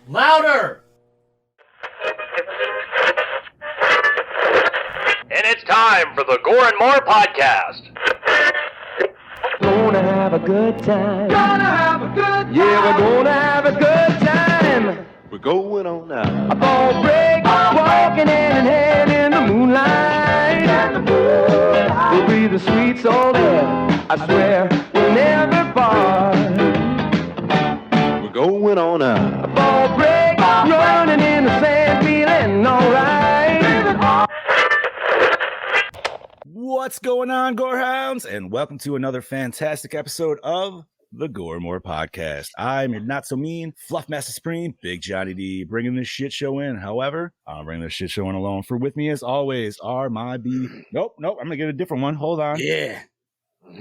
Louder! And it's time for the Gore N More podcast. Gonna have a good time. Gonna have a good time. Yeah, we're gonna have a good time. We're going on now. A ball break, walking hand in hand in the moonlight. We'll be the sweet soul there. I swear we'll never part. We're going on now. A ball break, running in the sand, feeling alright. What's going on, Gorehounds? And welcome to another fantastic episode of the Gore N More podcast. I'm your not-so-mean, Fluffmaster Supreme, Big Johnny D, bringing this shit show in. However, I'm bringing this shit show in alone. For with me, as always, are my Nope, I'm going to get a different one. Hold on. Yeah.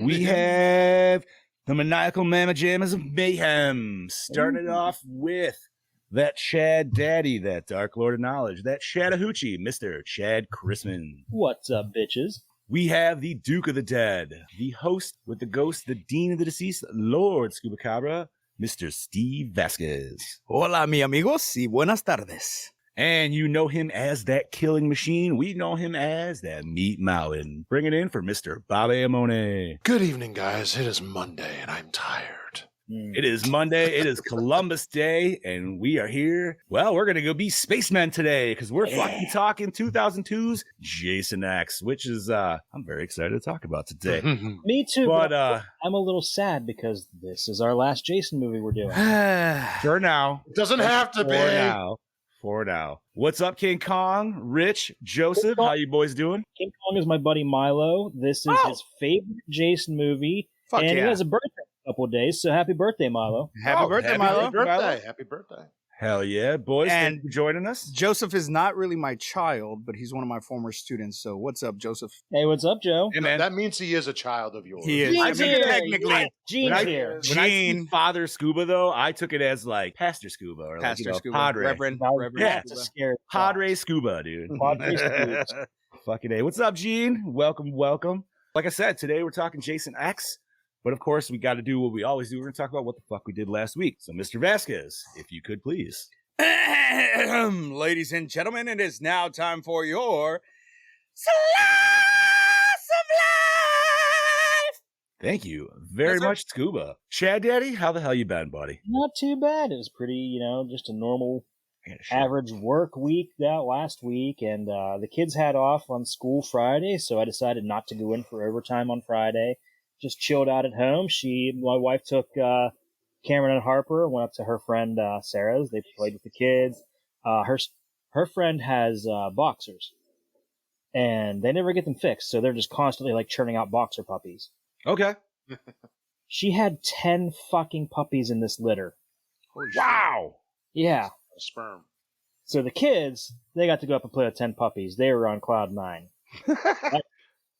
We have the maniacal mamma jammas of mayhem. Starting it off with that Chad Daddy, that Dark Lord of Knowledge, that Chattahoochee, Mr. Chad Chrisman. What's up, bitches? We have the Duke of the Dead, the host with the ghost, the Dean of the Deceased, Lord Scuba Cabra, Mr. Steve Vasquez. Hola, mi amigos, y buenas tardes. And you know him as that killing machine. We know him as that Meat Mountain. Bring it in for Mr. Bobby Amone. Good evening, guys. It is Monday, and I'm tired. It is Monday. It is Columbus Day, and we are here. Well, we're going to go be spacemen today because we're fucking talking 2002's Jason X, which is, I'm very excited to talk about today. Me too, But, I'm a little sad because this is our last Jason movie we're doing. for now. It doesn't have to be. For now. What's up, King Kong? Rich, Joseph, how you boys doing? King Kong is my buddy Milo. This is his favorite Jason movie, Fuck and yeah. he has a birthday in a couple of days, so happy birthday, Milo. Happy birthday, Milo. Happy birthday. Hell yeah, boys. And- Thank you for joining us. Joseph is not really my child, but he's one of my former students. So what's up, Joseph? Hey, what's up, Joe? Hey, man. That means he is a child of yours. He is. Gene's I mean, here. technically, Yeah, Gene's here. When I see Gene. Father Scuba, though, I took it as like Pastor Scuba or Pastor like, Scuba, Padre. Reverend Yeah. That's a scary Padre Scuba, dude. Padre Scuba. Fucking A. What's up, Gene? Welcome. Like I said, today we're talking Jason X, but of course we got to do what we always do. We're going to talk about what the fuck we did last week. So, Mr. Vasquez, if you could please. Ladies and gentlemen, it is now time for your Slice of Life. Thank you very Yes, sir. much, Scuba. Chad Daddy, how the hell you been, buddy? Not too bad. It was pretty, just a normal I gotta shit. average work week that last week, and the kids had off on school Friday, so I decided not to go in for overtime on Friday. Just chilled out at home. My wife took Cameron and Harper, went up to her friend Sarah's. They played with the kids. Her friend has boxers, and they never get them fixed, so they're just constantly like churning out boxer puppies. Okay. She had 10 fucking puppies in this litter. Holy Wow. Yeah. shit. Sperm. So the kids, they got to go up and play with 10 puppies. They were on cloud 9.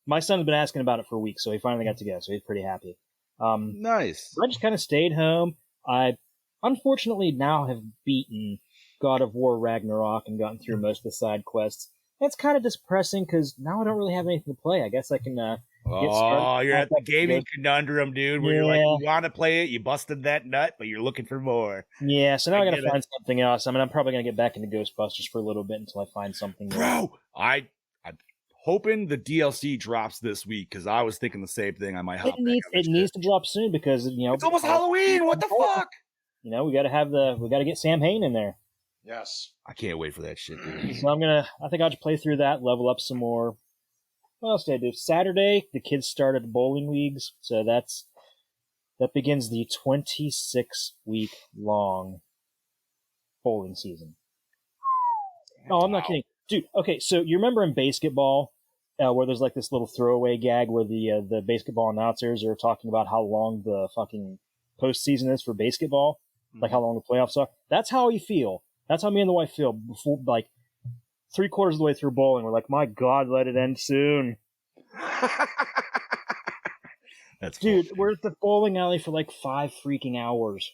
My son's been asking about it for weeks, so he finally got to go, so he's pretty happy. Nice. I just kind of stayed home. I unfortunately now have beaten God of War Ragnarok and gotten through most of the side quests. It's kind of depressing because now I don't really have anything to play. I guess I can get started. You're at the gaming Good. conundrum, dude, where you're like, you want to play it, you busted that nut, but you're looking for more. Yeah, so now I got I to get find something else. I mean, I'm probably going to get back into Ghostbusters for a little bit until I find something new. Bro, I'm hoping the DLC drops this week because I was thinking the same thing. I might hop It needs to drop soon because It's almost Halloween. What the fuck? We got to get Sam Hain in there. Yes. I can't wait for that shit, dude. So I think I'll just play through that, level up some more. What else did I do? Saturday, the kids started bowling leagues, so that begins the 26-week long bowling season. Oh, I'm not kidding. Dude, okay, so you remember in basketball where there's like this little throwaway gag where the basketball announcers are talking about how long the fucking postseason is for basketball, like how long the playoffs are? That's how we feel. That's how me and the wife feel before, like, 3/4 of the way through bowling. We're like, my God, let it end soon. That's cool. Dude, we're at the bowling alley for like 5 freaking hours.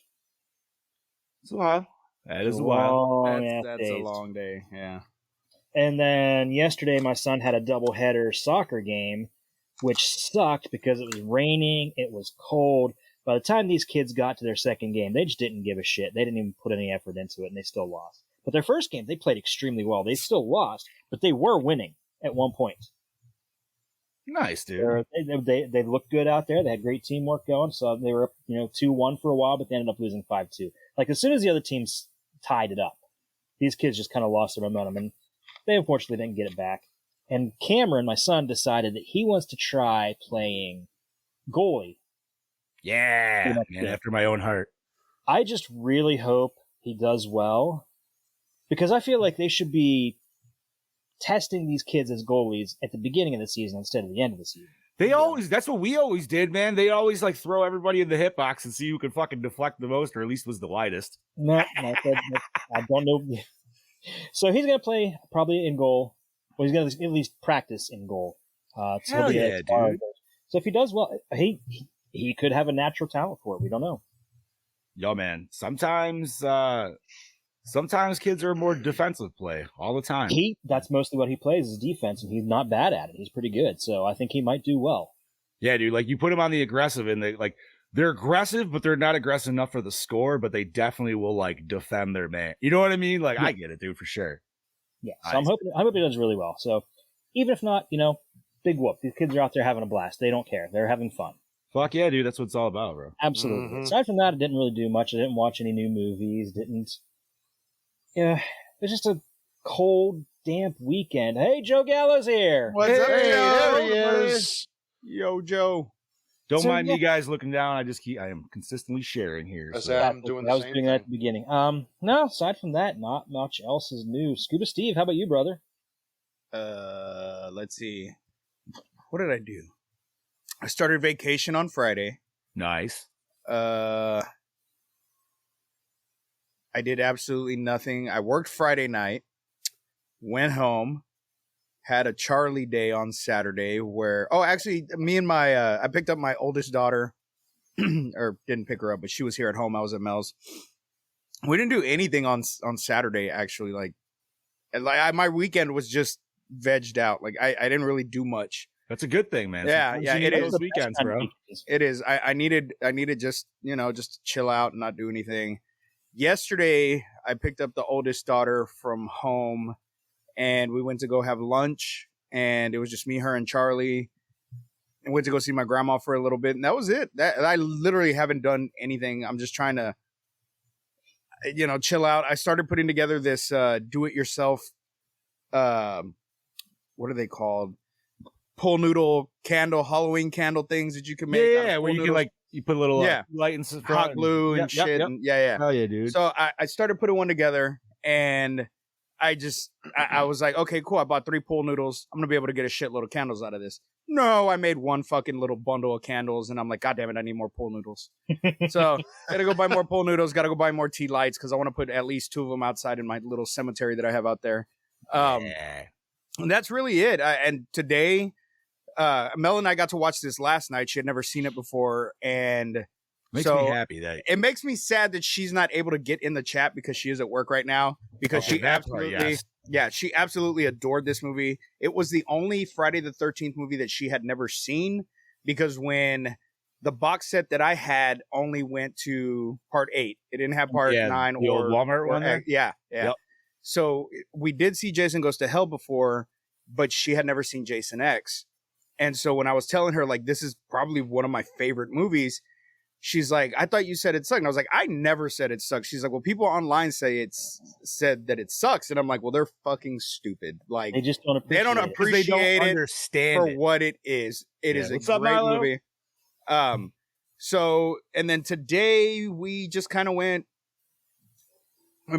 It's a while. That is a while. That's a long day. Yeah. And then yesterday, my son had a doubleheader soccer game, which sucked because it was raining, it was cold. By the time these kids got to their second game, they just didn't give a shit. They didn't even put any effort into it, and they still lost. But their first game, they played extremely well. They still lost, but they were winning at one point. Nice, dude. They looked good out there. They had great teamwork going. So they were up, 2-1 for a while, but they ended up losing 5-2. Like as soon as the other teams tied it up, these kids just kind of lost their momentum, and they unfortunately didn't get it back. And Cameron, my son, decided that he wants to try playing goalie. Yeah, man, after my own heart. I just really hope he does well, because I feel like they should be testing these kids as goalies at the beginning of the season instead of the end of the season. That's what we always did, man. They always like throw everybody in the hit box and see who could fucking deflect the most, or at least was the lightest. No, I don't know. So he's going to play probably in goal. Well, he's going to at least practice in goal. Hell yeah, dude. So if he does well, he could have a natural talent for it. We don't know. Yo, man, sometimes kids are more defensive play all the time. That's mostly what he plays is defense, and he's not bad at it. He's pretty good. So I think he might do well. Yeah, dude, like you put him on the aggressive, and they're aggressive, but they're not aggressive enough for the score, but they definitely will like defend their man. You know what I mean? Like, yeah. I get it, dude, for sure. Yeah. So I'm hoping he does really well. So even if not, big whoop. These kids are out there having a blast. They don't care. They're having fun. Fuck yeah, dude. That's what it's all about, bro. Absolutely. Mm-hmm. Aside from that, I didn't really do much. I didn't watch any new movies. Yeah, it was just a cold, damp weekend. Hey, Joe Gallo's here. What's up, Joe? There he is. Yo, Joe. Don't mind me, guys, looking down. I am consistently sharing here. So. I'm doing I was doing that at the beginning. No, aside from that, not much else is new. Scuba Steve, how about you, brother? Let's see. What did I do? I started vacation on Friday. Nice. I did absolutely nothing. I worked Friday night, went home, had a Charlie day on Saturday me and I picked up my oldest daughter, or didn't pick her up, but she was here at home. I was at Mel's. We didn't do anything on Saturday, actually. My weekend was just vegged out. Like I didn't really do much. That's a good thing, man. Yeah, it is. Those weekends, bro. It is. I needed just just chill out and not do anything. Yesterday, I picked up the oldest daughter from home, and we went to go have lunch, and it was just me, her, and Charlie. And went to go see my grandma for a little bit, and that was it. I literally haven't done anything. I'm just trying to, chill out. I started putting together this do-it-yourself, what are they called? Pull noodle candle, Halloween candle things that you can make. Yeah, where you can you put a little light and hot glue and shit. Yep. And, yeah. Oh yeah, dude. So I started putting one together, and I was like, okay, cool. I bought 3 pool noodles. I'm gonna be able to get a shitload of candles out of this. No, I made one fucking little bundle of candles, and I'm like, God damn it, I need more pool noodles. So gotta go buy more pool noodles. Gotta go buy more tea lights because I want to put at least 2 of them outside in my little cemetery that I have out there. And that's really it. And today. Mel and I got to watch this last night. She had never seen it before, and makes me happy that it makes me sad that she's not able to get in the chat because she is at work right now. Because she absolutely adored this movie. It was the only Friday the 13th movie that she had never seen, because when the box set that I had only went to part 8, it didn't have part 9 the or old Walmart one. There? Yeah. Yep. So we did see Jason Goes to Hell before, but she had never seen Jason X. And so when I was telling her, this is probably one of my favorite movies, she's like, I thought you said it sucked. And I was like, I never said it sucks. She's like, well, people online said that it sucks. And I'm like, well, they're fucking stupid. Like, they just don't appreciate they don't appreciate it. Understand for what it is. It is a great movie. So, and then today we just kind of went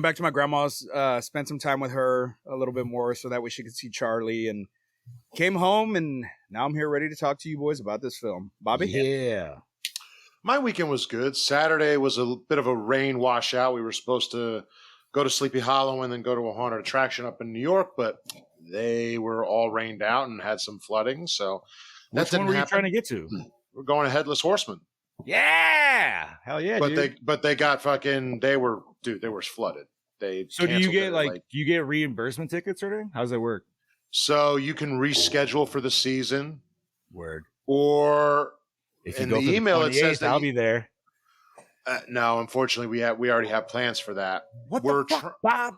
back to my grandma's, spent some time with her a little bit more so that way she could see Charlie, and came home, and now I'm here ready to talk to you boys about this film. Bobby? Yeah. My weekend was good. Saturday was a bit of a rain washout. We were supposed to go to Sleepy Hollow and then go to a haunted attraction up in New York, but they were all rained out and had some flooding. So which one were you trying to get to? We're going to Headless Horseman. Yeah. Hell yeah, dude. They got fucking, they were flooded. So do you get do you get reimbursement tickets or anything? How does that work? So you can reschedule for the season. Word. Or if you in go the for email, the it says that I'll be there. No, unfortunately, we already have plans for that. What We're the fuck, Bob?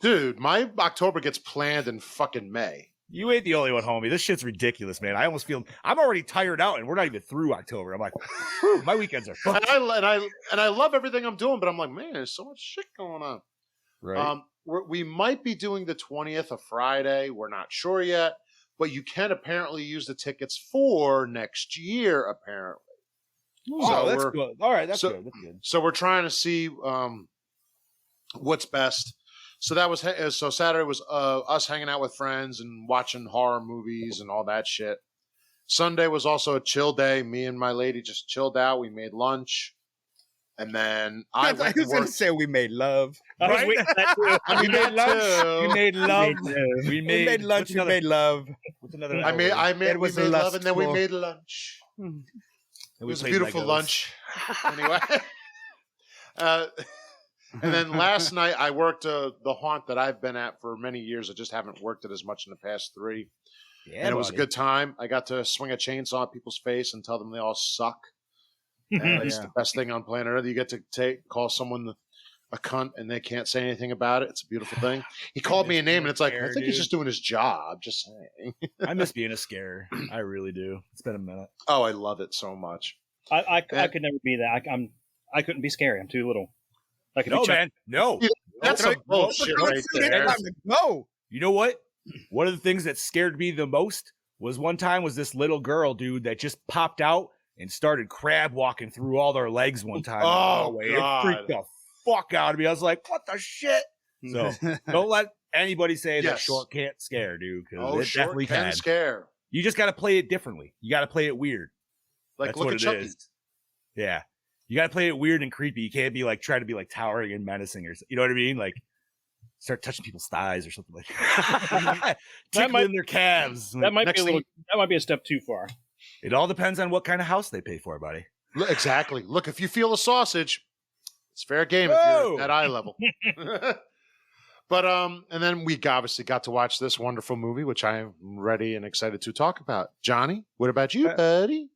Dude, my October gets planned in fucking May. You ain't the only one, homie. This shit's ridiculous, man. I almost feel I'm already tired out, and we're not even through October. I'm like, whew, my weekends are fucked. And I love everything I'm doing, but I'm like, man, there's so much shit going on. Right. We might be doing the 20th of Friday. We're not sure yet, but you can apparently use the tickets for next year, apparently. Oh, that's good. All right, that's good. That's good. So we're trying to see what's best. So that was so Saturday was us hanging out with friends and watching horror movies and all that shit. Sunday was also a chill day. Me and my lady just chilled out. We made lunch, and then I went was to going work. to say we made love. I was Right? waiting for that too. I mean, We made that lunch. too. We made love. We We made lunch. what's We another- made love. What's another? I made It we was made love, and then we lustful. made lunch. And It we was a played beautiful Legos. lunch. Anyway. And then last night I worked the haunt that I've been at for many years. I just haven't worked it as much in the past 3. Yeah, And it was a buddy. good time. I got to swing a chainsaw at people's face and tell them they all suck. And it's Yeah. the best thing on planet Earth. You get to call someone a cunt and they can't say anything about it. It's a beautiful thing. He called me a name and it's like, I think he's just doing his job. Just saying. I miss being a scare. I really do. It's been a minute. Oh, I love it so much. I could never be that. I couldn't be scary. I'm too little. I could No, be Chuck. man. No. That's some bullshit right there. No. You know what? One of the things that scared me the most was this little girl, dude, that just popped out and started crab walking through all their legs one time. Oh, It God. freaked the fuck out of me. I was like, what the shit? So don't let anybody say that Yes. short can't scare, dude, because Oh, it sure definitely can can. scare. You just got to play it differently. You got to play it weird. Like, That's look what at it Chucky. is. Yeah. You got to play it weird and creepy. You can't be like, try to be like towering and menacing or you know what I mean? Like, start touching people's thighs or something like that. Tickling might- their calves. That might Next be that might be a step too far. It all depends on what kind of house they pay for, buddy. Exactly. Look, if you feel a sausage, it's fair game if Whoa. you're at that eye level. But and then we obviously got to watch this wonderful movie, which I am ready and excited to talk about. Johnny, what about you, buddy?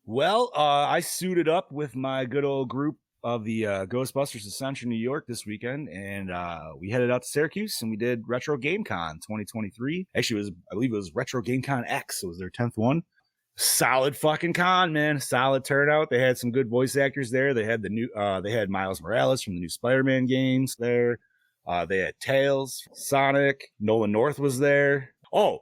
Well, I suited up with my good old group of the Ghostbusters of Central New York this weekend, and we headed out to Syracuse and we did Retro Game Con 2023. Actually, I believe it was Retro Game Con X. It was their 10th one. Solid fucking con, man. Solid turnout. They had some good voice actors there. They had they had Miles Morales from the new Spider-Man games there. They had Tails, Sonic, Nolan North was there. Oh,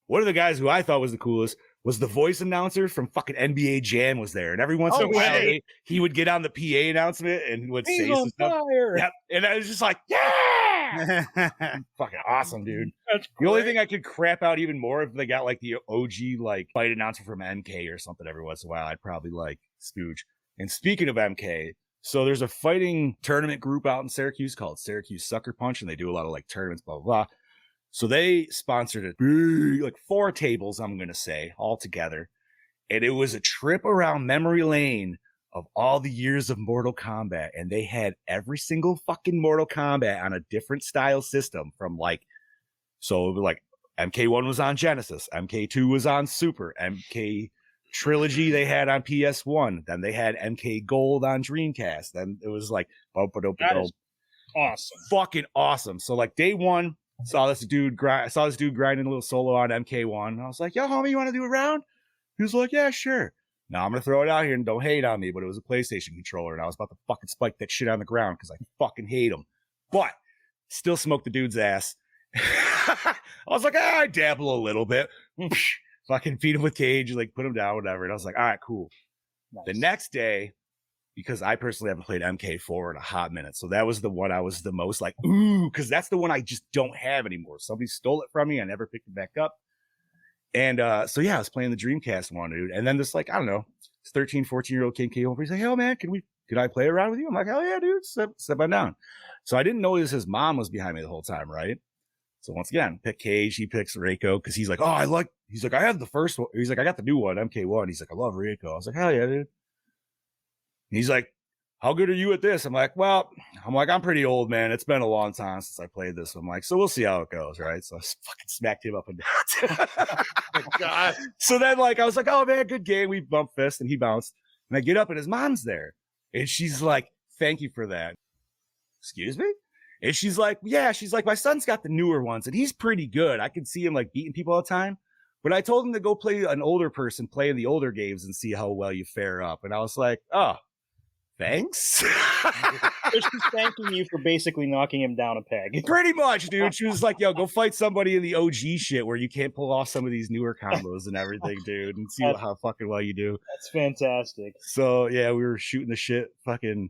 one of the guys who I thought was the coolest was the voice announcer from fucking NBA Jam was there. And every once in a while, he would get on the PA announcement and would say some stuff. Yep. And I was just like, yeah! Fucking awesome, dude. That's The only thing I could crap out even more if they got like the OG like fight announcer from MK or something every once in a while, I'd probably like spooge. And speaking of MK, so there's a fighting tournament group out in Syracuse called Syracuse Sucker Punch, and they do a lot of like tournaments, blah, blah, blah. So they sponsored it, like 4 tables, I'm going to say, all together. And it was a trip around memory lane of all the years of Mortal Kombat. And they had every single fucking Mortal Kombat on a different style system from like, so it was like MK1 was on Genesis, MK2 was on Super, MK Trilogy they had on PS1, then they had MK Gold on Dreamcast. Then it was like, That is awesome. fucking awesome. So like day one, saw this dude grinding a little solo on MK1. I was like, yo, homie, you want to do a round? He was like, yeah, sure. Now I'm going to throw it out here and don't hate on me, but it was a PlayStation controller and I was about to fucking spike that shit on the ground because I fucking hate him. But still smoked the dude's ass. I was like, I dabble a little bit. Fucking feed him with cage, like put him down, whatever. And I was like, all right, cool. Nice. The next day, because I personally haven't played MK4 in a hot minute. So that was the one I was the most like, ooh, because that's the one I just don't have anymore. Somebody stole it from me. I never picked it back up. And so, yeah, I was playing the Dreamcast one, dude. And then this, like, I don't know, this 13, 14-year-old kid came over. He's like, hell, man, could I play around with you? I'm like, hell yeah, dude. Step on down. So I didn't know his mom was behind me the whole time, right? So once again, pick Cage, he picks Reiko because he's like, he's like, I have the first one. He's like, I got the new one, MK1. He's like, I love Reiko. I was like, hell yeah, dude. And he's like, how good are you at this? I'm like, I'm pretty old, man. It's been a long time since I played this. I'm like, so we'll see how it goes, right? So I fucking smacked him up and down. My God. So then, like, I was like, oh man, good game. We bumped fist and he bounced. And I get up and his mom's there. And she's like, thank you for that. Excuse me? And she's like, yeah, she's like, my son's got the newer ones and he's pretty good. I can see him like beating people all the time. But I told him to go play an older person playing the older games and see how well you fare up. And I was like, oh, thanks. She's thanking you for basically knocking him down a peg. Pretty much, dude. She was like, yo, go fight somebody in the OG shit where you can't pull off some of these newer combos and everything, dude, and see how fucking well you do. That's fantastic. So, yeah, we were shooting the shit. Fucking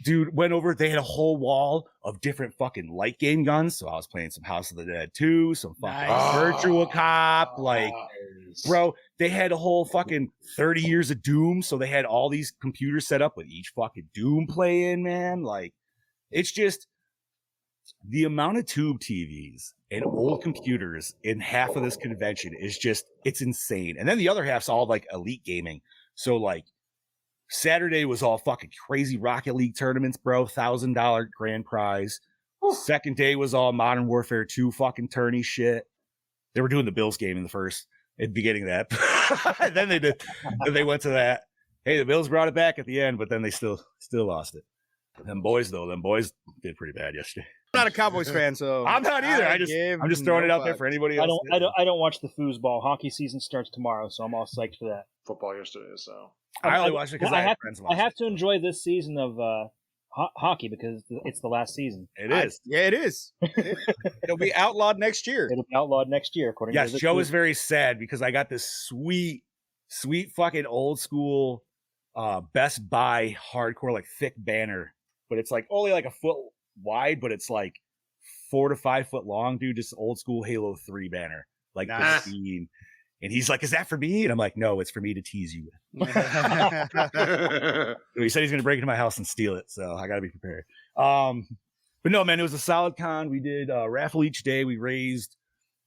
dude went over. They had a whole wall of different fucking light game guns. So I was playing some House of the Dead 2, some fucking Virtua Cop. Like, bro, they had a whole fucking 30 years of Doom. So they had all these computers set up with each fucking Doom playing, man. Like, it's just the amount of tube TVs and old computers in half of this convention is just, it's insane. And then the other half's all like elite gaming. So like, Saturday was all fucking crazy Rocket League tournaments, bro. $1,000 grand prize. Second day was all Modern Warfare 2 fucking tourney shit. They were doing the Bills game in the beginning of that. Then they did. Then they went to that. Hey, the Bills brought it back at the end, but then they still lost it. Them boys did pretty bad yesterday. I'm not a Cowboys fan, so I'm not either. I'm just throwing it out there for anybody else. I don't watch the foosball. Hockey season starts tomorrow, so I'm all psyched for that. Football yesterday, so I only watch it because I have friends watching. I have to enjoy this season of hockey because it's the last season. It is. It is. It'll be outlawed next year. It'll be outlawed next year, according yes, to Joe is very sad because I got this sweet fucking old school Best Buy hardcore, like thick banner, but it's like only like a foot wide, but it's like 4 to 5 foot long, dude. Just old school Halo 3 banner, like pristine. And he's like, is that for me? And I'm like, no, it's for me to tease you with. He said he's going to break into my house and steal it. So I got to be prepared. But no, man, it was a solid con. We did a raffle each day. We raised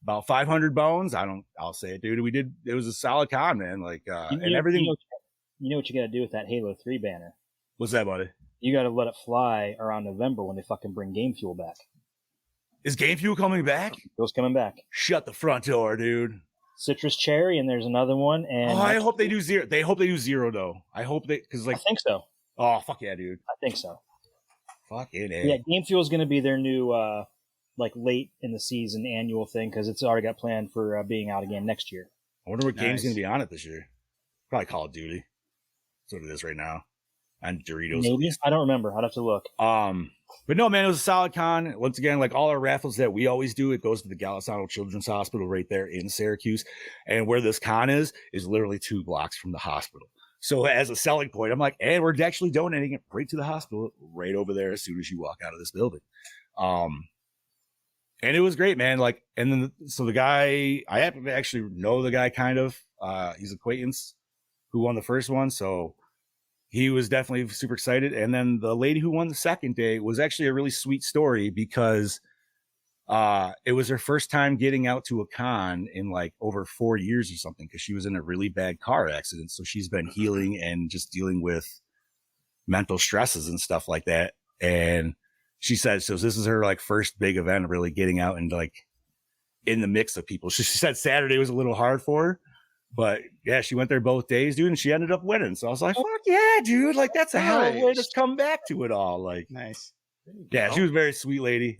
about 500 bones. I'll say it, dude. It was a solid con, man. Like, and everything. You know what you got to do with that Halo 3 banner? What's that, buddy? You got to let it fly around November when they fucking bring Game Fuel back. Is Game Fuel coming back? Fuel's coming back. Shut the front door, dude. Citrus Cherry, and there's another one. And I hope they do zero. They hope they do zero, though. I hope because like I think so. Oh fuck yeah, dude. I think so. Fuck it. Yeah, Game Fuel is going to be their new like late in the season annual thing because it's already got planned for being out again next year. I wonder what game's going to be on it this year. Probably Call of Duty. That's what it is right now. And Doritos. Maybe. I don't remember. I'd have to look. But no, man, it was a solid con. Once again, like all our raffles that we always do, it goes to the Golisano Children's Hospital right there in Syracuse. And where this con is literally 2 blocks from the hospital. So as a selling point, I'm like, and we're actually donating it right to the hospital right over there as soon as you walk out of this building. And it was great, man. Like, and then, so the guy, I happen to actually know the guy kind of, he's an acquaintance who won the first one. So he was definitely super excited. And then the lady who won the second day was actually a really sweet story because it was her first time getting out to a con in like over 4 years or something because she was in a really bad car accident. So she's been healing and just dealing with mental stresses and stuff like that. And she said, so this is her like first big event, really getting out and like in the mix of people. She said Saturday was a little hard for her. But yeah, she went there both days, dude, and she ended up winning. So I was like, fuck yeah, dude. Like, that's a hell of a way to come back to it all. Like, nice. Yeah, she was a very sweet lady.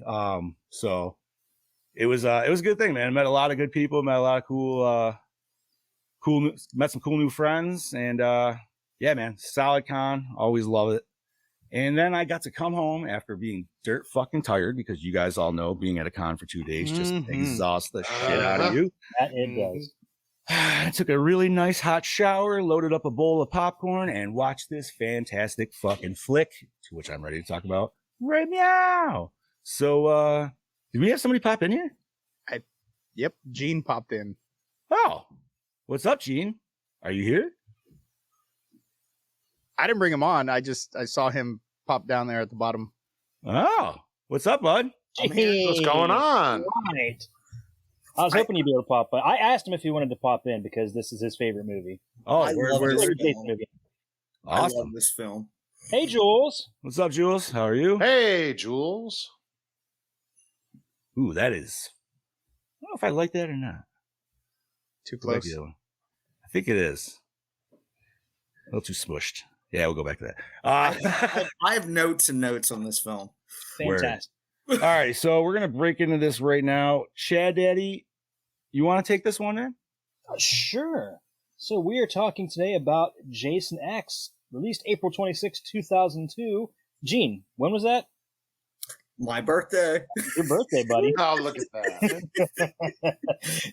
So it was a good thing, man. Met a lot of good people, met a lot of met some cool new friends. And yeah, man, solid con. Always love it. And then I got to come home after being dirt fucking tired because you guys all know being at a con for 2 days just exhausts the shit out of you. That it does. I took a really nice hot shower, loaded up a bowl of popcorn, and watched this fantastic fucking flick, to which I'm ready to talk about right now. So, did we have somebody pop in here? Yep, Gene popped in. Oh, what's up, Gene? Are you here? I didn't bring him on. I saw him pop down there at the bottom. Oh, what's up, bud? What's going on? Right. I was hoping you'd be able to pop in. I asked him if he wanted to pop in because this is his favorite movie. Oh, Where's awesome. I love this film. Hey, Jules. What's up, Jules? How are you? Hey, Jules. Ooh, that is. I don't know if I like that or not. Too close. I think it is. A little too smushed. Yeah, we'll go back to that. I have notes and notes on this film. Fantastic. All right, so we're gonna break into this right now. Chad Daddy, you want to take this one in? Sure. So we are talking today about Jason X, released April 26, 2002. Gene, when was that? My birthday. Your birthday, buddy. Oh, look at that.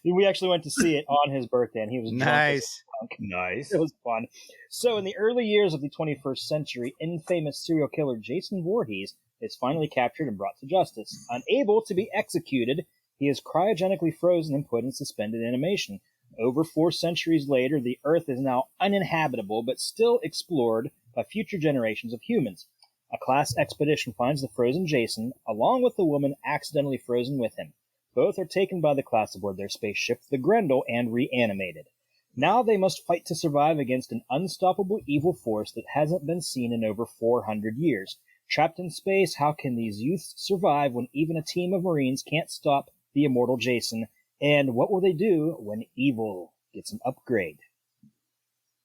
We actually went to see it on his birthday, and he was drunk as a Nice. skunk. Nice. It was fun. So, in the early years of the 21st century, infamous serial killer Jason Voorhees is finally captured and brought to justice. Unable to be executed, he is cryogenically frozen and put in suspended animation. Over 4 centuries later, the Earth is now uninhabitable, but still explored by future generations of humans. A class expedition finds the frozen Jason, along with the woman accidentally frozen with him. Both are taken by the class aboard their spaceship, the Grendel, and reanimated. Now they must fight to survive against an unstoppable evil force that hasn't been seen in over 400 years. Trapped in space, how can these youths survive when even a team of Marines can't stop the immortal Jason? And what will they do when evil gets an upgrade?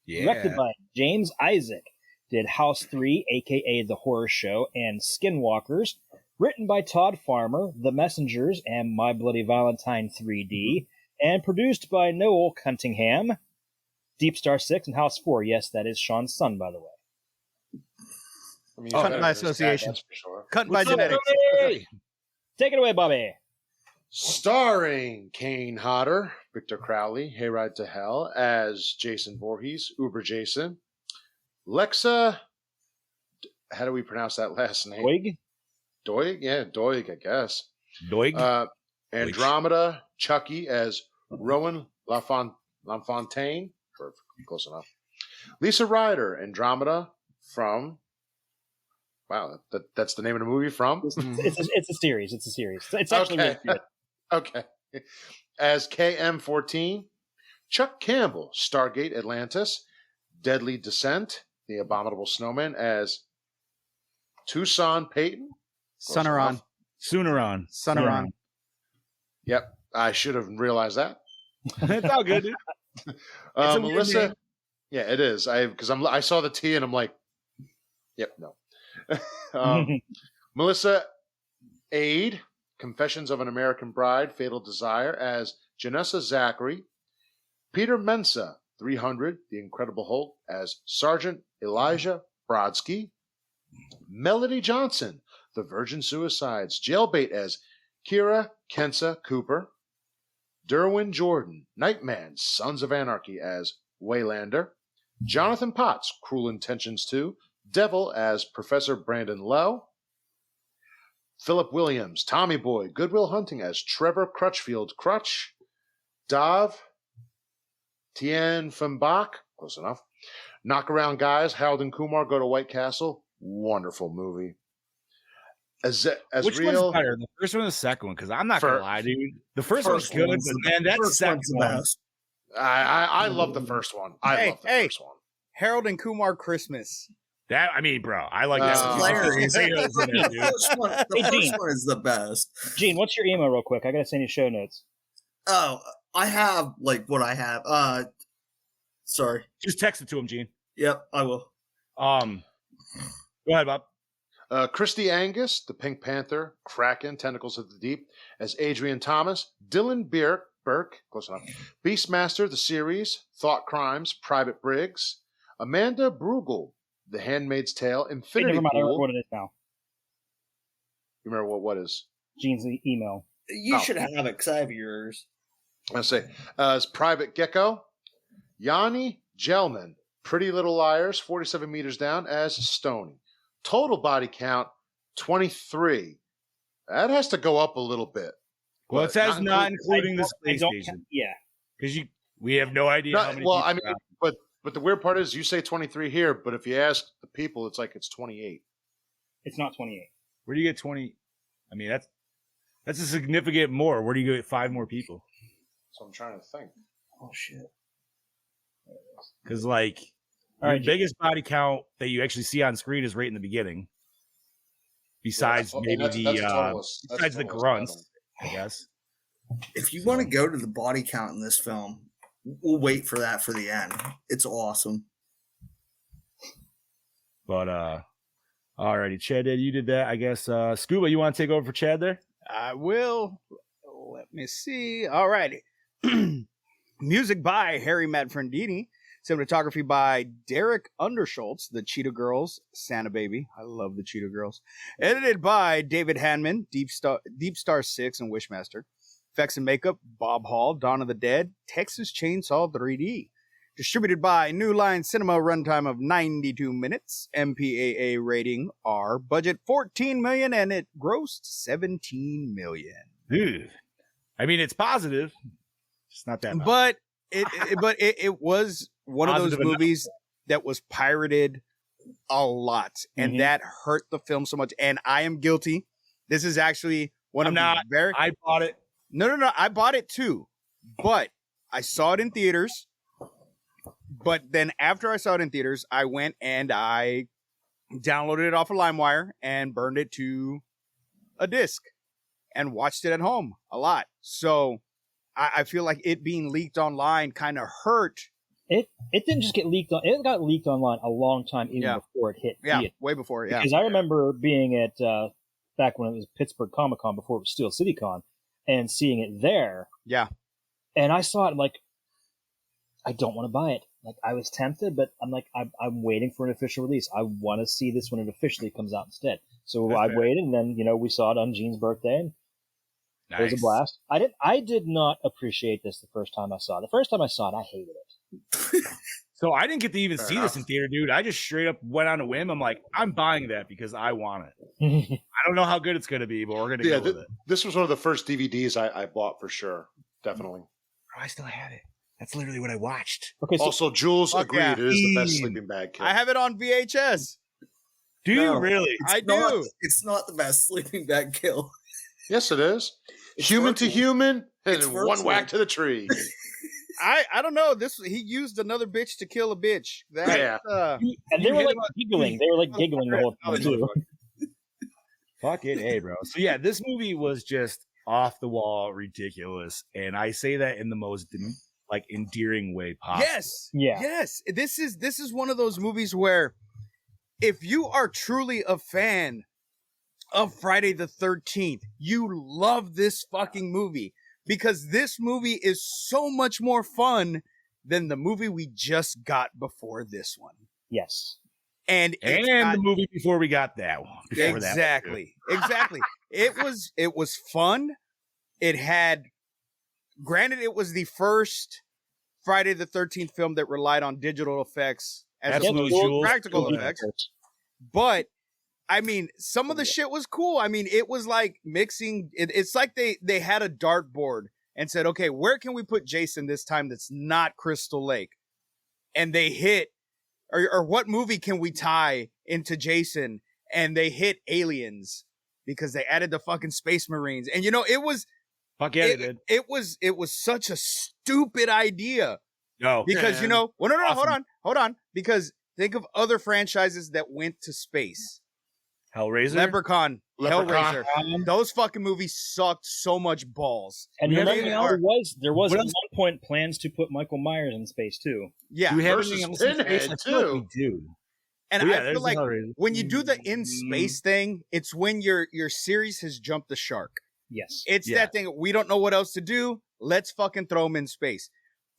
Yeah. Directed by James Isaac. Did House 3, aka The Horror Show, and Skinwalkers. Written by Todd Farmer, The Messengers, and My Bloody Valentine 3D. And produced by Noel Cunningham. Deep Star 6 and House 4. Yes, that is Sean's son, by the way. I mean, Cut better by than his dad, association. that's for sure. Cut by genetics. Take it away, Bobby. Starring Kane Hodder, Victor Crowley, Hayride to Hell as Jason Voorhees, Uber Jason. Lexa, how do we pronounce that last name? Doig? Doig? Yeah, Doig, I guess. Doig. Andromeda, Chucky as Rowan LaFontaine. Close enough. Lisa Ryder, Andromeda from... Wow, that's the name of the movie from? It's a series. It's a series. It's actually Okay. really good. Okay. As KM-14, Chuck Campbell, Stargate Atlantis, Deadly Descent, The Abominable Snowman as Tucson Payton. Sonoron. Sooneron. Sonoron. Yep, I should have realized that. It's all good, dude. It's a weird Melissa. name. Yeah, it is. I saw the T and I'm like, yep, no. Melissa Aid, Confessions of an American Bride, Fatal Desire as Janessa Zachary. Peter Mensa, 300, The Incredible Hulk as Sergeant Elijah Brodsky. Melody Johnson, The Virgin Suicides, Jailbait as Kira Kensa Cooper. Derwin Jordan, Nightman, Sons of Anarchy as Waylander. Jonathan Potts, Cruel Intentions 2, Devil as Professor Brandon Lowe. Philip Williams, Tommy Boy, Goodwill Hunting as Trevor Crutchfield Crutch. Dav Tien Fembach, close enough. Knockaround Guys, Harold and Kumar Go to White Castle. Wonderful movie. As Which real, one's better, the first one or the second one? Because I'm not gonna lie, dude. The first one's First good, one's but the- man, that first second one's the one. best. I love the first one. I love the Hey. first one. Harold and Kumar Christmas. That I mean, bro, I like It's that. hilarious. Potatoes in it, The dude. first one, the Hey, first Gene. one is the best. Gene, what's your email real quick? I gotta send you show notes. Oh, I have like what I have. Sorry. Just text it to him, Gene. Yep, I will. Go ahead, Bob. Christy Angus, The Pink Panther, Kraken, Tentacles of the Deep, as Adrian Thomas. Dylan Burke, close enough. Beastmaster, the series, Thought Crimes, Private Briggs. Amanda Brugel, The Handmaid's Tale, Hey, Infinity never mind. I remember Pool. what it is now. You remember what is? Gene's email. You Oh. should have it because I have yours. I'll say, as Private Gecko. Yanni Gelman, Pretty Little Liars, 47 meters down, as Stoney. Total body count, 23. That has to go up a little bit. Well, it But says not including the I space don't station count- Yeah. because we have no idea how No, many. well, people I mean, are out. but the weird part is you say 23 here, but if you ask the people, it's like it's 28. It's not 28. Where do you get 20? I mean, that's a significant more. Where do you get 5 more people? So I'm trying to think. Oh shit. Because like All the right, biggest body count that you actually see on screen is right in the beginning. Besides maybe that's the besides the grunts, I guess. If you want to go to the body count in this film, we'll wait for that for the end. It's awesome. But alrighty, Chad, you did that. I guess Scuba, you want to take over for Chad there? I will. Let me see. All righty. Music by Harry Manfredini. Cinematography by Derek Underschultz, the Cheetah Girls, Santa Baby. I love the Cheetah Girls. Edited by David Hanman, Deep Star 6 and Wishmaster. Effects and makeup, Bob Hall, Dawn of the Dead, Texas Chainsaw 3D. Distributed by New Line Cinema, runtime of 92 minutes, MPAA rating R, budget $14 million, and it grossed $17 million. Dude. I mean, it's positive. It's not that much. But it was one Positive of those movies that was pirated a lot, and that hurt the film so much. And I am guilty. This is actually one of the very. I bought it. No. I bought it too, but I saw it in theaters. But then after I saw it in theaters, I went and I downloaded it off of LimeWire and burned it to a disc and watched it at home a lot. So I feel like it being leaked online kind of hurt. It didn't just get leaked on. It got leaked online a long time even before it hit. Yeah, way before. Yeah, because I remember being at back when it was Pittsburgh Comic Con before it was Steel City Con, and seeing it there. Yeah, and I saw it like, I don't want to buy it. Like, I was tempted, but I'm like, I'm waiting for an official release. I want to see this when it officially comes out instead. So That's I fair. waited, and then we saw it on Gene's birthday, and it was a blast. I did not appreciate this the first time I saw it. The first time I saw it, I hated it. So I didn't get to even Fair see enough. this in theater, dude. I just straight up went on a whim. I'm like, I'm buying that because I want it. I don't know how good it's going to be, but we're going to go with it. This was one of the first DVDs I bought for sure. Definitely. Oh, I still have it. That's literally what I watched. Okay, so Also, Jules Fuck agreed yeah. it is the best sleeping bag kit. I have it on VHS. Do No. you really? I Not- do. It's not the best sleeping bag kill. Yes, it is. It's Human to virtual. human, It's and one virtual. whack to the tree. I don't know. He used another bitch to kill a bitch. That, Yeah. and they were like giggling. They were like giggling the whole time too. Fucking A, bro. So yeah, this movie was just off the wall, ridiculous, and I say that in the most endearing way possible. Yes. Yeah. Yes. This is one of those movies where if you are truly a fan of Friday the 13th, you love this fucking movie because this movie is so much more fun than the movie we just got before this one. Yes. And it's And got- the movie before we got that one. Before that one, too. Exactly. It was fun. It had, granted, it was the first Friday the 13th film that relied on digital effects as Absolute opposed to jewels. practical Absolute effects. But I mean, some of the shit was cool. I mean, it was like mixing. It's like they had a dartboard and said, okay, where can we put Jason this time that's not Crystal Lake? And they hit, or what movie can we tie into Jason? And they hit Aliens because they added the fucking Space Marines. And it was, Fuck yeah, they did. it was such a stupid idea No. because Man. no, Awesome. hold on, because think of other franchises that went to space. Hellraiser. Leprechaun, Leprechaun. Hellraiser. Those fucking movies sucked so much balls. And Do you have remember, anything else? there was What at else? one point plans to put Michael Myers in space too. Yeah. Do we have Versus anything else in space? Pinhead, I feel like too. we do. And Well, yeah, I there's feel like the Hellraiser. when you do the in space thing, it's when your series has jumped the shark. Yes. It's Yeah. that thing. We don't know what else to do. Let's fucking throw them in space.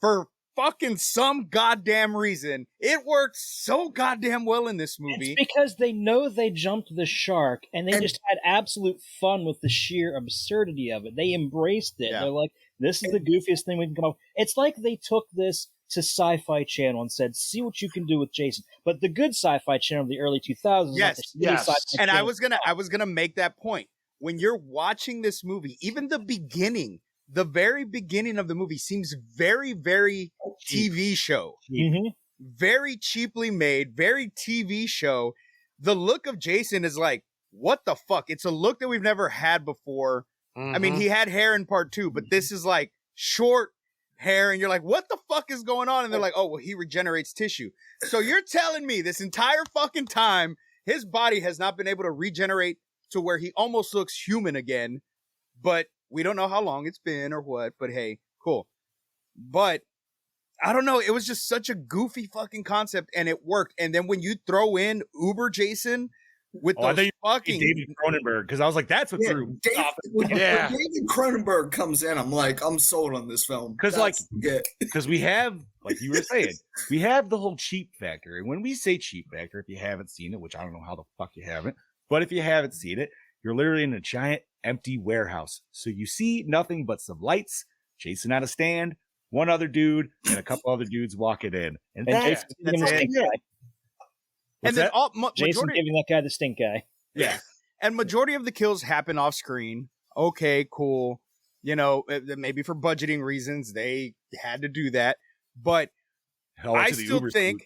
For fucking some goddamn reason, it worked so goddamn well in this movie. It's because they know they jumped the shark, and they And- just had absolute fun with the sheer absurdity of it. They embraced it. Yeah. They're like, "This is the goofiest thing we can come up." It's like they took this to Sci-Fi Channel and said, "See what you can do with Jason." But the good Sci-Fi Channel of the early 2000s, Yes, not the shitty yes. Sci-Fi And I Channel. was gonna make that point. When you're watching this movie, even the very beginning of the movie seems very, very TV show. Mhm. Very cheaply made, very TV show. The look of Jason is like, what the fuck? It's a look that we've never had before. I mean, he had hair in part 2, but this is like short hair, and you're like, what the fuck is going on? And they're like, oh, well, he regenerates tissue. So you're telling me this entire fucking time, his body has not been able to regenerate to where he almost looks human again, but we don't know how long it's been or what, but hey, cool. But I don't know. It was just such a goofy fucking concept, and it worked. And then when you throw in Uber Jason with those fucking David Cronenberg, because I was like, that's what threw. When David Cronenberg comes in, I'm like, I'm sold on this film. Because we have, like you were saying, we have the whole cheap factor. And when we say cheap factor, if you haven't seen it, which I don't know how the fuck you haven't, but if you haven't seen it, you're literally in a giant empty warehouse. So you see nothing but some lights, Jason on a stand, one other dude, and a couple other dudes walking in. And that's it. And then Jason giving that guy the stink eye. Yeah. And majority of the kills happen off screen. Okay, cool. You know, maybe for budgeting reasons, they had to do that. But I still think...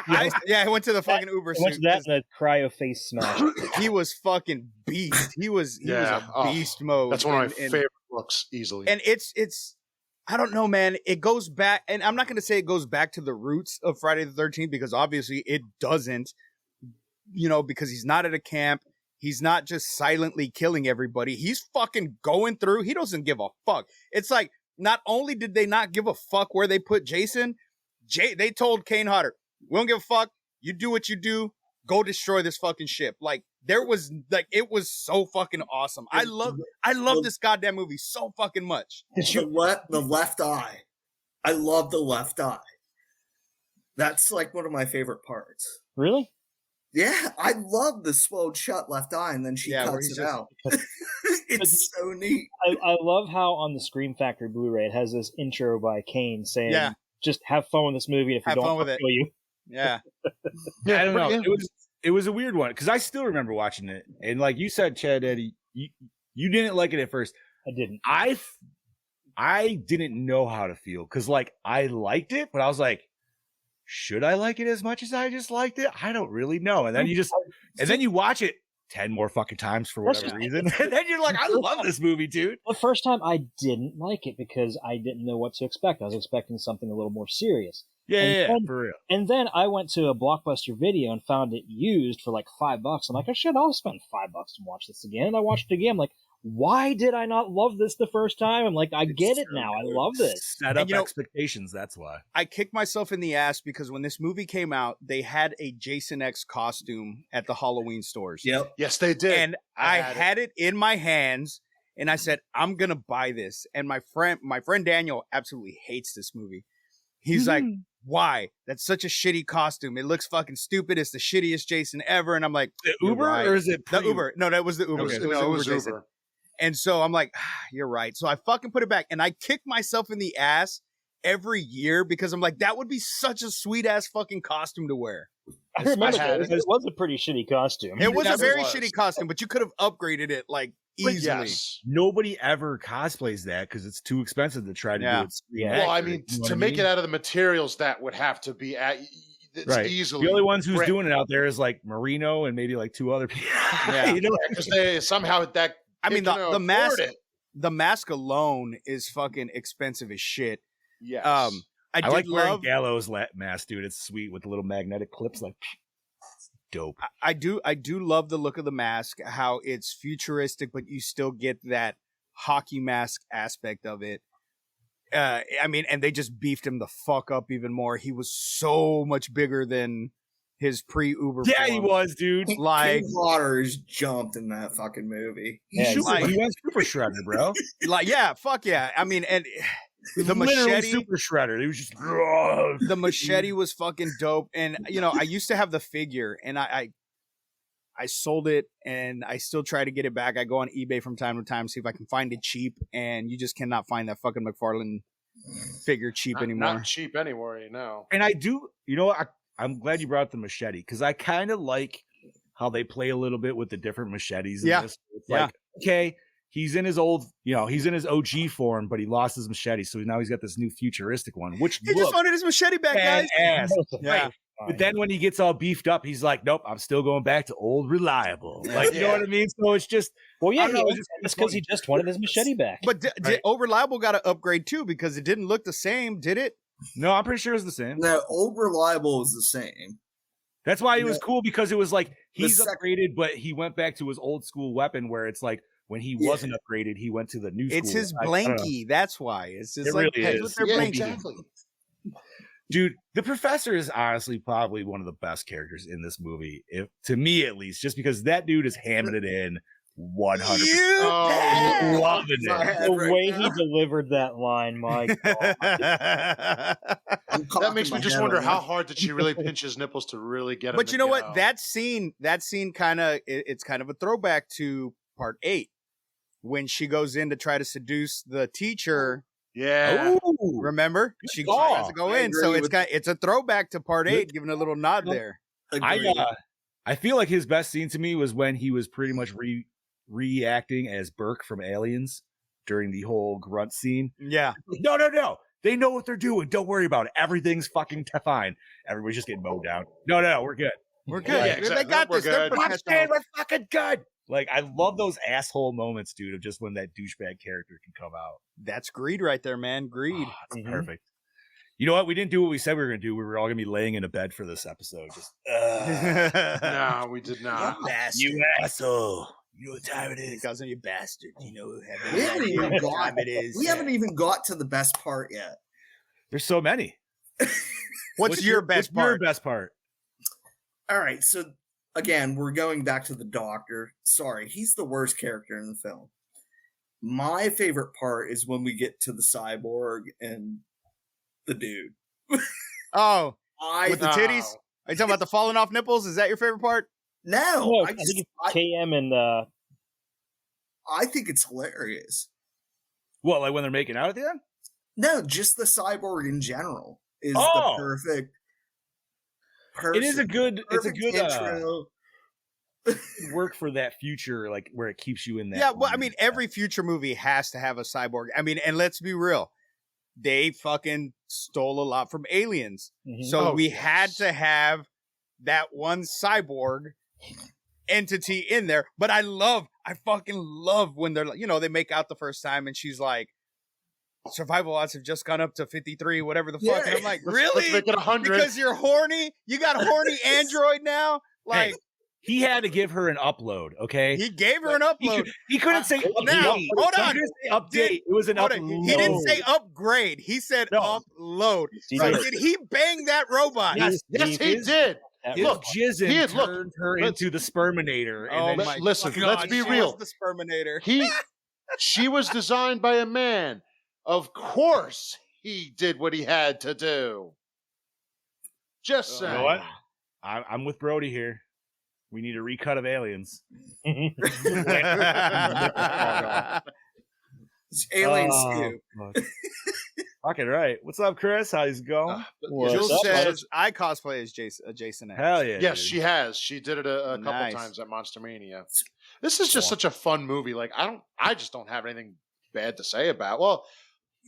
I went to the fucking Uber suit. Went to that and a cryo face smash. He was fucking beast. He was a beast mode. That's one of my favorite looks, easily. And it's I don't know, man. It goes back, and I'm not going to say it goes back to the roots of Friday the 13th, because obviously it doesn't, you know, because he's not at a camp. He's not just silently killing everybody. He's fucking going through. He doesn't give a fuck. It's like, not only did they not give a fuck where they put Jason, they told Kane Hodder, we don't give a fuck. You do what you do. Go destroy this fucking ship. Like, it was so fucking awesome. I love this goddamn movie so fucking much. The left eye. I love the left eye. That's like one of my favorite parts. Really? Yeah, I love the swelled shut left eye, and then she cuts it out. It's so neat. I love how on the Scream Factory Blu-ray it has this intro by Kane saying, just have fun with this movie, and if you don't, I'll kill you. Yeah. I don't know. It was a weird one, because I still remember watching it. And like you said, Chad Eddie, you didn't like it at first. I didn't. I didn't know how to feel, because like I liked it, but I was like, should I like it as much as I just liked it? I don't really know. And then you watch it 10 more fucking times for whatever reason. And then you're like, I love this movie, dude. The first time I didn't like it because I didn't know what to expect. I was expecting something a little more serious. Yeah, for real. And then I went to a Blockbuster Video and found it used for like $5. I'm like, I'll spend $5 to watch this again. And I watched it again. I'm like, why did I not love this the first time? I'm like, I get it now. I love this. Set up expectations, that's why. I kicked myself in the ass because when this movie came out, they had a Jason X costume at the Halloween stores. Yep. Yes, they did. And I had it in my hands, and I said, I'm going to buy this. And my friend Daniel absolutely hates this movie. He's like, why? That's such a shitty costume. It looks fucking stupid. It's the shittiest Jason ever. And I'm like, the Uber or is it the Uber? No, that was the Uber. Okay. It was Uber. And so I'm like, you're right. So I fucking put it back, and I kick myself in the ass every year because I'm like, that would be such a sweet ass fucking costume to wear. I remember it was a pretty shitty costume. It was a very shitty costume, but you could have upgraded it like easily. Yes. Nobody ever cosplays that because it's too expensive to try to do it. Yeah. Well, I mean, to make it out of the materials that would have to be easily. The only ones who's doing it out there is like Marino and maybe like two other people. Yeah, because they somehow that. I mean, the mask alone is fucking expensive as shit. Yes. I like wearing Gallows mask, dude. It's sweet with the little magnetic clips. Like, it's dope. I do love the look of the mask. How it's futuristic, but you still get that hockey mask aspect of it. I mean, and they just beefed him the fuck up even more. He was so much bigger than his pre-Uber. Yeah, he was, dude. Like, King Waters jumped in that fucking movie. He went super shredder, bro. Like, yeah, fuck yeah. I mean, and the literally machete, super shredder. He was just the machete was fucking dope. And you know, I used to have the figure, and I sold it, and I still try to get it back. I go on eBay from time to time, see if I can find it cheap, and you just cannot find that fucking McFarlane figure cheap anymore. Not cheap anymore, you know. And I do, you know, I'm glad you brought the machete because I kind of like how they play a little bit with the different machetes. In this. It's like, okay, he's in his old, he's in his OG form, but he lost his machete, so now he's got this new futuristic one, which he just wanted his machete back, guys. Yeah. Right. But then when he gets all beefed up, he's like, nope, I'm still going back to old reliable. Like, you know what I mean? So it's just, it's because he just wanted his machete back. But old reliable got to upgrade too because it didn't look the same, did it? No, I'm pretty sure it was the same. No, old reliable is the same. That's why it was cool because it was like he's upgraded, but he went back to his old school weapon where it's like when he wasn't upgraded, he went to the new school. It's his blankie. That's why. It's just it like really is. their blankie. Exactly. Dude, the professor is honestly probably one of the best characters in this movie, to me at least, just because that dude is hamming it in 100%. Oh, Loving My it. head The right way now. he delivered that line, my God. I'm that cocking makes me my just head wonder right how now. hard did she really pinch his nipples to really get him But to you know what? go? That scene kind of it's kind of a throwback to part 8 when she goes in to try to seduce the teacher. Yeah. Oh, Remember, she call. tries to go I in, so agree it's a throwback to part 8, giving a little nod there. Agreed. I feel like his best scene to me was when he was pretty much reacting as Burke from Aliens during the whole grunt scene. Yeah, No. They know what they're doing. Don't worry about it. Everything's fucking fine. Everybody's just getting mowed down. No, we're good. we're good. Yeah, They exactly. got We're this. They're good. I'm saying professionals. we're fucking good. Like, I love those asshole moments, dude, of just when that douchebag character can come out. That's greed right there, man. Greed. Oh, that's Mhm. perfect. You know what? We didn't do what we said we were going to do. We were all going to be laying in a bed for this episode. Just, No, we did not. you asshole. You know what time it is? Cousin, you bastard. You know We haven't even what got. time it is. We haven't even got to the best part yet. There's so many. What's your best what's your part? best part? All right, so again, we're going back to the doctor. Sorry, he's the worst character in the film. My favorite part is when we get to the cyborg and the dude. Oh, I with the titties? Are you talking about the falling off nipples? Is that your favorite part? no, No, I I think just it's KM and I think it's hilarious. What, like when they're making out at the end? No, just the cyborg in general is Oh! the perfect person. It is a good, it's a Perfect good intro. work for that future, like where it keeps you in that. Yeah, well, I moment. mean, every future movie has to have a cyborg. I mean, and let's be real. They fucking stole a lot from Aliens. Mhm. So Oh, we yes. had to have that one cyborg entity in there. But I fucking love when they're like, they make out the first time and she's like, survival odds have just gone up to 53, whatever the fuck. Yeah. And I'm like, Let's really? make it 100. Because you're horny? You got a horny android now? Like, he had to give her an upload, okay? he gave her an upload. He couldn't say update. Now, hold He on. didn't say update. It was an Hold upload. on. He didn't say upgrade. He said No. upload. He So did. did he bang that robot? Yes, Yes, he did. That His Look, jizzing he had- look, turned her let's- into the sperminator. Oh And then my listen, God, let's be she real. was the Sperminator. She was designed by a man. Of course, he did what he had to do. Just You saying. you know what? I'm with Brody here. We need a recut of Aliens. It's alien Oh, scoop. fuck. Fucking right. What's up, Chris? How's it going? What's Jules up, says, I cosplay as Jason X. Hell yeah. Yes, dude. she has. She did it a couple Nice. times at Monster Mania. This is just such a fun movie. Like I just don't have anything bad to say about. Well,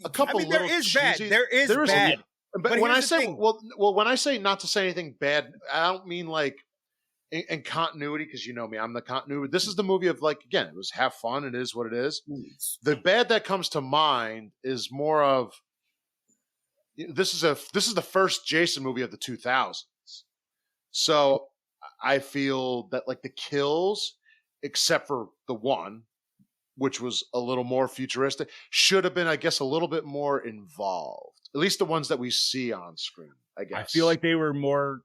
a couple I mean, there little is bad. cheesy- There is there is- bad. But when I here's the say thing. well, when I say not to say anything bad, I don't mean like in continuity, because you know me, I'm the continuity. This is the movie of, like, again, it was have fun. It is what it is. The bad that comes to mind is more of this is the first Jason movie of the 2000s. So I feel that, like, the kills, except for the one, which was a little more futuristic, should have been, I guess, a little bit more involved. At least the ones that we see on screen, I guess. I feel like they were more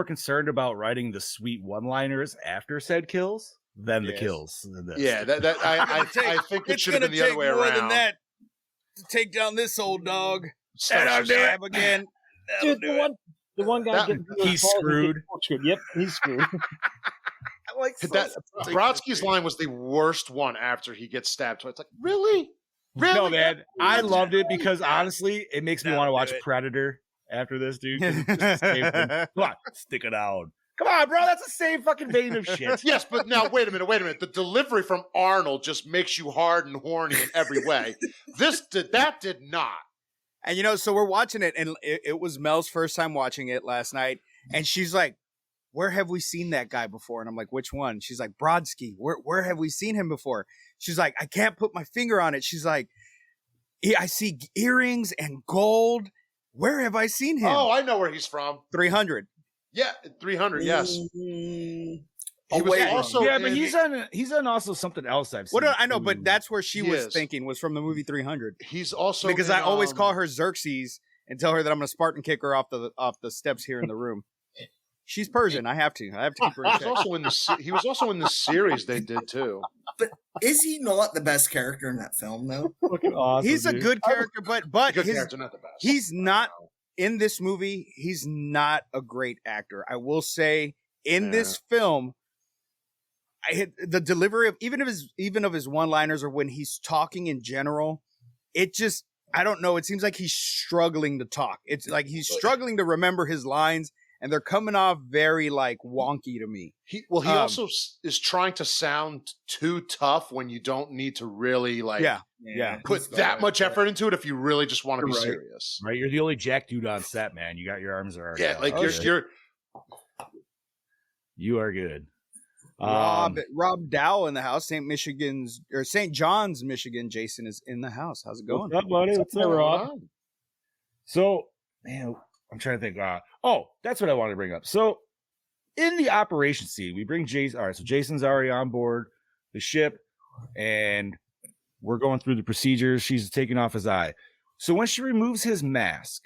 concerned about writing the sweet one-liners after said kills than the Yes. kills. than this. Yeah, I think it should have been the other way around. to take down this old dog. And I'll do it. Stab again. Dude, the one guy That- getting he's screwed. Yep, he's screwed. Brodsky's line was the worst one after he gets stabbed. So it's like, really? Really? No, man. I loved it because, honestly, it makes me want to watch Predator after this, dude. 'cause it's just the same thing. Come on, stick it out. Come on, bro. That's the same fucking vein of shit. Yes, but now wait a minute. The delivery from Arnold just makes you hard and horny in every way. That did not. And so we're watching it, and it was Mel's first time watching it last night, and she's like, "Where have we seen that guy before?" And I'm like, "Which one?" She's like, "Brodsky. Where have we seen him before?" She's like, "I can't put my finger on it." She's like, "I see earrings and gold. Where have I seen him?" Oh, I know where he's from. 300. Yeah, 300. Yes. Oh, He was wait. also Yeah, but in- he's on also something else I've seen. What I know, too. but that's where she He was is. thinking was from the movie 300. He's also Because in, I always call her Xerxes, and tell her that I'm gonna Spartan kick her off the steps here in the room. She's Persian. I have to keep her in check. He was also in the series they did too. But is he not the best character in that film, though? Fucking awesome. He's a dude. good character, but Good character, not the best. he's not in this movie. He's not a great actor. I will say in this film, I hit the delivery of even of his one-liners or when he's talking in general. It just, I don't know. It seems like he's struggling to talk. It's like he's struggling to remember his lines. And they're coming off very like wonky to me. He also is trying to sound too tough when you don't need to really put that much effort into it if you really just want to be serious. Right, you're the only jack dude on set, man. You got your arms around. Yeah, like you are good. Rob Dow in the house, St. John's, Michigan. Jason is in the house. How's it going? What's up, buddy? What's up, Rob? So, man, I'm trying to think. That's what I wanted to bring up. So, in the operation scene, we bring Jason. All right, so Jason's already on board the ship, and we're going through the procedures. She's taking off his eye. So when she removes his mask,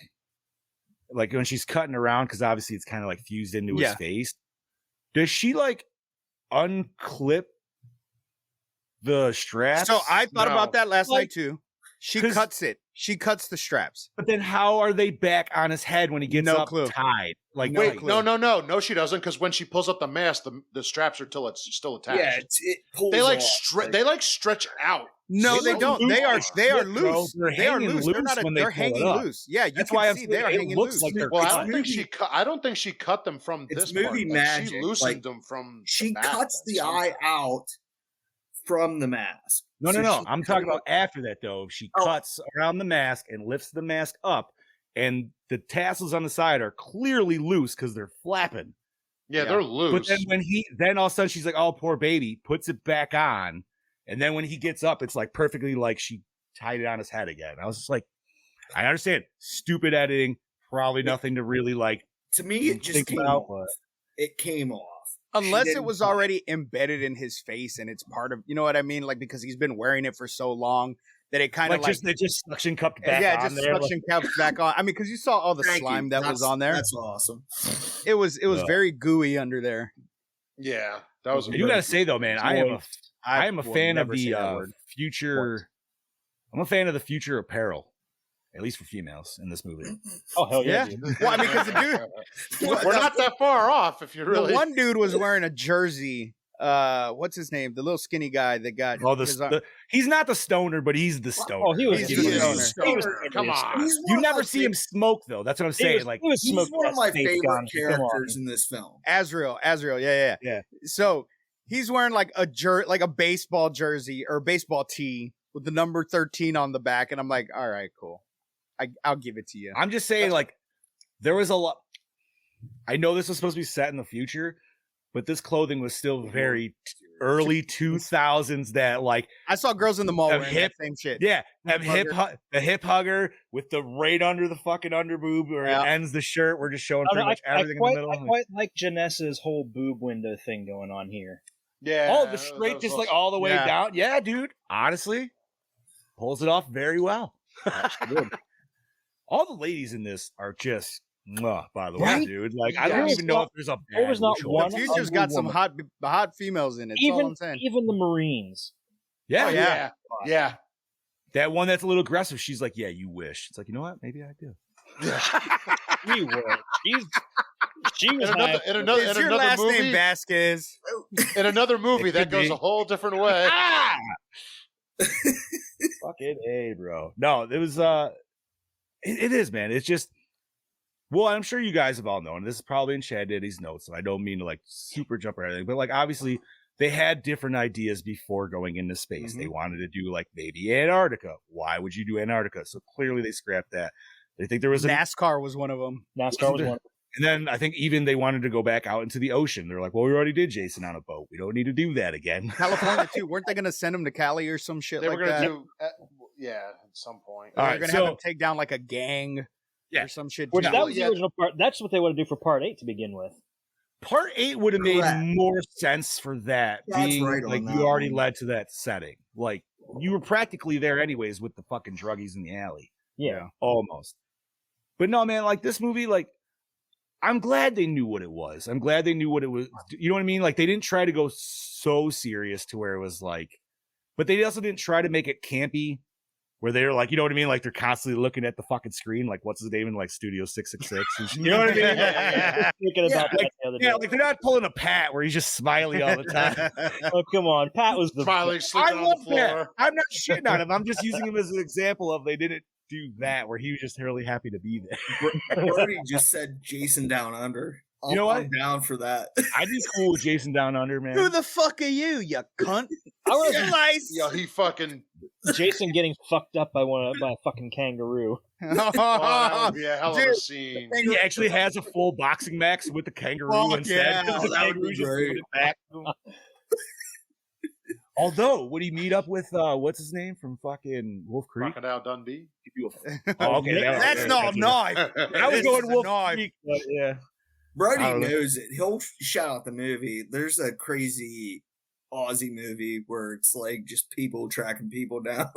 like when she's cutting around, because obviously it's kind of like fused into his face, does she like unclip the straps? So I thought about that last night too. She cuts it. She cuts the straps. But then how are they back on his head when he gets tied? Like, wait, no, she doesn't, because when she pulls up the mask, the straps are still attached. Yeah, it pulls they like off. They like stretch out. No, they don't. They are loose. They are loose. They're hanging loose. Yeah, that's why they are hanging loose. Like well, I don't think she cut them from this movie part. magic. She loosened them from. She cuts the eye out from the mask. No. I'm talking about after that, though. She cuts around the mask and lifts the mask up, and the tassels on the side are clearly loose because they're flapping. Yeah, they're loose. But then all of a sudden she's like, "Oh, poor baby," puts it back on, and then when he gets up, it's like perfectly like she tied it on his head again. I was just like, I understand, stupid editing, probably nothing to really like. To me, it just came off. It came off. Unless it was already embedded in his face and it's part of, you know what I mean? Like, because he's been wearing it for so long that it kind of it just suction cupped back on there. Yeah, just suction cupped back on. I mean, because you saw all the slime that was on there. That's awesome. It was very gooey under there. Yeah, that was. You gotta say though, man, I am a fan of the future. I'm a fan of the future apparel. At least for females in this movie. Oh, hell yeah. Well, I mean, because the dude... We're not that far off, if you're really... The one dude was wearing a jersey. What's his name? The little skinny guy that got... he's not the stoner, but he's the stoner. Oh, he was the stoner. Come on. You never see him smoke, though. That's what I'm saying. He's one of my favorite characters in this film. Azrael. Yeah. So, he's wearing like a baseball jersey or baseball tee with the number 13 on the back, and I'm like, all right, cool. I'll give it to you. I'm just saying, like, there was a lot. I know this was supposed to be set in the future, but this clothing was still very early 2000s. That like I saw girls in the mall wearing that same shit. Yeah, the hip hugger with the right under the fucking underboob where it ends the shirt. We're just showing pretty much everything in the middle. I quite like Janessa's whole boob window thing going on here. Yeah. Oh, the straight just like all the way down. Yeah, dude. Honestly, pulls it off very well. All the ladies in this are just, by the way, dude. Like, I don't even know if there's a bad There's not one. The future's got some hot females in it. That's all I'm saying. Even the Marines. Yeah. Yeah. That one that's a little aggressive, she's like, yeah, you wish. It's like, you know what? Maybe I do. You were. She was in another last movie, name Vasquez. In another movie, that goes a whole different way. Fucking A, bro. No, it was it is, man. It's just, well, I'm sure you guys have all known. This is probably in Chad Diddy's notes, and I don't mean to like super jump or anything, but like obviously they had different ideas before going into space. They wanted to do like maybe Antarctica. Why would you do Antarctica? So clearly they scrapped that. They think there was NASCAR was one of them. NASCAR was one. And then I think even they wanted to go back out into the ocean. They're like, well, we already did Jason on a boat. We don't need to do that again. California too. Weren't they going to send him to Cali or some shit like that? They were going to do, at some point. They're going to have him take down like a gang or some shit. Which that was the original part. That's what they want to do for part 8 to begin with. Part 8 would have made more sense for that. Being like you already led to that setting. Like you were practically there anyways with the fucking druggies in the alley. Yeah. Almost. But no, man, like this movie, like I'm glad they knew what it was. I'm glad they knew what it was. You know what I mean? Like they didn't try to go so serious to where it was like, but they also didn't try to make it campy where they're like, you know what I mean? Like they're constantly looking at the fucking screen, like what's his name in like Studio 666. You know what I mean? Yeah. Thinking about that the other day. Yeah, like they're not pulling a Pat where he's just smiling all the time. Oh, come on. Pat was the Smiling, I sleeping on love the floor. Pat. I'm not shitting on him. I'm just using him as an example of they didn't do that where he was just really happy to be there. Brody just said Jason Down Under. You know what? I'm down for that. I'd be cool with Jason Down Under, man. Who the fuck are you cunt? I was Slice. Yo, he fucking. Jason getting fucked up by a fucking kangaroo. Oh, that would be a hell of a Dude. scene. He actually has a full boxing match with the kangaroo Fuck instead. yeah. The That would kangaroo be just great. put it back to him. Although, would he meet up with what's his name from fucking Wolf Creek? Crocodile Dundee. Oh, okay, That's not a knife. I was This going is a Wolf knife. Creek, but yeah. Brody I don't know. knows it. He'll shout out the movie. There's a crazy Aussie movie where it's like just people tracking people down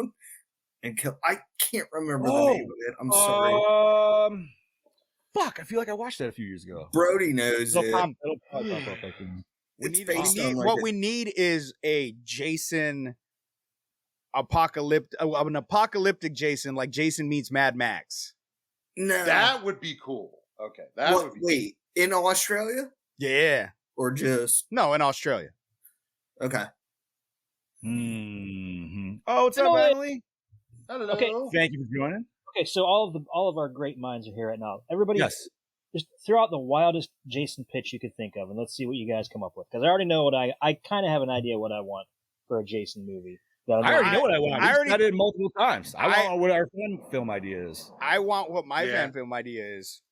and kill. I can't remember the name of it. I'm sorry. Fuck, I feel like I watched that a few years ago. Brody knows it. It'll pop up, I think. It's based on like What a- we need is a Jason an apocalyptic Jason, like Jason meets Mad Max. No. That would be cool. Okay, that What, would be. wait, in Australia Yeah. or just No, in Australia. okay? Mm-hmm. Oh, what's You up, know what? Emily? Hello. Okay. Thank you for joining. Okay, so all of our great minds are here right now. Everybody, Yes. just throw out the wildest Jason pitch you could think of, and let's see what you guys come up with. Because I already know what I kind of have an idea what I want for a Jason movie. I already know what I want. I We've already- said it multiple times. I want what our fan film idea is. I want what my Yeah. fan film idea is,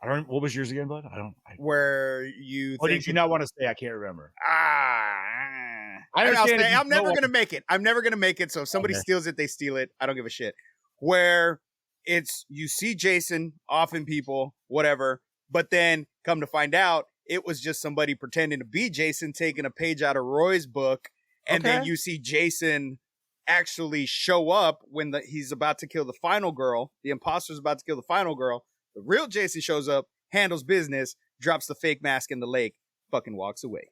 I don't. What was yours again, bud? where you What think did you not want to say? I can't remember. I understand if you I'm never don't- gonna make it. I'm never gonna make it. So if somebody Okay. steals it, they steal it. I don't give a shit. Where it's you see Jason offing people, whatever, but then come to find out it was just somebody pretending to be Jason, taking a page out of Roy's book, and then Okay. you see Jason actually show up when he's about to kill the final girl. The imposter's about to kill the final girl. The real Jason shows up, handles business, drops the fake mask in the lake, fucking walks away.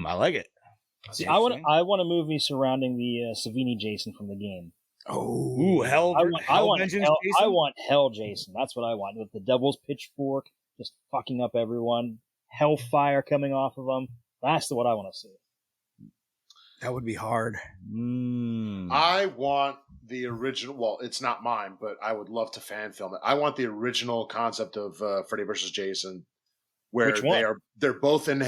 I like it. See, I want a movie surrounding the Savini Jason from the game. Ooh, hell! I want Vengeance hell, Jason? I want Hell Jason. That's what I want. With the Devil's Pitchfork, just fucking up everyone. Hellfire coming off of them. That's what I want to see. That would be hard. I want the original. Well, it's not mine, but I would love to fan film it. I want the original concept of Freddy versus Jason, where Which one? they're both in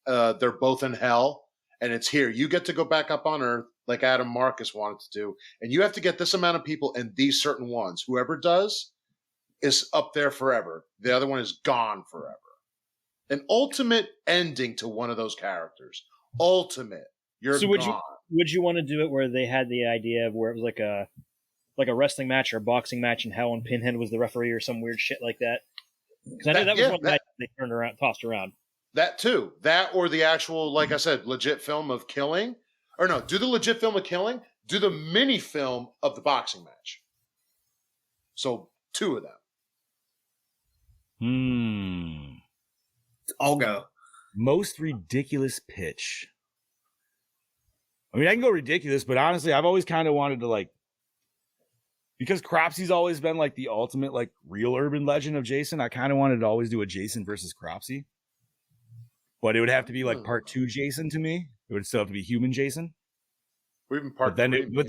they're both in hell, and it's here. You get to go back up on Earth, like Adam Marcus wanted to do, and you have to get this amount of people and these certain ones. Whoever does is up there forever. The other one is gone forever. An ultimate ending to one of those characters. Ultimate. You're So gone. would you want to do it where they had the idea of where it was like a wrestling match or a boxing match in hell and Pinhead was the referee or some weird shit like that? Because I know that was one match they turned around, tossed around. That too. That or the actual, like I said, legit film of killing. Or no, do the legit film of killing. Do the mini film of the boxing match. So 2 of them. I'll go. Most ridiculous pitch. I mean, I can go ridiculous, but honestly, I've always kind of wanted to like, because Cropsy's always been like the ultimate like real urban legend of Jason. I kind of wanted to always do a Jason versus Cropsy, but it would have to be like part 2 Jason to me. It would still have to be human Jason. Or even But part then, 3.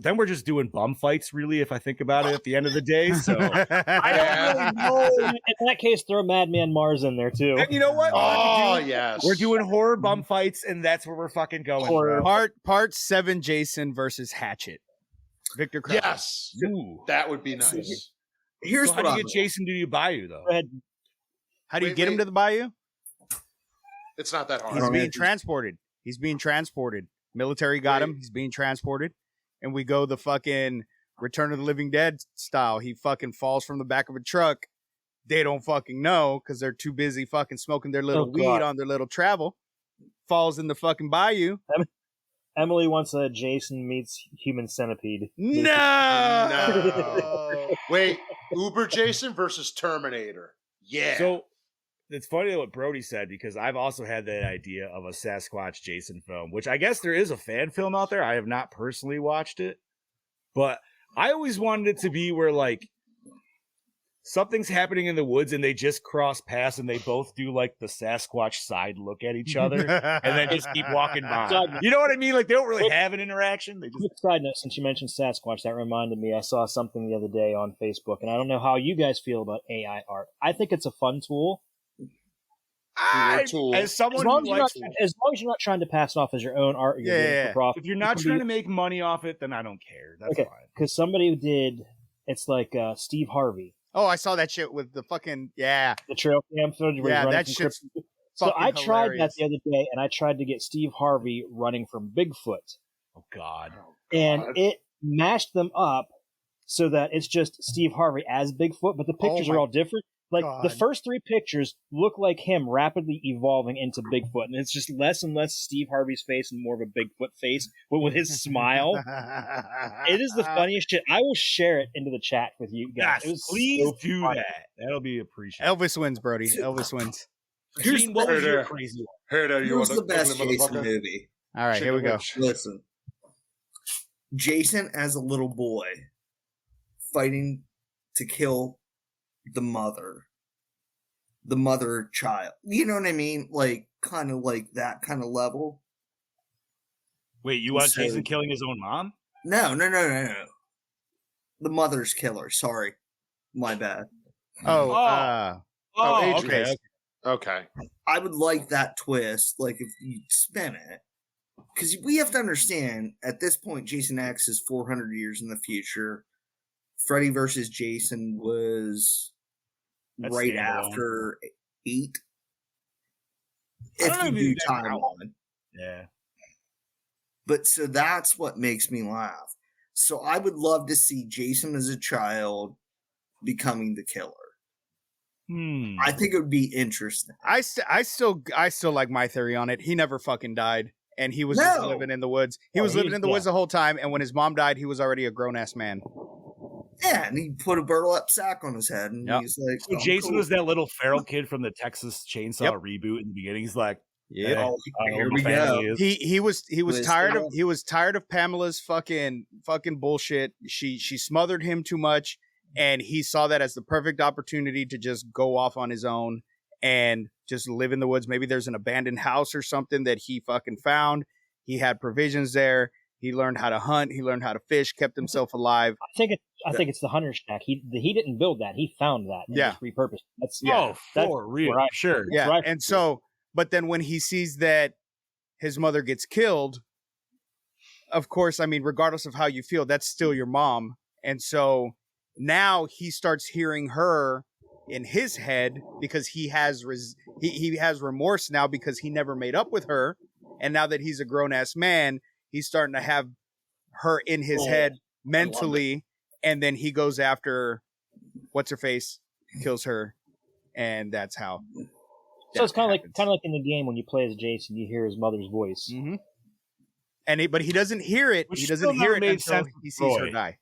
then we're just doing bum fights, really. If I think about it, at the end of the day, so I don't really know. In that case, throw Madman Mars in there too. And you know what? Oh, yes. we're doing horror bum fights, and that's where we're fucking going. Horror. Bro. Part 7 Jason versus Hatchet. Victor Crumb. Yes. Ooh. That would be nice. Here's So how what do I'm you get Jason to the bayou though? Go ahead. How do you Wait, get him wait. to the bayou? It's not that hard. He's don't being know. transported. He's being transported. Military got him. He's being transported. And we go the fucking Return of the Living Dead style. He fucking falls from the back of a truck. They don't fucking know because they're too busy fucking smoking their little Oh, weed God. on their little travel. Falls in the fucking bayou. Emily wants a Jason meets Human Centipede. No. Wait, Uber Jason versus Terminator. Yeah. So it's funny what Brody said, because I've also had that idea of a Sasquatch Jason film, which I guess there is a fan film out there. I have not personally watched it, but I always wanted it to be where like something's happening in the woods and they just cross paths and they both do like the Sasquatch side look at each other and then just keep walking by. You know what I mean? Like they don't really have an interaction. They just... Quick side note, since you mentioned Sasquatch, that reminded me, I saw something the other day on Facebook, and I don't know how you guys feel about AI art. I think it's a fun tool. As someone as long who as, likes as long as you're not trying to pass it off as your own art, you're doing it for profit. If you're not trying to make money off it, then I don't care. That's fine. Because somebody did, it's like Steve Harvey. Oh, I saw that shit with the fucking the trail cam footage. Where he's running that from shit's So I tried hilarious. that the other day, and I tried to get Steve Harvey running from Bigfoot, Oh God. and it mashed them up so that it's just Steve Harvey as Bigfoot, but the pictures are all different. Like the first 3 pictures look like him rapidly evolving into Bigfoot, and it's just less and less Steve Harvey's face and more of a Bigfoot face, but with his smile. It is the funniest shit. I will share it into the chat with you guys. Yes, please do that. That'll be appreciated. Elvis wins, Brody. Elvis wins. Gene, what was your crazy one? Here's the best Jason movie. All right, here we go. Listen. Jason as a little boy fighting to kill the mother child. You know what I mean? Like, kind of like that kind of level. Wait, you want Jason killing his own mom? No. The mother's killer. Sorry. My bad. Okay. I would like that twist, like if you spin it. Because we have to understand, at this point, Jason X is 400 years in the future. Freddy versus Jason was right after 8. If you do timeline. Yeah. But so that's what makes me laugh. So I would love to see Jason as a child becoming the killer. I think it would be interesting. I still like my theory on it. He never fucking died, and he was just living in the woods. He was living in the woods the whole time, and when his mom died, he was already a grown ass man. Yeah, and he put a burlap sack on his head, and he's like, so Jason was that little feral kid from the Texas Chainsaw reboot in the beginning. He's like, here we go. He was tired of Pamela's fucking bullshit. She smothered him too much, and he saw that as the perfect opportunity to just go off on his own and just live in the woods. Maybe there's an abandoned house or something that he fucking found. He had provisions there. He learned how to hunt. He learned how to fish. Kept himself alive. I think it's the hunter's shack. He didn't build that. He found that. And just repurposed. That's for real. Sure. Yeah. And so, but then when he sees that his mother gets killed, of course, I mean, regardless of how you feel, that's still your mom. And so now he starts hearing her in his head because he has he has remorse now because he never made up with her. And now that he's a grown ass man, he's starting to have her in his head mentally. And then he goes after what's her face, kills her. And that's how. So it's kind of like in the game when you play as Jason, you hear his mother's voice. Mm-hmm. But he doesn't hear it. He doesn't hear it until he sees her die.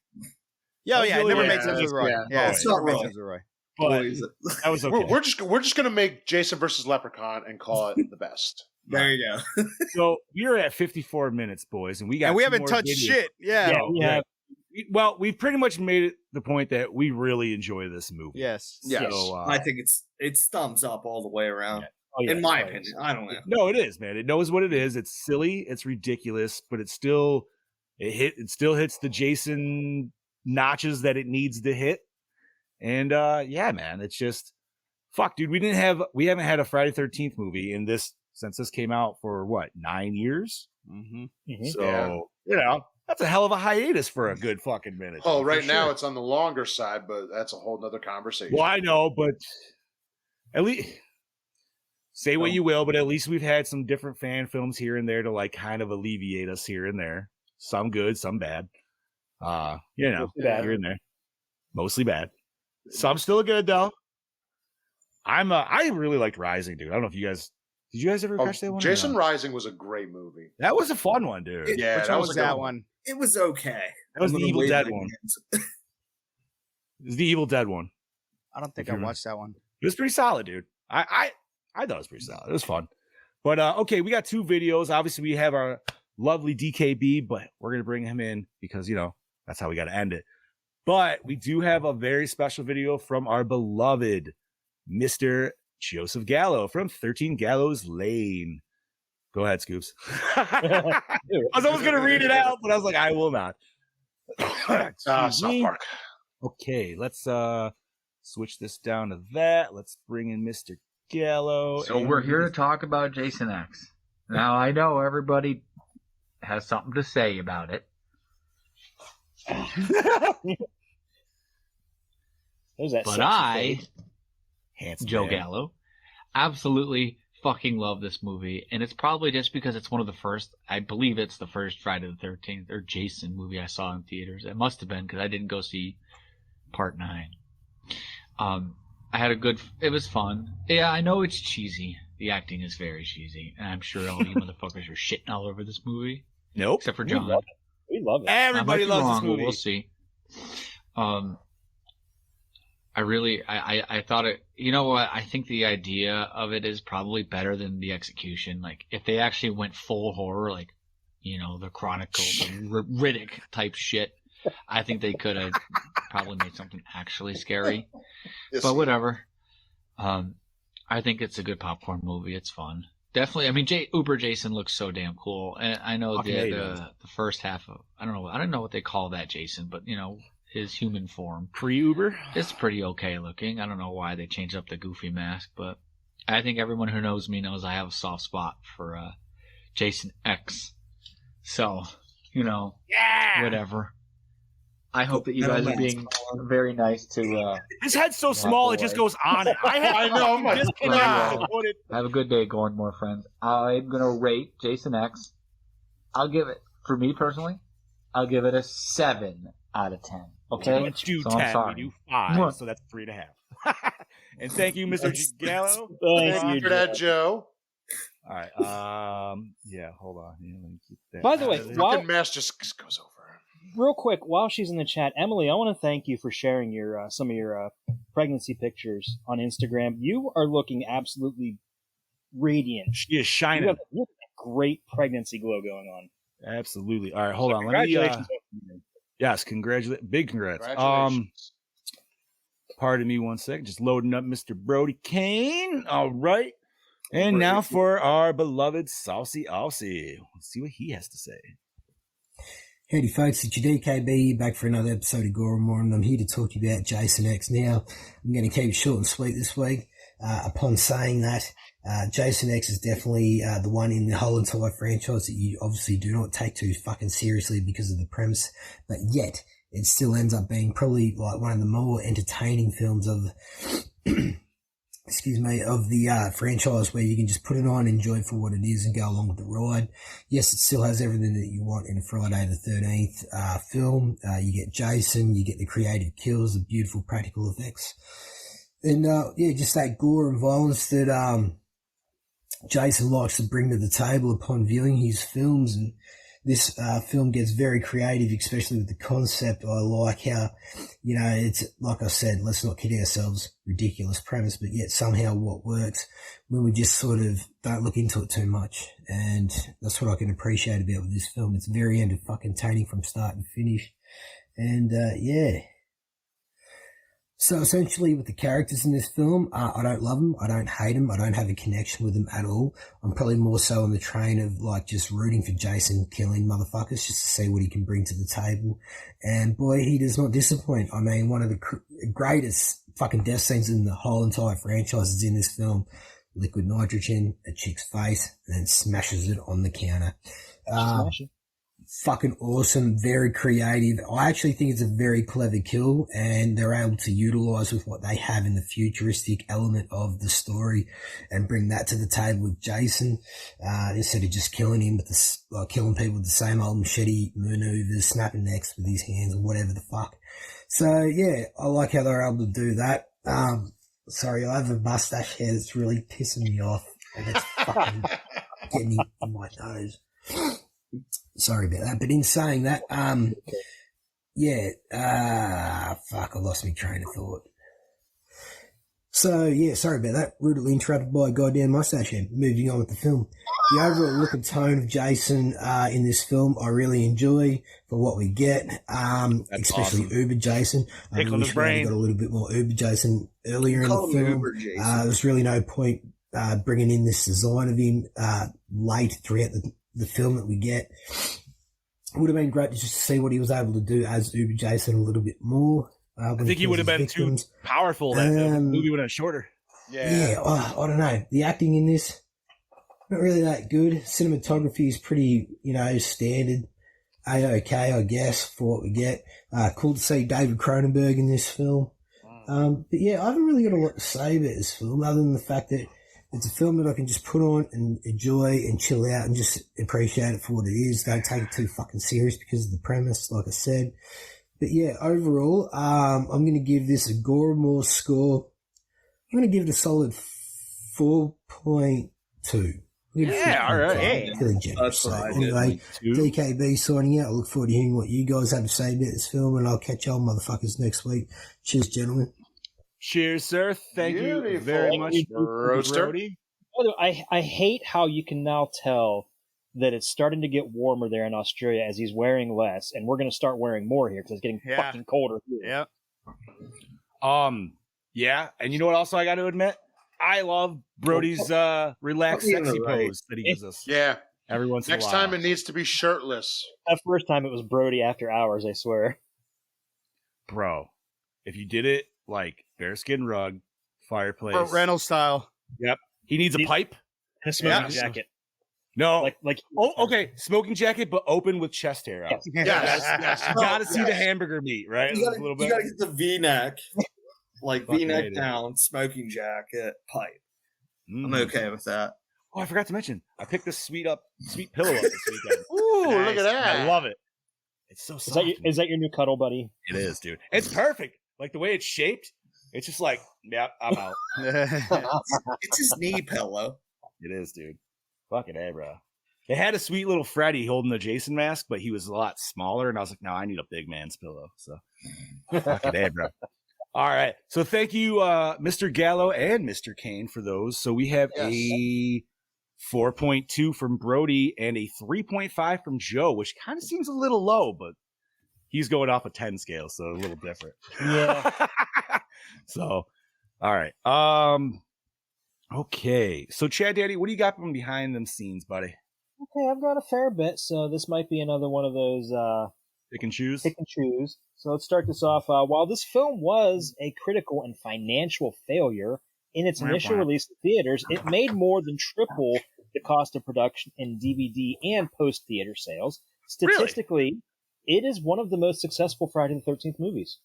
It never made sense with Roy. Yeah, it's not Roy. But that was okay. We're just gonna make Jason versus Leprechaun and call it the best. There you go. So we're at 54 minutes, boys, and we haven't touched shit. Yeah. Well, we've pretty much made it the point that we really enjoy this movie. Yes. So, I think it's thumbs up all the way around. In my opinion, I don't know. No, it is, man. It knows what it is. It's silly. It's ridiculous, but it still hits the Jason notches that it needs to hit. And man, it's just fuck, dude. We haven't had a Friday 13th movie since this came out for 9 years. Mm-hmm. So that's a hell of a hiatus for a good fucking minute. Oh, right now it's on the longer side, but that's a whole nother conversation. Well, I know, but at least say what you will, but at least we've had some different fan films here and there to like kind of alleviate us here and there. Some good, some bad. Here and there. Mostly bad. Some still good though. I really liked Rising, dude. I don't know if you guys Did you guys ever catch that one? Jason Rising was a great movie. That was a fun one, dude. Yeah, Which that one was was a good that one. one? It was okay. That was I'm the gonna Evil wave Dead my one. hands. It was the Evil Dead one. I don't think If I you watched that one. It was pretty solid, dude. I thought it was pretty solid. It was fun. But okay, we got 2 videos. Obviously, we have our lovely DKB, but we're gonna bring him in because that's how we got to end it. But we do have a very special video from our beloved Mr. Joseph Gallo from 13 Gallows Lane. Go ahead, Scoops. I was almost gonna read it out, but I was like, I will not. South Park. Okay, let's switch this down to that. Let's bring in Mr. Gallo. So we're here to talk about Jason X. Now I know everybody has something to say about it. But I, Handsome Joe man. Gallo, absolutely fucking love this movie. And it's probably just because it's one of the first, I believe it's the first Friday the 13th or Jason movie I saw in theaters. It must have been because I didn't go see part 9. It was fun. Yeah, I know it's cheesy. The acting is very cheesy. And I'm sure all you motherfuckers are shitting all over this movie. Nope. Except for John. We love it. Everybody I might be loves wrong, this but movie. we'll see. I thought it, you know what? I think the idea of it is probably better than the execution. Like, if they actually went full horror, like, the Chronicles of Riddick type shit, I think they could have probably made something actually scary. But whatever. I think it's a good popcorn movie. It's fun. Definitely. I mean, Uber Jason looks so damn cool. And I know the first half of, I don't know what they call that Jason, but his human form. Pre-Uber? It's pretty okay looking. I don't know why they changed up the goofy mask, but I think everyone who knows me knows I have a soft spot for Jason X. So, whatever. I hope that you guys are being very nice to His head's so small, it just goes on it. I know, I'm like, have a good day, Gore N More friends. I'm going to rate Jason X. I'll give it, for me personally, I'll give it a 7 out of 10. Okay? Let's do So I'm 10. We sorry. do 5, so that's 3.5. And thank you, Mr. Gallo. Thank you for that, Joe. All right. Yeah, hold on. Yeah, let me keep that. By the way, out of there. while- Fucking mess just goes over. Real quick, while she's in the chat, Emily, I want to thank you for sharing your some of your pregnancy pictures on Instagram. You are looking absolutely radiant. She is shining. You have a great pregnancy glow going on. Absolutely. All right, hold on. Let me. Congratulations. Yes, big congrats. Congratulations. Pardon me 1 second. Just loading up Mr. Brody Kane. All right. And now for our beloved Saucy Aussie. Let's see what he has to say. Howdy folks, it's your DKB back for another episode of Gore N More, and I'm here to talk to you about Jason X. Now, I'm going to keep it short and sweet this week. Upon saying that, Jason X is definitely the one in the whole entire franchise that you obviously do not take too fucking seriously because of the premise, but yet it still ends up being probably like one of the more entertaining films of of the franchise, where you can just put it on, enjoy it for what it is, and go along with the ride. Yes, it still has everything that you want in a Friday the 13th film. You get Jason, you get the creative kills, the beautiful practical effects, and just that gore and violence that Jason likes to bring to the table upon viewing his films. And this film gets very creative, especially with the concept. I like how, it's like I said, let's not kid ourselves, ridiculous premise, but yet somehow what works when we just sort of don't look into it too much. And that's what I can appreciate about this film. It's very entertaining from start to finish. And So essentially with the characters in this film, I don't love them. I don't hate them. I don't have a connection with them at all. I'm probably more so on the train of like just rooting for Jason killing motherfuckers just to see what he can bring to the table. And boy, he does not disappoint. I mean, one of the greatest fucking death scenes in the whole entire franchise is in this film. Liquid nitrogen, a chick's face, and then smashes it on the counter. Fucking awesome, very creative. I actually think it's a very clever kill, and they're able to utilize with what they have in the futuristic element of the story and bring that to the table with Jason, instead of just killing him with killing people with the same old machete maneuvers, snapping necks with his hands or whatever the fuck. So yeah, I like how they're able to do that. Sorry, I have a mustache here that's really pissing me off. And that's fucking getting in my nose. Sorry about that. But in saying that, fuck, I lost my train of thought. So, yeah, sorry about that. Rudely interrupted by a goddamn mustache head. Moving on with the film. The overall look and tone of Jason in this film, I really enjoy for what we get, especially awesome. Uber Jason. I Tickling wish his we had brain. got a little bit more Uber Jason earlier in Call the him film. Uber Jason. There's really no point bringing in this design of him late throughout the film that we get. It would have been great to just see what he was able to do as Uber Jason a little bit more. I think he would have been too powerful. That the movie would have been shorter. Yeah, I don't know. The acting in this, not really that good. Cinematography is pretty, standard. A-okay, I guess, for what we get. Cool to see David Cronenberg in this film. But yeah, I haven't really got a lot to say about this film other than the fact that it's a film that I can just put on and enjoy and chill out and just appreciate it for what it is. Don't take it too fucking serious because of the premise, like I said. But yeah, overall, I'm going to give this a Gore N More score. I'm going to give it a solid 4.2. Yeah, all right. Hey. Feeling generous. So anyway, 2. DKB signing out. I look forward to hearing what you guys have to say about this film, and I'll catch y'all motherfuckers next week. Cheers, gentlemen. Cheers, sir. Thank you Beautiful. very much, Roaster. Brody. I hate how you can now tell that it's starting to get warmer there in Australia as he's wearing less, and we're going to start wearing more here because it's getting fucking colder here. Yeah. Yeah, and you know what? Also, I got to admit, I love Brody's relaxed, sexy pose that he gives us. Yeah. Every once in a while. Next time it needs to be shirtless. That first time it was Brody after hours, I swear. Bro, if you did it like bearskin rug, fireplace. Burt Reynolds style. Yep. He needs a pipe. And a smoking jacket. No. Like. Oh, okay. Smoking jacket, but open with chest hair out. Yes. You got to see the hamburger meat, right? You A little bit. gotta get the V-neck, like Fucking V-neck hate it. down, smoking jacket, pipe. I'm Mm. okay with that. Oh, I forgot to mention, I picked this sweet pillow up this weekend. Ooh, look at that. I love it. It's so soft. Is that your new cuddle buddy? It is, dude. It's perfect. Like the way it's shaped, it's just like, yeah, I'm out. It's his knee pillow. It is, dude. Fucking A, bro. They had a sweet little Freddy holding the Jason mask, but he was a lot smaller, and I was like, no, I need a big man's pillow. So, fucking A, bro. All right. So thank you, Mr. Gallo and Mr. Kane, for those. So we have a 4.2 from Brody and a 3.5 from Joe, which kind of seems a little low, but he's going off a 10 scale, so a little different. Yeah. So, all right. Okay. So Chad Daddy, what do you got from behind them scenes, buddy? Okay, I've got a fair bit, so this might be another one of those Pick and choose. pick and choose. So let's start this off. While this film was a critical and financial failure in its initial release in theaters, it made more than triple the cost of production in DVD and post-theater sales. Statistically, it is one of the most successful Friday the 13th movies.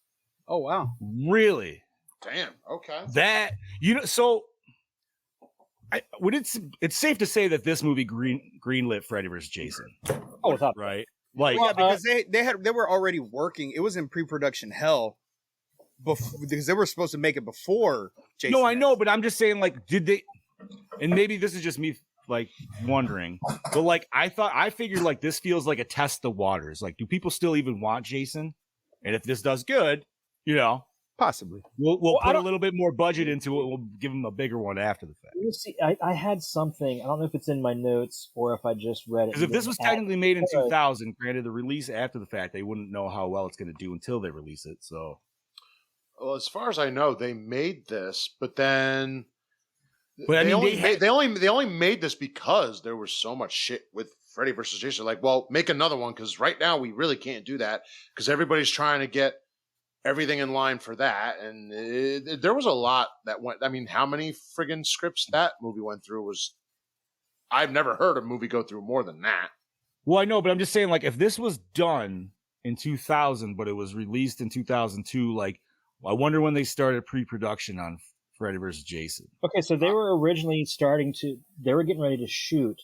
Oh, wow. Really? Damn. Okay. That so it's safe to say that this movie greenlit Freddy vs. Jason. Oh, without Right? Like Yeah, because they were already working. It was in pre-production hell because they were supposed to make it before Jason. No, I know, but I'm just saying, like, did they? And maybe this is just me, like, wondering. But like, I figured like this feels like a test the waters. Like, do people still even want Jason? And if this does good, possibly. we'll put a little bit more budget into it. We'll give them a bigger one after the fact. You see, I had something. I don't know if it's in my notes or if I just read it. Because if this was technically made in 2000, granted the release after the fact, they wouldn't know how well it's going to do until they release it. So, Well, as far as I know, they made this, but then But I mean, they only made this because there was so much shit with Freddy versus Jason. Like, well, make another one because right now we really can't do that because everybody's trying to get everything in line for that. And there was a lot that went. I mean, how many friggin' scripts that movie went through was? I've never heard a movie go through more than that. Well, I know, but I'm just saying, like, if this was done in 2000, but it was released in 2002, like, I wonder when they started pre-production on Freddy vs. Jason. Okay, so they were originally they were getting ready to shoot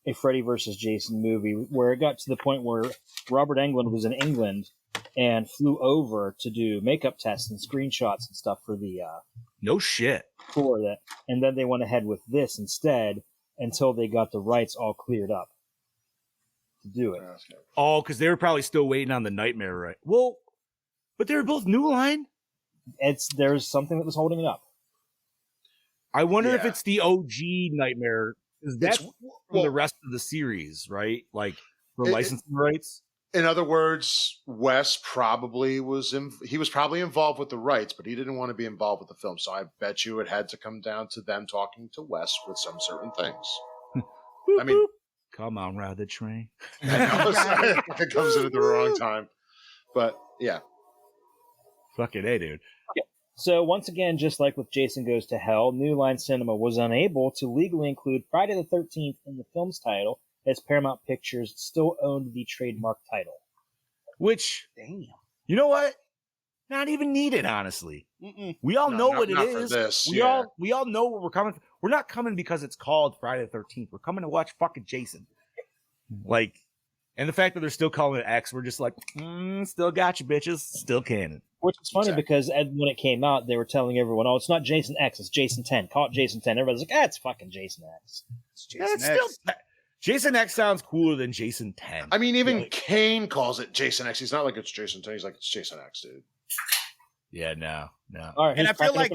a Freddy vs. Jason movie where it got to the point where Robert Englund was in England and flew over to do makeup tests and screenshots and stuff for the No shit. for that. And then they went ahead with this instead. until they got the rights all cleared up to do it. Oh, because they were probably still waiting on the Nightmare, right? Well, but they were both New Line. There's something that was holding it up. I wonder if Yeah. it's the OG Nightmare. Because that's from the rest of the series, right? Like for licensing rights. In other words, Wes probably he was probably involved with the rights, but he didn't want to be involved with the film. So I bet you it had to come down to them talking to Wes with some certain things. I mean, come on, ride the train. I know, sorry, it comes in at the wrong time, but yeah. Fucking A, dude. So once again, just like with Jason Goes to Hell, New Line Cinema was unable to legally include Friday the 13th in the film's title, as Paramount Pictures still owned the trademark title. Which, Damn. You know what? Not even needed, honestly. Mm-mm. We all know what it not for is. this, we all know what we're coming. We're not coming because it's called Friday the 13th. We're coming to watch fucking Jason. Like, and the fact that they're still calling it X, we're just like, still got you, bitches. Still canon. Which is funny because when it came out, they were telling everyone, "Oh, it's not Jason X, it's Jason 10. Call it Jason 10." Everybody's like, "It's fucking Jason X." It's Jason X. Jason X sounds cooler than Jason 10. I mean, even Kane calls it Jason X. He's not like it's Jason 10. He's like, it's Jason X, dude. Yeah, no. All right, And I feel like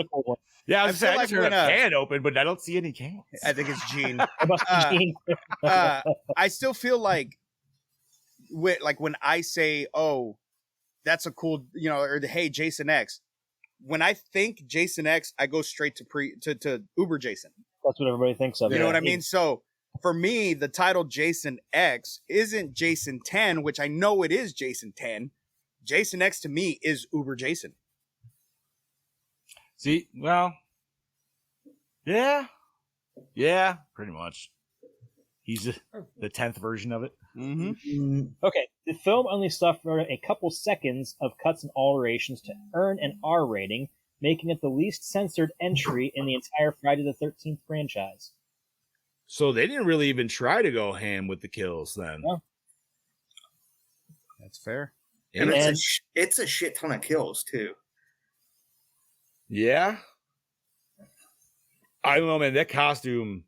Yeah, I was saying, I like just heard when, a can open, but I don't see any cans. I think it's Gene. It must be Gene. I still feel like when I say, "Oh, that's a cool," or "Hey, Jason X." When I think Jason X, I go straight to Uber Jason. That's what everybody thinks of. You know what I mean? So for me, the title Jason X isn't Jason 10, which I know it is Jason 10. Jason X to me is Uber Jason. See, well, yeah, pretty much. He's the 10th version of it. Mm-hmm. Okay, the film only suffered a couple seconds of cuts and alterations to earn an R rating, making it the least censored entry in the entire Friday the 13th franchise. So they didn't really even try to go ham with the kills then. No. That's fair. And it's a shit ton of kills, too. Yeah. I don't know, man. That costume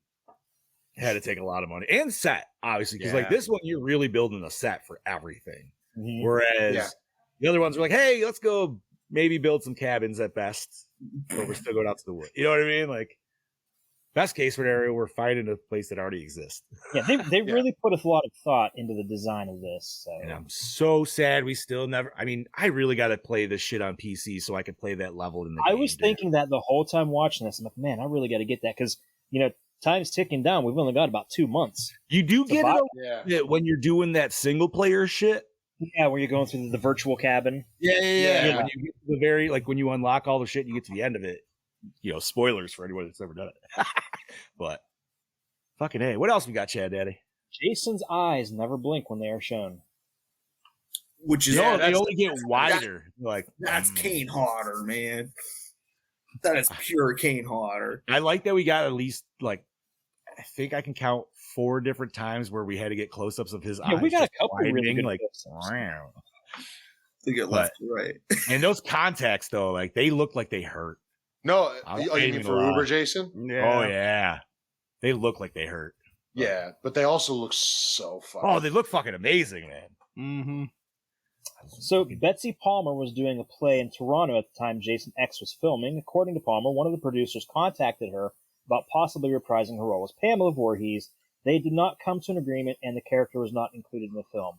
had to take a lot of money. And set, obviously. Because like this one, you're really building a set for everything. Mm-hmm. Whereas the other ones are like, hey, let's go maybe build some cabins at best. But we're still going out to the wood. You know what I mean? Like, best case scenario, we're finding a place that already exists. Yeah, they really put a lot of thought into the design of this. So. And I'm so sad we still never. I mean, I really got to play this shit on PC so I could play that level in the game. I was thinking that the whole time watching this. I'm like, man, I really got to get that because, time's ticking down. We've only got about 2 months. You do get it when you're doing that single player shit. Yeah, where you're going through the virtual cabin. Yeah. When you get to the when you unlock all the shit, you get to the end of it. Spoilers for anyone that's ever done it. But fucking A. What else we got, Chad Daddy? Jason's eyes never blink when they are shown. Which is they only get wider. That's Kane Hodder, man. That is pure Kane Hodder. I like that we got at least I think I can count 4 different times where we had to get close-ups of his eyes. Yeah, we got a couple widening, really good wow. To get left to right. And those contacts though, they look like they hurt. No, you mean for Uber Jason? Yeah. Oh yeah, they look like they hurt. Yeah, but they also look so fucking. Oh, they look fucking amazing, man. Mm-hmm. So Betsy Palmer was doing a play in Toronto at the time Jason X was filming. According to Palmer, one of the producers contacted her about possibly reprising her role as Pamela Voorhees. They did not come to an agreement, and the character was not included in the film.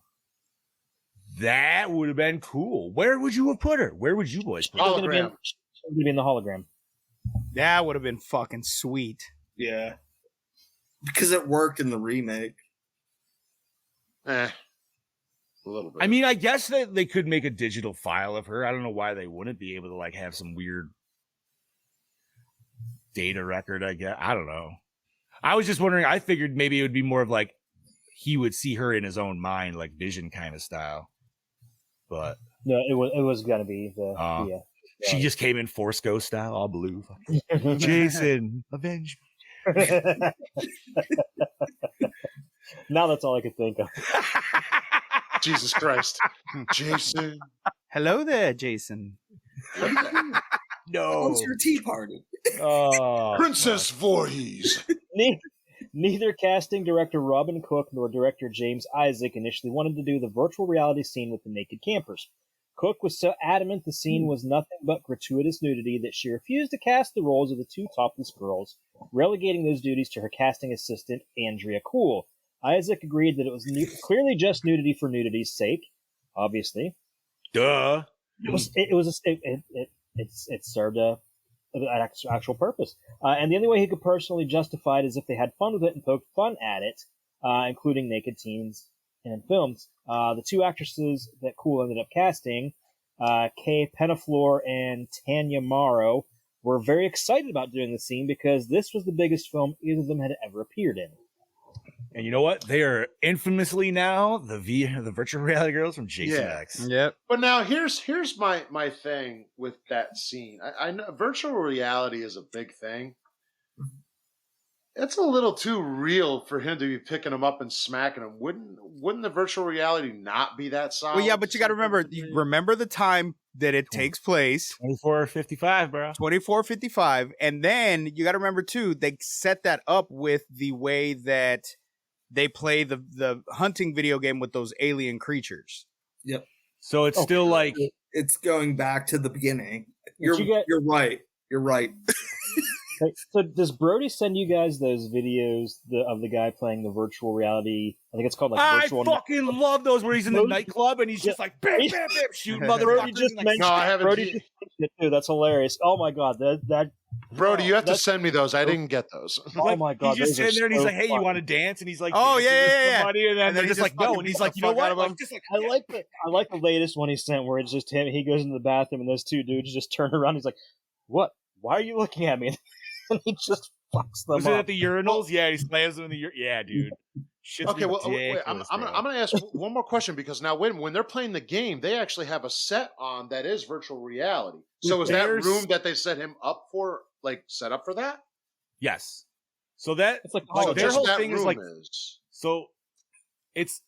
That would have been cool. Where would you have put her? Where would you boys put her? She was going to be in the hologram. That would have been fucking sweet. Yeah. Because it worked in the remake. A little bit. I mean, I guess that they could make a digital file of her. I don't know why they wouldn't be able to have some weird data record, I guess. I don't know. I was just wondering, I figured maybe it would be more of he would see her in his own mind, like Vision kind of style. But no, it was gonna be the she just came in Force Ghost style, all blue. Jason, avenge me. Now that's all I could think of. Jesus Christ. Jason. Hello there, Jason. No. What's your tea party? Oh, Princess Voorhees. Neither casting director Robin Cook nor director James Isaac initially wanted to do the virtual reality scene with the naked campers. Cook was so adamant the scene was nothing but gratuitous nudity that she refused to cast the roles of the two topless girls, relegating those duties to her casting assistant, Andrea Cool. Isaac agreed that it was clearly just nudity for nudity's sake, obviously. Duh. It served an actual purpose. And the only way he could personally justify it is if they had fun with it and poked fun at it, including naked teens in films. The two actresses that Cool ended up casting, Kay Penaflor and Tanya Morrow, were very excited about doing the scene because this was the biggest film either of them had ever appeared in. And you know what? They are infamously now the virtual reality girls from Jason X. Yep. But now here's my thing with that scene. I know virtual reality is a big thing. It's a little too real for him to be picking them up and smacking them. Wouldn't the virtual reality not be that solid? Well, yeah, but you got to remember the time that it takes place. 24:55, bro. 24:55, and then you got to remember too. They set that up with the way that they play the hunting video game with those alien creatures. Yep. So it's still like it's going back to the beginning. You're right. You're right. So does Brody send you guys those videos of the guy playing the virtual reality? I think it's called like virtual. I fucking love those where he's in the nightclub and he's just like bam, bam, bam, shooting motherfuckers. No, I haven't. Brody just it too. That's hilarious. Oh my god, that Brody, you have to send me those. I didn't get those. Oh my god, he's just sitting there and he's like, "Hey, you want to dance?" And he's like, "Oh yeah." Somebody, and then they're just like, "No," and he's like, "You know what?" I like the latest one he sent where it's just him. He goes into the bathroom and those two dudes just turn around. He's like, "What? Why are you looking at me?" And he just fucks them up. Was it at the urinals? Yeah, he slams them in the Yeah, dude. Shit's okay, well, wait, I'm going to ask one more question because now when they're playing the game, they actually have a set on that is virtual reality. So is that room that they set him up for, like, set up for that? Yes. So that it's like their whole thing is like so it's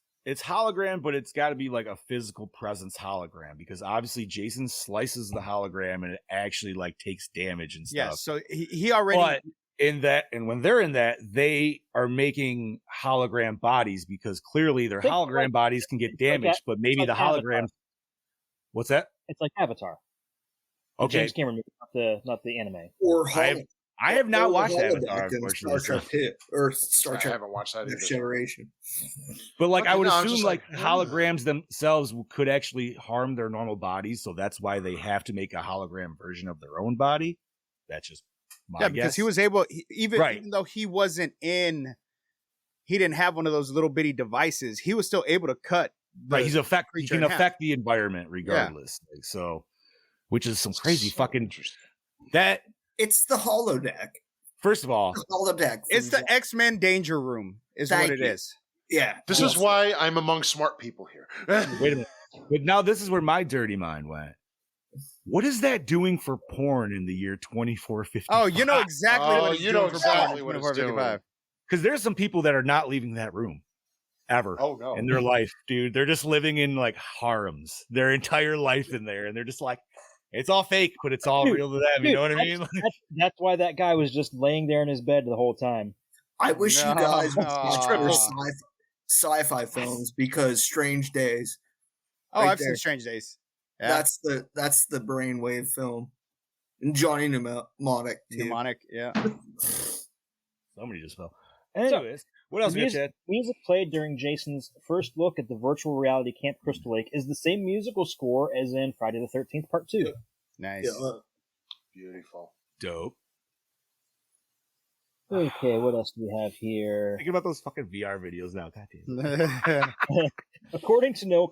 hologram, but it's got to be like a physical presence hologram because obviously Jason slices the hologram and it actually like takes damage and stuff. Yeah, so he already. But in that, and when they're in that, they are making hologram bodies because clearly their hologram bodies can get damaged, but maybe the holograms. What's that? It's like Avatar. Okay, James Cameron movie, not the anime. Or I have not watched Avatar, unfortunately. Star Trek. I haven't watched that Next either. Generation. But like, I would assume like holograms themselves could actually harm their normal bodies, so that's why they have to make a hologram version of their own body. That's just my guess. Because he was able, even though he wasn't he didn't have one of those little bitty devices. He was still able to cut. Right, he can affect the environment regardless. Yeah. Like, so, which is some crazy fucking that. It's the holodeck. First of all, the holodeck. It's the X-Men Danger Room is what it is. Yeah. This is why I'm among smart people here. Wait a minute. But now this is where my dirty mind went. What is that doing for porn in the year 2455? Oh, you know exactly what it's doing what it's doing. Because there's some people that are not leaving that room ever. Oh, no. In their life, dude. They're just living in like harems their entire life in there. And they're just like, it's all fake, but it's all real to them. You know what I mean? That's why that guy was just laying there in his bed the whole time. I wish you guys would sci-fi films because Strange Days. Oh, I've seen Strange Days. Yeah. That's the brainwave film. And Johnny Mnemonic. Mnemonic, yeah. Somebody just fell. Anyways, what else we got, Chad? Music played during Jason's first look at the virtual reality Camp Crystal Lake is the same musical score as in Friday the 13th Part 2. Yeah. Nice. Yeah. Beautiful. Dope. Okay, what else do we have here? Thinking about those fucking VR videos now. Goddamn. According to Noel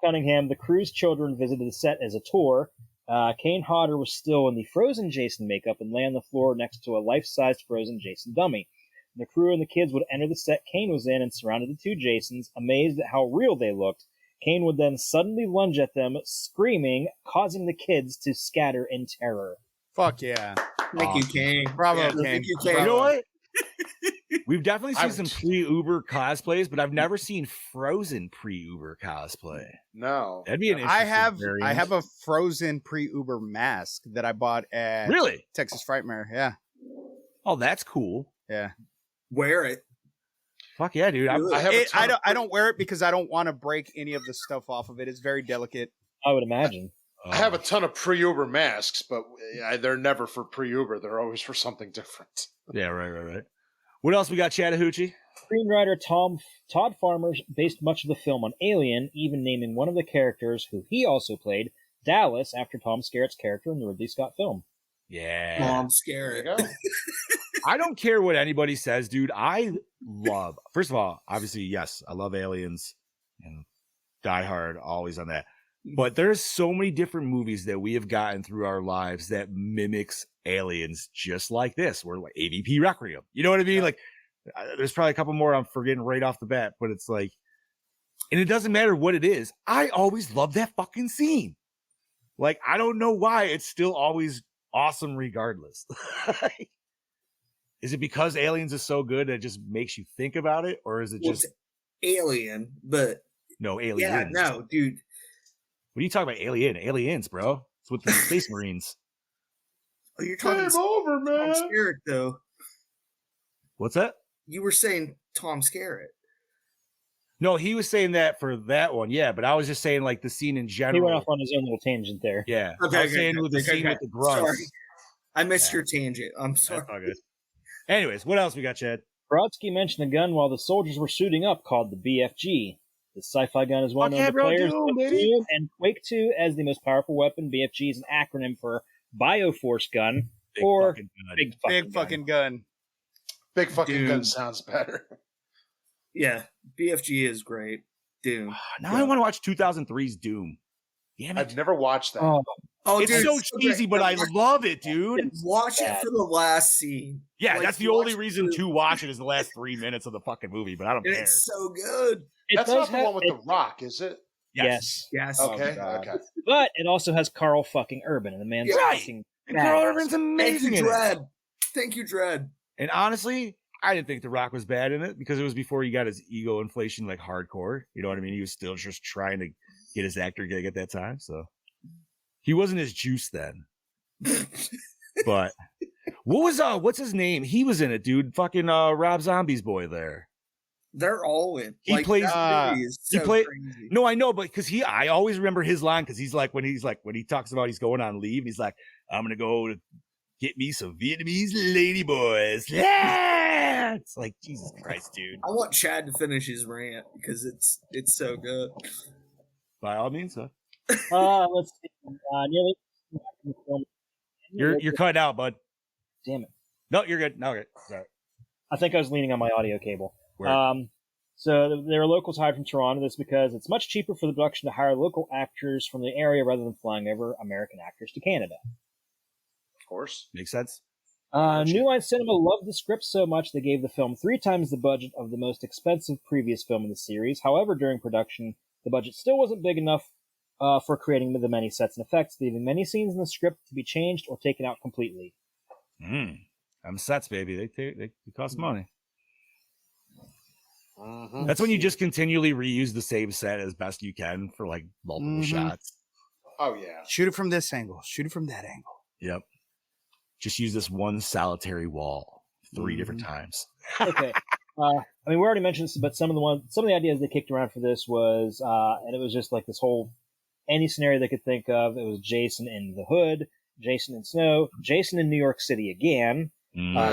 Cunningham, the crew's children visited the set as a tour. Kane Hodder was still in the frozen Jason makeup and lay on the floor next to a life-sized frozen Jason dummy. The crew and the kids would enter the set Kane was in and surrounded the two Jasons, amazed at how real they looked. Kane would then suddenly lunge at them, screaming, causing the kids to scatter in terror. Fuck yeah. Thank you, Kane. Bravo, Kane. Thank you, Kane. You know what? We've definitely seen some pre-Uber cosplays, but I've never seen Frozen pre-Uber cosplay. No. That'd be an interesting variant. I have a Frozen pre-Uber mask that I bought at Really? Texas Frightmare, yeah. Oh, that's cool. Yeah. Wear it. Fuck yeah, dude. I don't wear it because I don't want to break any of the stuff off of it. It's very delicate. I would imagine. I have a ton of pre-Uber masks, but they're never for pre-Uber. They're always for something different. Yeah, right. What else we got, Chattahoochee? Screenwriter Todd Farmer based much of the film on Alien, even naming one of the characters, who he also played, Dallas, after Tom Skerritt's character in the Ridley Scott film. Yeah. Mom, scare it. I don't care what anybody says, dude. I love, first of all, obviously, yes, I love Aliens and Die Hard, always on that. But there's so many different movies that we have gotten through our lives that mimics Aliens just like this. We're like AVP Requiem. You know what I mean? Like, there's probably a couple more I'm forgetting right off the bat, but it's like, and it doesn't matter what it is. I always love that fucking scene. Like, I don't know why it's still always awesome regardless. Is it because Aliens is so good that it just makes you think about it? Or is it just Alien, but no, Aliens? Yeah, no, dude. What are you talking about? Aliens, bro. It's with the Space Marines. Oh, you're talking Game over, man. Tom Skerritt, though. What's that? You were saying Tom Skerritt. No, he was saying that for that one, yeah. But I was just saying like the scene in general. He went off on his own little tangent there. Yeah, I was saying with the scene with the grunts. Sorry, I missed your tangent. I'm sorry. That's all good. Anyways, what else we got, Chad? Brodsky mentioned a gun while the soldiers were suiting up called the BFG. The sci-fi gun is well known to players of Doom and Quake 2 as the most powerful weapon. BFG is an acronym for Bioforce Gun, or Big Fucking Gun. Big fucking gun sounds better. Yeah, BFG is great. Doom. Now I want to watch 2003's Doom. Damn it. I've never watched that. Oh, it's dude, so cheesy, but I love it, dude. Watch it for the last scene. Yeah, Like, that's the only reason to watch it is the last 3 minutes of the fucking movie, but I don't care. It's so good. That's not the one with The Rock, is it? Yes. Okay. But it also has Carl fucking Urban, and the man's fucking And Carl Urban's amazing in it. Thank you, Dredd. And honestly, I didn't think The Rock was bad in it because it was before he got his ego inflation like hardcore. You know what I mean? He was still just trying to get his actor gig at that time, so he wasn't as juiced then. But what was what's his name? He was in it, dude. Fucking Rob Zombie's boy there. They're all in. He plays. He played. No, I know, but because I always remember his line because he's like when he talks about he's going on leave, and he's like, "I'm gonna go to get me some Vietnamese lady boys." Yeah, it's like Jesus Christ, dude. I want Chad to finish his rant because it's so good. By all means, huh? Let's see. Nearly. You're cut out, bud. Damn it. No, you're good. No, good. Sorry. I think I was leaning on my audio cable. Word. So there are locals hired from Toronto. That's because it's much cheaper for the production to hire local actors from the area rather than flying over American actors to Canada. Of course. Makes sense. New Line Cinema loved the script so much they gave the film 3 times the budget of the most expensive previous film in the series. However, during production, the budget still wasn't big enough for creating the many sets and effects, leaving many scenes in the script to be changed or taken out completely. I'm sets, baby. They cost money. Mm-hmm. That's when you just continually reuse the same set as best you can for like multiple shots. Oh yeah. Shoot it from this angle. Shoot it from that angle. Yep. Just use this one solitary wall 3 different times. Okay. I mean, we already mentioned this, but some of the ideas they kicked around for this was, and it was just like this whole, any scenario they could think of. It was Jason in the hood, Jason in snow, Jason in New York City again,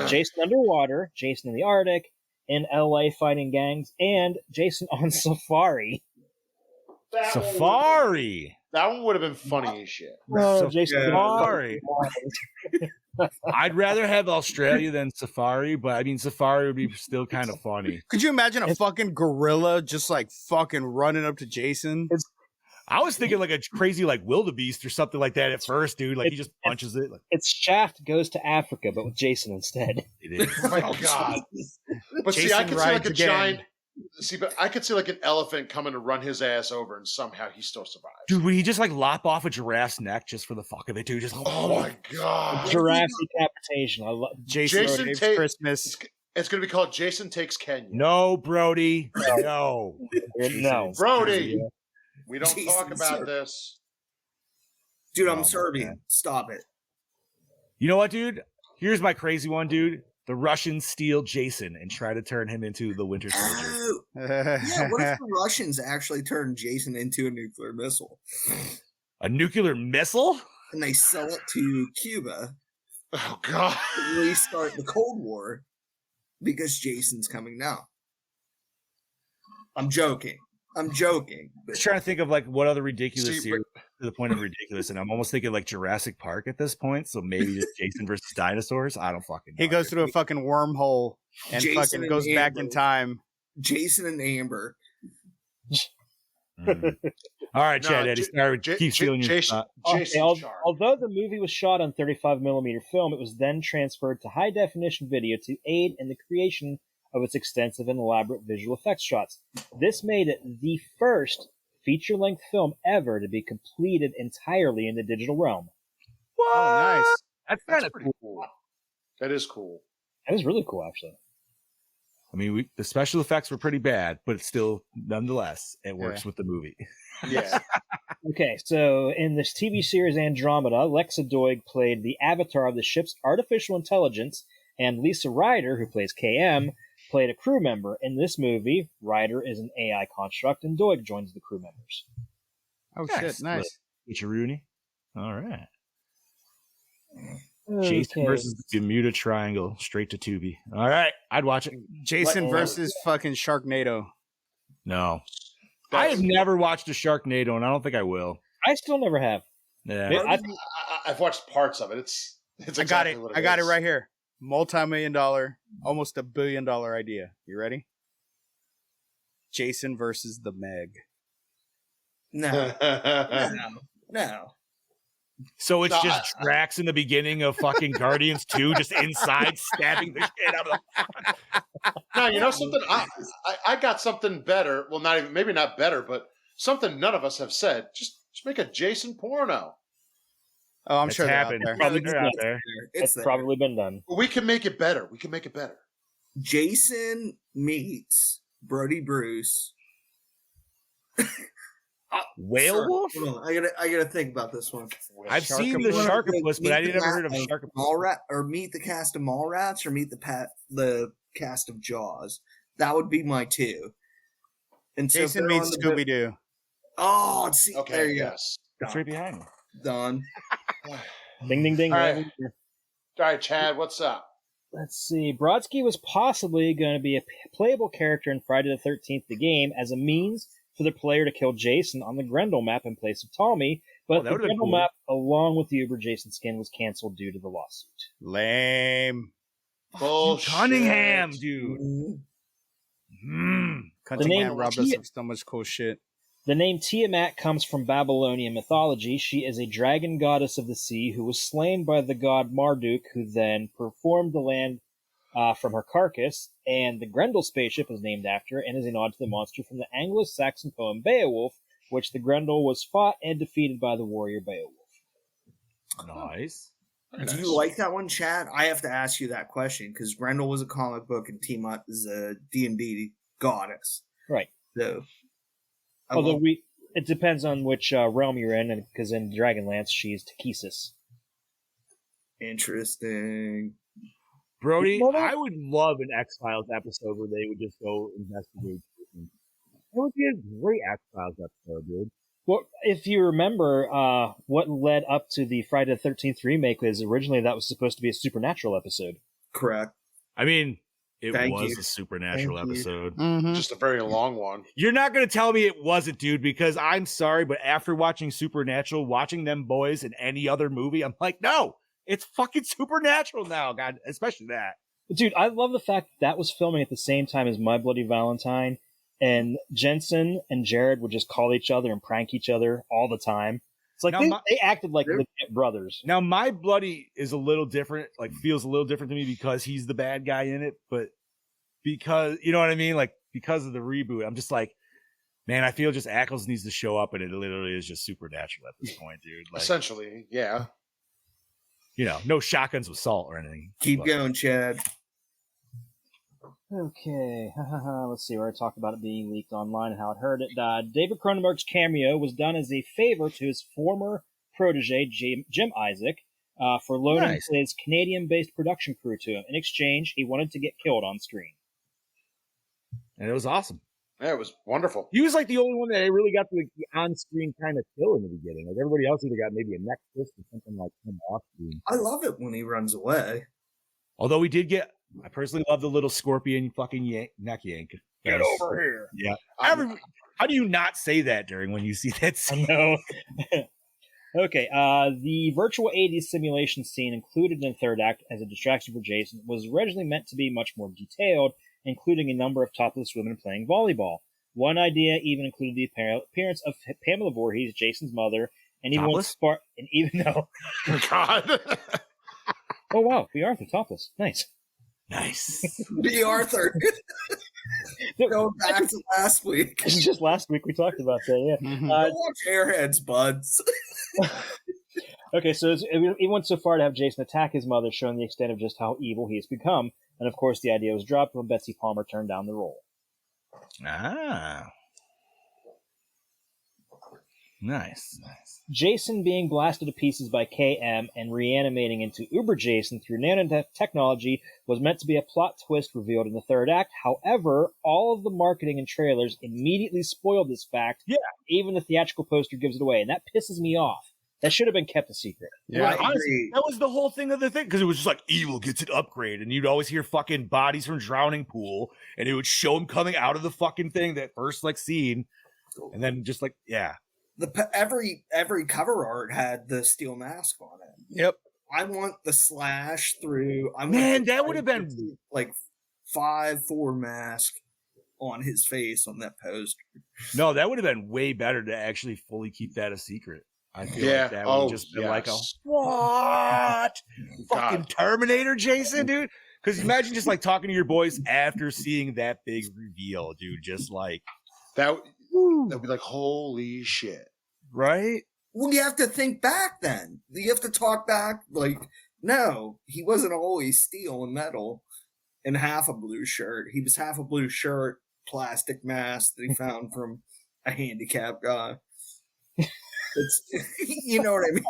Jason underwater, Jason in the Arctic, in LA fighting gangs, and Jason on safari. Safari. That one would have been funny as shit. Jason Safari. I'd rather have Australia than Safari, but I mean, Safari would be still kind of funny. Could you imagine a fucking gorilla just like fucking running up to Jason? I was thinking like a crazy like wildebeest or something like that at first, dude. Like he just punches it. Like, It's Shaft Goes to Africa, but with Jason instead. it is. Oh my god. But see, I could see like a giant. See, but I could see like an elephant coming to run his ass over, and somehow he still survives. Dude, would he just like lop off a giraffe's neck just for the fuck of it, dude? Just Oh my god. Giraffe decapitation. I love Jason Jason Saves takes Christmas. It's going to be called Jason Takes Kenya. no, Brody. No. No. Brody, we don't Jason talk about Serbian. this. Dude, Oh, I'm my Serbian. God. Stop it. You know what, dude? Here's my crazy one, dude. the Russians steal Jason and try to turn him into the Winter Soldier. Oh, yeah, what if the Russians actually turn Jason into a nuclear missile? A nuclear missile? And they sell it to Cuba Oh God! to restart the Cold War because Jason's coming now. I'm joking. I was trying to think of like what other ridiculous See, series to the point of ridiculous, and I'm almost thinking like Jurassic Park at this point. So maybe just Jason versus dinosaurs. I don't fucking know. He goes through a fucking wormhole and Jason fucking and goes back Amber. in time. Jason and Amber. Mm. All right, Chad, No, Eddie, sorry, keep stealing your Jason. spot. Jason Okay, Charm. although the movie was shot on 35mm film, it was then transferred to high-definition video to aid in the creation of its extensive and elaborate visual effects shots. This made it the first feature-length film ever to be completed entirely in the digital realm. What? Oh, nice. That's That's kind of pretty cool. cool. That is cool. That was really cool, actually. I mean, the special effects were pretty bad, but it's still, nonetheless, it works with the movie. Yeah. Okay, so in this TV series Andromeda, Lexa Doig played the avatar of the ship's artificial intelligence, and Lisa Ryder, who plays KM, played a crew member. In this movie, Ryder is an AI construct, and Doig joins the crew members. Oh shit, nice. Rooney. All right. Jason versus the Bermuda Triangle, straight to Tubi. All right, I'd watch it. Jason versus fucking Sharknado. No. I have never watched a Sharknado, and I don't think I will. I still never have. Yeah. I've watched parts of it. It's I got exactly it. what I got it is. right here. Multi-million-dollar, almost $1 billion idea. You ready? Jason versus the Meg. No. No. So it's No, just Drax in the beginning of fucking Guardians 2, just inside stabbing the shit out of the. No, you know something? I got something better. Well, not even, maybe not better, but something none of us have said. Just make a Jason porno. Oh, I'm It's sure they're out happened. there. Probably They're out there. It's It's there. probably been done. We can make it better. We can make it better. Jason meets Brody Bruce. Werewolf? Hold on, I gotta think about this one. I've seen the Sharkopus, but I never heard of Sharkopus. Mallrat, or meet the cast of Mallrats, or meet the cast of Jaws. That would be my two. And so if Jason they're meets on the- Scooby Doo. Oh, see, Okay, there you yes. It's right behind me. go. Done. Ding, ding, ding. All right. right here. All right, Chad, what's up? Let's see. Brodsky was possibly going to be a playable character in Friday the 13th, the game, as a means for the player to kill Jason on the Grendel map in place of Tommy, but Oh, that the would've been Grendel cool. map, along with the Uber Jason skin, was canceled due to the lawsuit. Lame. Bullshit. Cunningham, dude. Mhm. Cunningham name- robbed us of so much cool shit. The name Tiamat comes from Babylonian mythology. She is a dragon goddess of the sea who was slain by the god Marduk, who then performed the land from her carcass, and the Grendel spaceship is named after her and is a nod to the monster from the Anglo-Saxon poem Beowulf, which the Grendel was fought and defeated by the warrior Beowulf. Nice. Do you like that one, Chad? I have to ask you that question because Grendel was a comic book and Tiamat is a D&D goddess. Right. So, I Although love- it depends on which realm you're in, because in Dragonlance she's Takesis. interesting. Brody, Well, that- I would love an X-Files episode where they would just go investigate. Jason. That would be a great X-Files episode, dude. Well, if you remember, what led up to the Friday the 13th remake is originally that was supposed to be a Supernatural episode. Correct. I mean, it Thank was you. a supernatural Thank you. episode. Mm-hmm. Just a very long one. You're not going to tell me it wasn't, dude, because I'm sorry, but after watching Supernatural, watching them boys in any other movie, I'm like, no, it's fucking Supernatural now, God, especially that. Dude, I love the fact that was filming at the same time as My Bloody Valentine, and Jensen and Jared would just call each other and prank each other all the time. It's like Now they acted like They're- legit brothers. Now, My Bloody is a little different, like feels a little different to me because he's the bad guy in it, but because, you know what I mean? Like, because of the reboot, I'm just like, man, I feel just Ackles needs to show up and it literally is just Supernatural at this point, dude. Like, Essentially, yeah. you know, no shotguns with salt or anything. Keep But- going, Chad. Okay, let's see where I talked about it being leaked online and how it hurt it. David Cronenberg's cameo was done as a favor to his former protege, Jim Isaac. for loaning Nice. his Canadian-based production crew to him. In exchange, he wanted to get killed on screen. And it was awesome. Yeah, it was wonderful. He was like the only one that really got the on-screen kind of kill in the beginning. Like everybody else either got maybe a neck twist or something like him off-screen. I love it when he runs away. Although we did get, I personally love the little scorpion fucking neck yank. Get over here. Yeah. How do you not say that during when you see that scene? No. Okay, the virtual 80s simulation scene included in the third act as a distraction for Jason was originally meant to be much more detailed, including a number of topless women playing volleyball. One idea even included the appearance of Pamela Voorhees, Jason's mother, and even though God. oh wow, the Arthur topless, nice. B. Arthur. Going back to last week. Just last week we talked about that. Yeah. Go watch Airheads, buds. Okay, so he went so far to have Jason attack his mother, showing the extent of just how evil he has become. And of course, the idea was dropped when Betsy Palmer turned down the role. Ah. Nice. Jason being blasted to pieces by KM and reanimating into Uber Jason through nanotechnology was meant to be a plot twist revealed in the third act. However, all of the marketing and trailers immediately spoiled this fact. Yeah. Even the theatrical poster gives it away, and that pisses me off. That should have been kept a secret. Yeah, honestly, that was the whole thing of the thing, because it was just like evil gets an upgrade, and you'd always hear fucking bodies from Drowning Pool, and it would show him coming out of the fucking thing, that first like scene, and then just like Every cover art had the steel mask on it. Yep. I want the slash through. Man, that would have been like 5'4" mask on his face on that poster. No, that would have been way better to actually fully keep that a secret. I feel like that would have just been like a what? Fucking Terminator, Jason, dude. Because imagine just like talking to your boys after seeing that big reveal, dude. Just like that would be like, holy shit. Right? Well, you have to think back then. You have to talk back. Like, no, he wasn't always steel and metal and half a blue shirt. He was half a blue shirt, plastic mask that he found from a handicapped guy. It's, you know what I mean?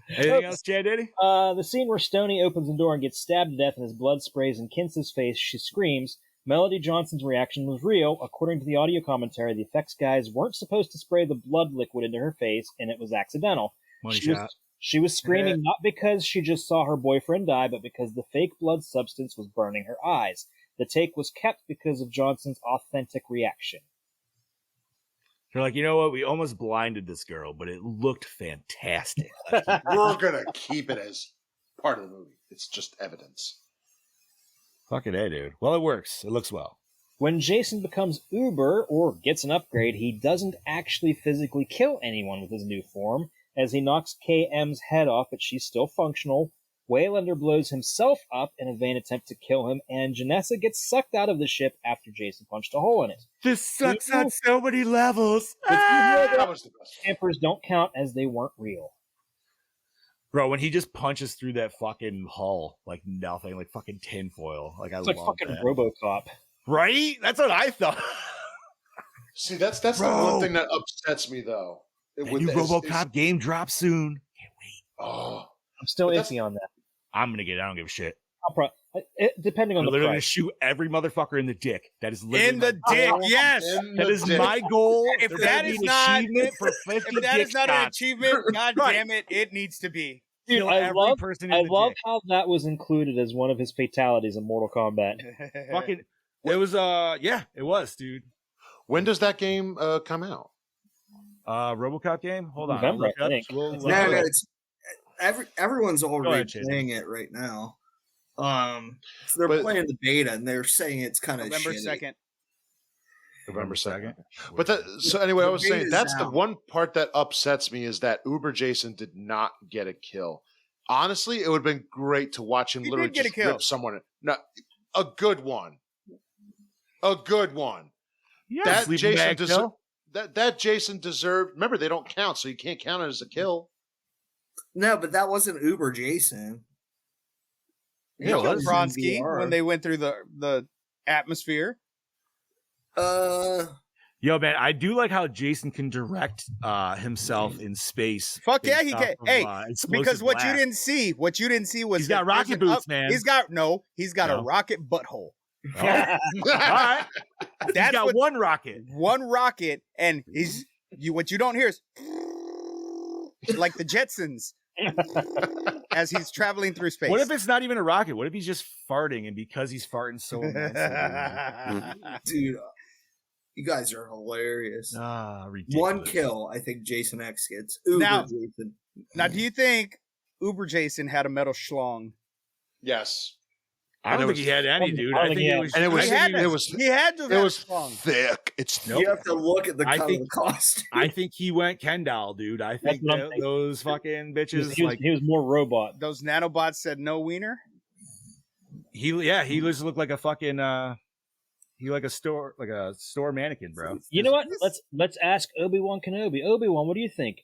Anything else, Chad Diddy? The scene where Stoney opens the door and gets stabbed to death and his blood sprays in Kintz's face, she screams. Melody Johnson's reaction was real. According to the audio commentary, the effects guys weren't supposed to spray the blood liquid into her face, and it was accidental. She was screaming not because she just saw her boyfriend die, but because the fake blood substance was burning her eyes. The take was kept because of Johnson's authentic reaction. They're like, you know what? We almost blinded this girl, but it looked fantastic. We're going to keep it as part of the movie. It's just evidence. Fucking A, dude. Well, it works. It looks well. When Jason becomes Uber, or gets an upgrade, he doesn't actually physically kill anyone with his new form, as he knocks KM's head off, but she's still functional. Waylander blows himself up in a vain attempt to kill him, and Janessa gets sucked out of the ship after Jason punched a hole in it. This sucks on so many levels. Campers don't count as they weren't real. Bro, when he just punches through that fucking hull like nothing, like fucking tinfoil. Like, It's like fucking RoboCop. Right? That's what I thought. See, that's the one thing that upsets me, though. The new RoboCop game drops soon. Can't wait. Oh, I'm still iffy on that. I'm gonna get it. I don't give a shit. Depending on the literally price. Shoot every motherfucker in the dick. That is literally in the dick. Yes, that is my goal. If that is not achievement for 50 if that is not an shots. achievement, god damn it, it needs to be. Dude, Kill I every love, person in I the love dick. how that was included as one of his fatalities in Mortal Kombat. Fucking, it was yeah, it was, dude. When does that game come out? RoboCop game. Hold on, November, I think. No, it's everyone's already playing it right now. So they're playing the beta, and they're saying it's kind of November 2nd. November 2nd. But so anyway, I was saying that's the one part that upsets me is that Uber Jason did not get a kill. Honestly, it would have been great to watch him literally just rip someone. No, a good one. A good one. Yeah, that Jason deserved. That Jason deserved. Remember, they don't count, so you can't count it as a kill. No, but that wasn't Uber Jason. Yeah, it was Bronski when they went through the atmosphere. Yo, man, I do like how Jason can direct himself in space. Fuck yeah, based he off can. of, Hey, explosive because what you blast. didn't see was He's got rocket there's boots, man. He's got a No. rocket butthole. Oh. All right. That's He's got one rocket. And what you don't hear is like the Jetsons as he's traveling through space. What if it's not even a rocket? What if he's just farting, and because he's farting so immensely, Dude, you guys are hilarious. ridiculous. One kill, I think Jason X gets. Uber Jason. Now, do you think Uber Jason had a metal schlong? Yes. I don't think he had any, dude. I think it was. And it was. He had to have It was a schlong. thick. It's Nope. You have to look at the I cut think- of the costume. I think he went Kendall, dude. I think what I'm thinking. those fucking bitches, He was more robot. Those nanobots said no wiener. he just looked like a fucking he like a store mannequin, bro. You know what? Let's ask Obi-Wan Kenobi. Obi-Wan, what do you think?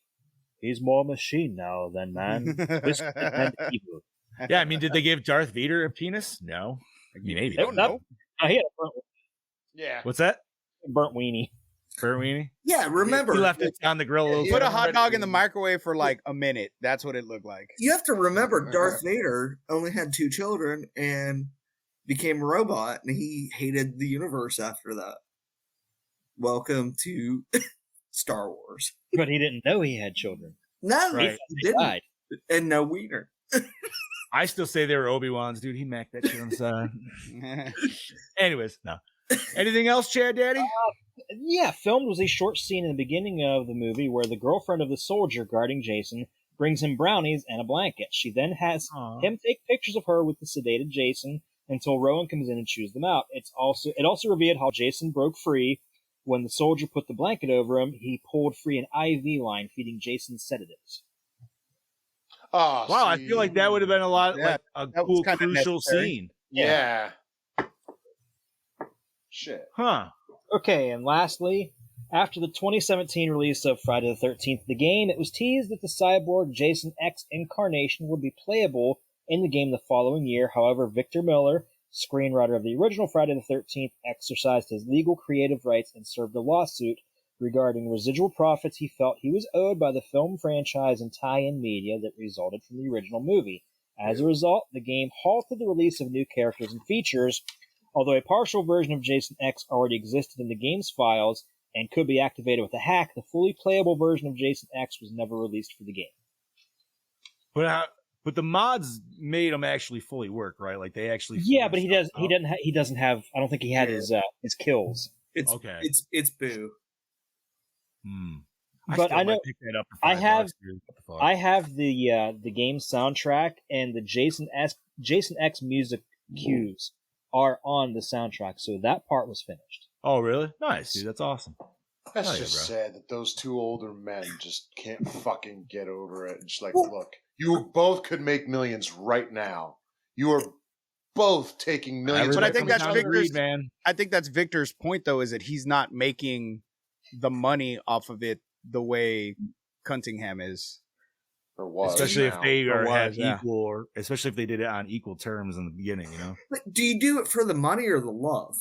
He's more machine now than man. Whiskey and evil. Yeah, I mean, did they give Darth Vader a penis? No, maybe. Don't know. Oh, he had a yeah. What's that? burnt weenie. Burnt weenie? Yeah, remember. He left it on the grill a little Put bit. a hot dog in the microwave for like a minute. That's what it looked like. You have to remember Darth Vader only had 2 children and became a robot, and he hated the universe after that. Welcome to Star Wars. But he didn't know he had children. No, Right. he He didn't. died. And no wiener. I still say they were Obi-Wans, dude. He macked that shit on the side. Anyways, no. Anything else, Chad Daddy? Yeah, filmed was a short scene in the beginning of the movie where the girlfriend of the soldier guarding Jason brings him brownies and a blanket. She then has him take pictures of her with the sedated Jason until Rowan comes in and chews them out. It also revealed how Jason broke free. When the soldier put the blanket over him, he pulled free an IV line feeding Jason sedatives. Oh, Wow, I feel like that would have been a lot, Yeah, like a that was cool, kinda crucial necessary. scene. Yeah. Shit. Huh. Okay, and lastly, after the 2017 release of Friday the 13th, the game, it was teased that the cyborg Jason X incarnation would be playable in the game the following year. However, Victor Miller, screenwriter of the original Friday the 13th, exercised his legal creative rights and served a lawsuit regarding residual profits he felt he was owed by the film franchise and tie-in media that resulted from the original movie. As a result, the game halted the release of new characters and features. Although a partial version of Jason X already existed in the game's files and could be activated with a hack, the fully playable version of Jason X was never released for the game. But the mods made him actually fully work, right? Like they actually. Yeah, but he doesn't have. I don't think he had his kills. It's Okay. It's boo. But still I know might pick that up for I $5, have dude. What the fuck? I have the game soundtrack and the Jason X music cues are on the soundtrack, so that part was finished. Oh, really? Nice, dude. That's awesome. That's Hell yeah, just bro. sad that those 2 older men just can't fucking get over it. Just like, look, you both could make millions right now. You are both taking millions. But I think that's Comes down to Victor's greed, man. I think that's Victor's point, though, is that he's not making the money off of it the way Cunningham is. Or was Especially now. if they Or have was, yeah. equal, or especially if they did it on equal terms in the beginning, you know. But do you do it for the money or the love?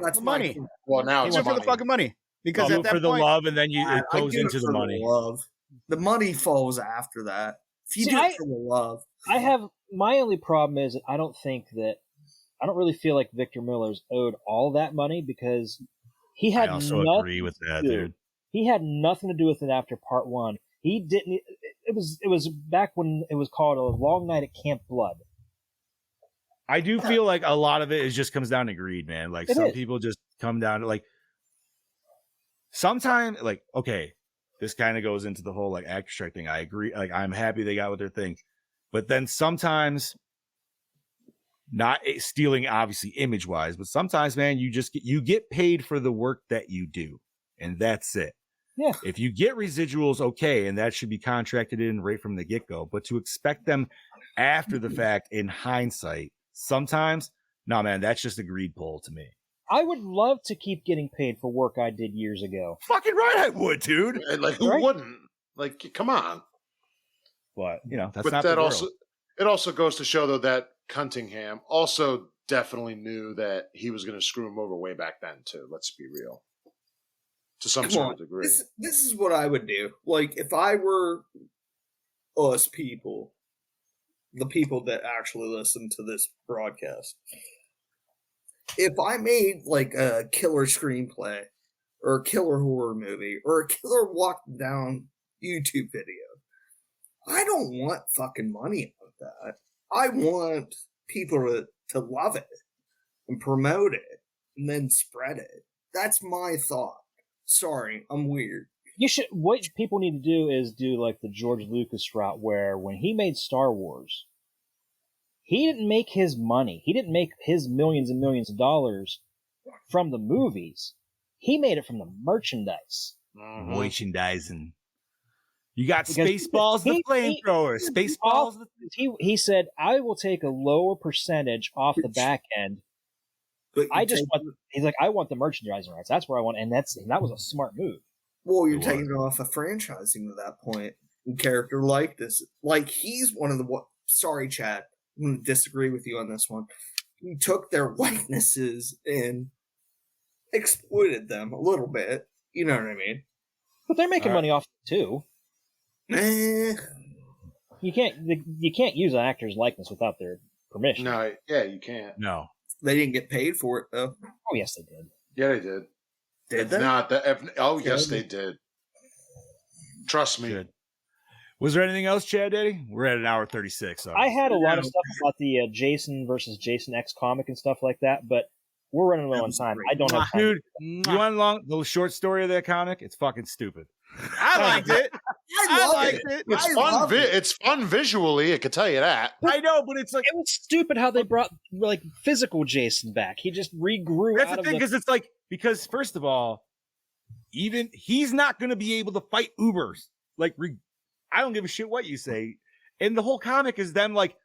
That's The my money. thing. Well, now He it's went for money. the fucking money. Because Do at it that for the point, love, and then it I goes do it into for the money. love. The money falls after that. If you See, do it for the love, I have my only problem is that I don't really feel like Victor Miller's owed all that money because he had I also nothing agree with that, to do. dude. He had nothing to do with it after part 1. He didn't. It was back when it was called A Long Night at Camp Blood. I do feel like a lot of it is just comes down to greed, man. Like It some is. people just come down to like sometimes like, okay, this kind of goes into the whole like actor strike thing. I agree. Like I'm happy they got what their thing. But then sometimes not stealing obviously image wise, but sometimes, man, you get paid for the work that you do. And that's it. Yeah. If you get residuals, okay, and that should be contracted in right from the get-go. But to expect them after the fact in hindsight, sometimes, no, man, that's just a greed pull to me. I would love to keep getting paid for work I did years ago. Fucking right I would, dude. And, like, who Right? wouldn't? Like, come on. But, you know, that's But not that the also world. it also goes to show though that Cunningham also definitely knew that he was going to screw him over way back then too. Let's be real. to some Come sort on. of degree. This is what I would do. Like, if I were us people, the people that actually listen to this broadcast, if I made like a killer screenplay or a killer horror movie or a killer walk down YouTube video, I don't want fucking money out of that. I want people to love it and promote it and then spread it. That's my thought. Sorry, I'm weird. What people need to do is do like the George Lucas route, where when he made Star Wars, he didn't make his money. He didn't make his millions and millions of dollars from the movies. He made it from the merchandise. Merchandising. You got Because Spaceballs the flamethrower. Spaceballs. He said, I will take a lower percentage off the back end. But he's like, I want the merchandising rights. That's where I want, and that was a smart move. Well, you're taking it off of franchising at that point. And character like this, like he's one of the. Sorry, Chad, I'm going to disagree with you on this one. He took their likenesses and exploited them a little bit. You know what I mean? But they're making money off it too. You can't use an actor's likeness without their permission. No, yeah, you can't. No. They didn't get paid for it, though. Oh, yes, they did. Yeah, they did. Did they? Yes, they did. Trust me. Good. Was there anything else, Chad Daddy? We're at an hour 36. I had a lot of stuff about the Jason versus Jason X comic and stuff like that, but we're running low on time. I don't have time. Dude, you want the short story of that comic? It's fucking stupid. I liked it. I liked it. It's fun. It's fun visually. I can tell you that. I know, but it's like it was stupid how they brought like physical Jason back. He just regrew. That's the thing, because first of all, even he's not going to be able to fight Ubers. Like, I don't give a shit what you say. And the whole comic is them like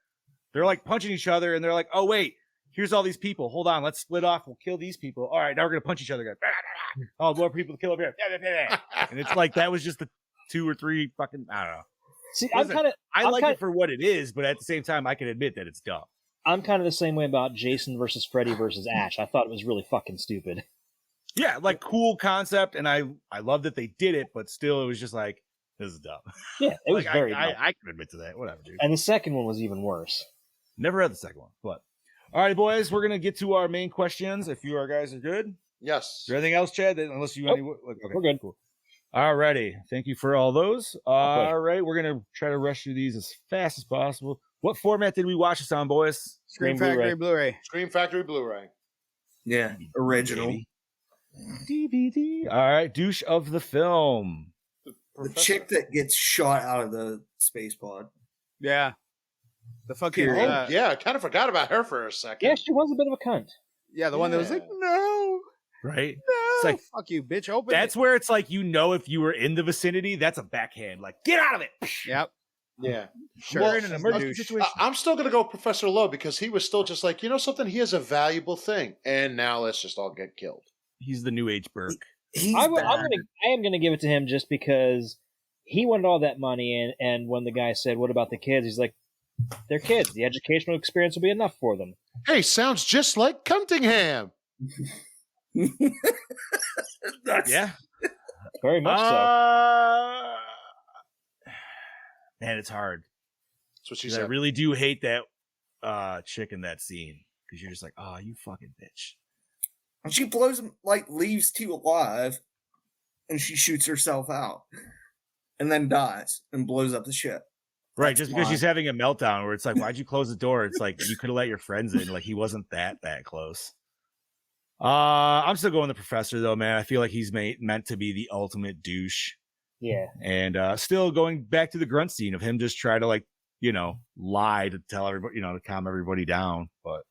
they're like punching each other, and they're like, oh wait, here's all these people. Hold on, let's split off. We'll kill these people. All right, now we're gonna punch each other again. Oh, more people to kill over here. And it's like that was just the 2 or 3 fucking. I don't know. See, I like it for what it is, but at the same time, I can admit that it's dumb. I'm kind of the same way about Jason versus Freddy versus Ash. I thought it was really fucking stupid. Yeah, like cool concept, and I love that they did it, but still, it was just like this is dumb. Yeah, it was like, very. I can admit to that. Whatever, dude. And the second one was even worse. Never read the second one, but all right, boys, we're gonna get to our main questions. If you guys are good. Yes. Is there anything else, Chad? Unless you okay, we're good. Cool. All righty. Thank you for all those. All right, we're gonna try to rush through these as fast as possible. What format did we watch this on, boys? Scream Factory Blu-ray. Scream Factory Blu-ray. Yeah, original. DVD. All right, douche of the film. The chick that gets shot out of the space pod. Yeah. The fucking. Yeah, I kind of forgot about her for a second. Yeah, she was a bit of a cunt. Yeah, the one that was like, no. Right? No. It's like, fuck you, bitch. Open that's it. where it's like, if you were in the vicinity, that's a backhand. Like, get out of it. Yep. Yeah. Sure. Well, in an emergency situation. I'm still going to go Professor Lowe because he was still just like, you know something? He has a valuable thing. And now let's just all get killed. He's the new age Burke. I am going to give it to him just because he wanted all that money. And when the guy said, what about the kids? He's like, they're kids. The educational experience will be enough for them. Hey, sounds just like Cunningham. Yeah. Very much so. Man, it's hard. That's what she 'Cause said. I really do hate that chick in that scene. Because you're just like, oh, you fucking bitch. And she blows him, leaves two alive, and she shoots herself out. And then dies and blows up the ship. Right, just because she's having a meltdown where it's like, why'd you close the door? It's like, you could have let your friends in. Like, he wasn't that close. I'm still going the professor, though, man. I feel like he's meant to be the ultimate douche. Yeah. And still going back to the grunt scene of him just try to, lie to tell everybody, to calm everybody down. But